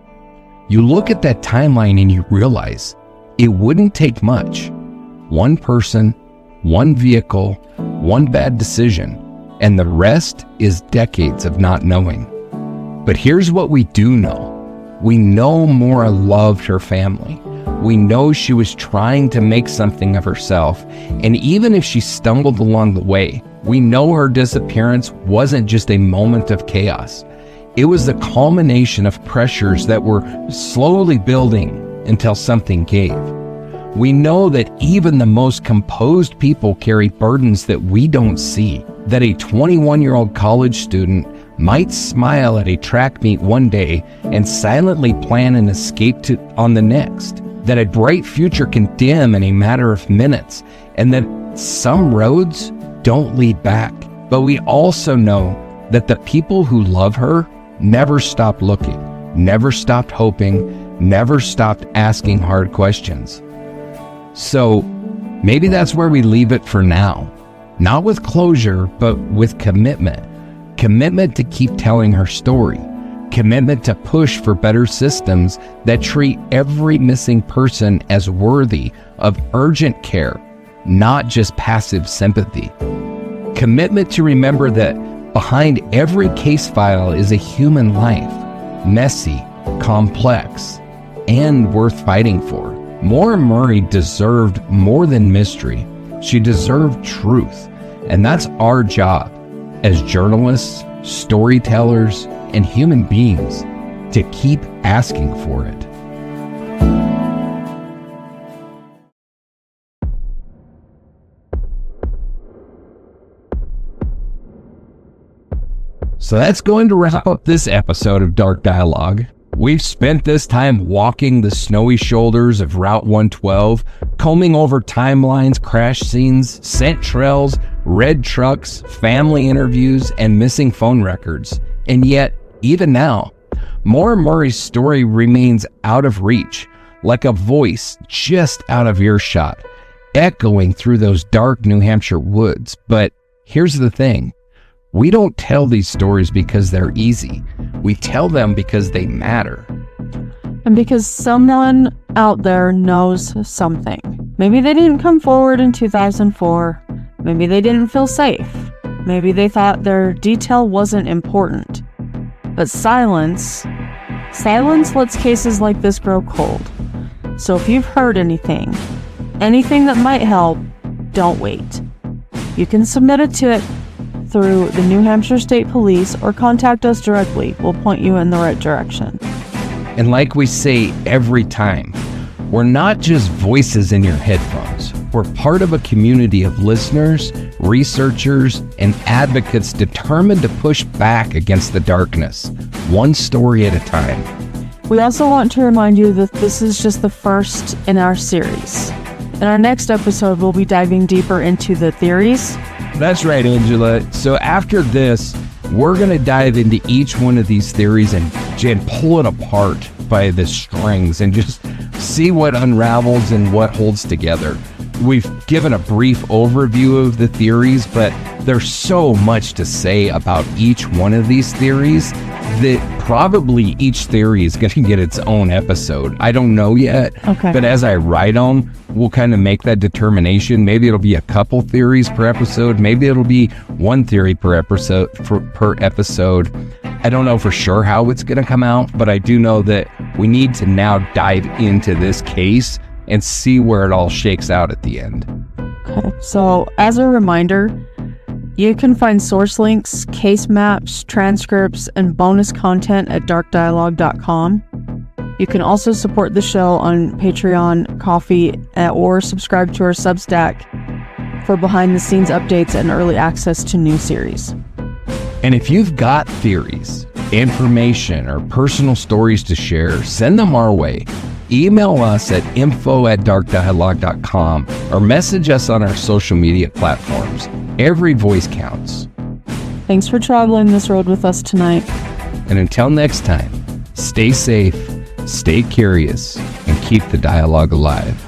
You look at that timeline and you realize it wouldn't take much. One person, one vehicle, one bad decision, and the rest is decades of not knowing. But here's what we do know. We know Maura loved her family. We know she was trying to make something of herself, and even if she stumbled along the way, we know her disappearance wasn't just a moment of chaos. It was the culmination of pressures that were slowly building until something gave. We know that even the most composed people carry burdens that we don't see, that a 21-year-old college student might smile at a track meet one day and silently plan an escape on the next, that a bright future can dim in a matter of minutes, and that some roads don't lead back. But we also know that the people who love her never stopped looking, never stopped hoping, never stopped asking hard questions. So maybe that's where we leave it for now. Not with closure, but with commitment. Commitment to keep telling her story. Commitment to push for better systems that treat every missing person as worthy of urgent care, not just passive sympathy. Commitment to remember that behind every case file is a human life, messy, complex, and worth fighting for. Maura Murray deserved more than mystery. She deserved truth. And that's our job as journalists, storytellers, and human beings to keep asking for it. So that's going to wrap up this episode of Dark Dialogue. We've spent this time walking the snowy shoulders of Route 112, combing over timelines, crash scenes, scent trails, red trucks, family interviews, and missing phone records. And yet, even now, Maura Murray's story remains out of reach, like a voice just out of earshot, echoing through those dark New Hampshire woods. But here's the thing. We don't tell these stories because they're easy. We tell them because they matter. And because someone out there knows something. Maybe they didn't come forward in 2004. Maybe they didn't feel safe. Maybe they thought their detail wasn't important. But silence lets cases like this grow cold. So if you've heard anything that might help, don't wait. You can submit it to it through the New Hampshire State Police or contact us directly. We'll point you in the right direction. And like we say every time, we're not just voices in your headphones. We're part of a community of listeners, researchers, and advocates determined to push back against the darkness, one story at a time. We also want to remind you that this is just the first in our series. In our next episode, we'll be diving deeper into the theories. That's right, Angela. So after this, we're going to dive into each one of these theories and pull it apart by the strings and just see what unravels and what holds together. We've given a brief overview of the theories, but there's so much to say about each one of these theories that probably each theory is going to get its own episode. I don't know yet, but as I write them, we'll kind of make that determination. Maybe it'll be a couple theories per episode. Maybe it'll be one theory per episode. I don't know for sure how it's going to come out, but I do know that we need to now dive into this case and see where it all shakes out at the end. Okay, so as a reminder, you can find source links, case maps, transcripts, and bonus content at darkdialogue.com. You can also support the show on Patreon, Ko-fi, or subscribe to our Substack for behind-the-scenes updates and early access to new series. And if you've got theories, information, or personal stories to share, send them our way. Email us at info@darkdialogue.com or message us on our social media platforms. Every voice counts. Thanks for traveling this road with us tonight. And until next time, stay safe, stay curious, and keep the dialogue alive.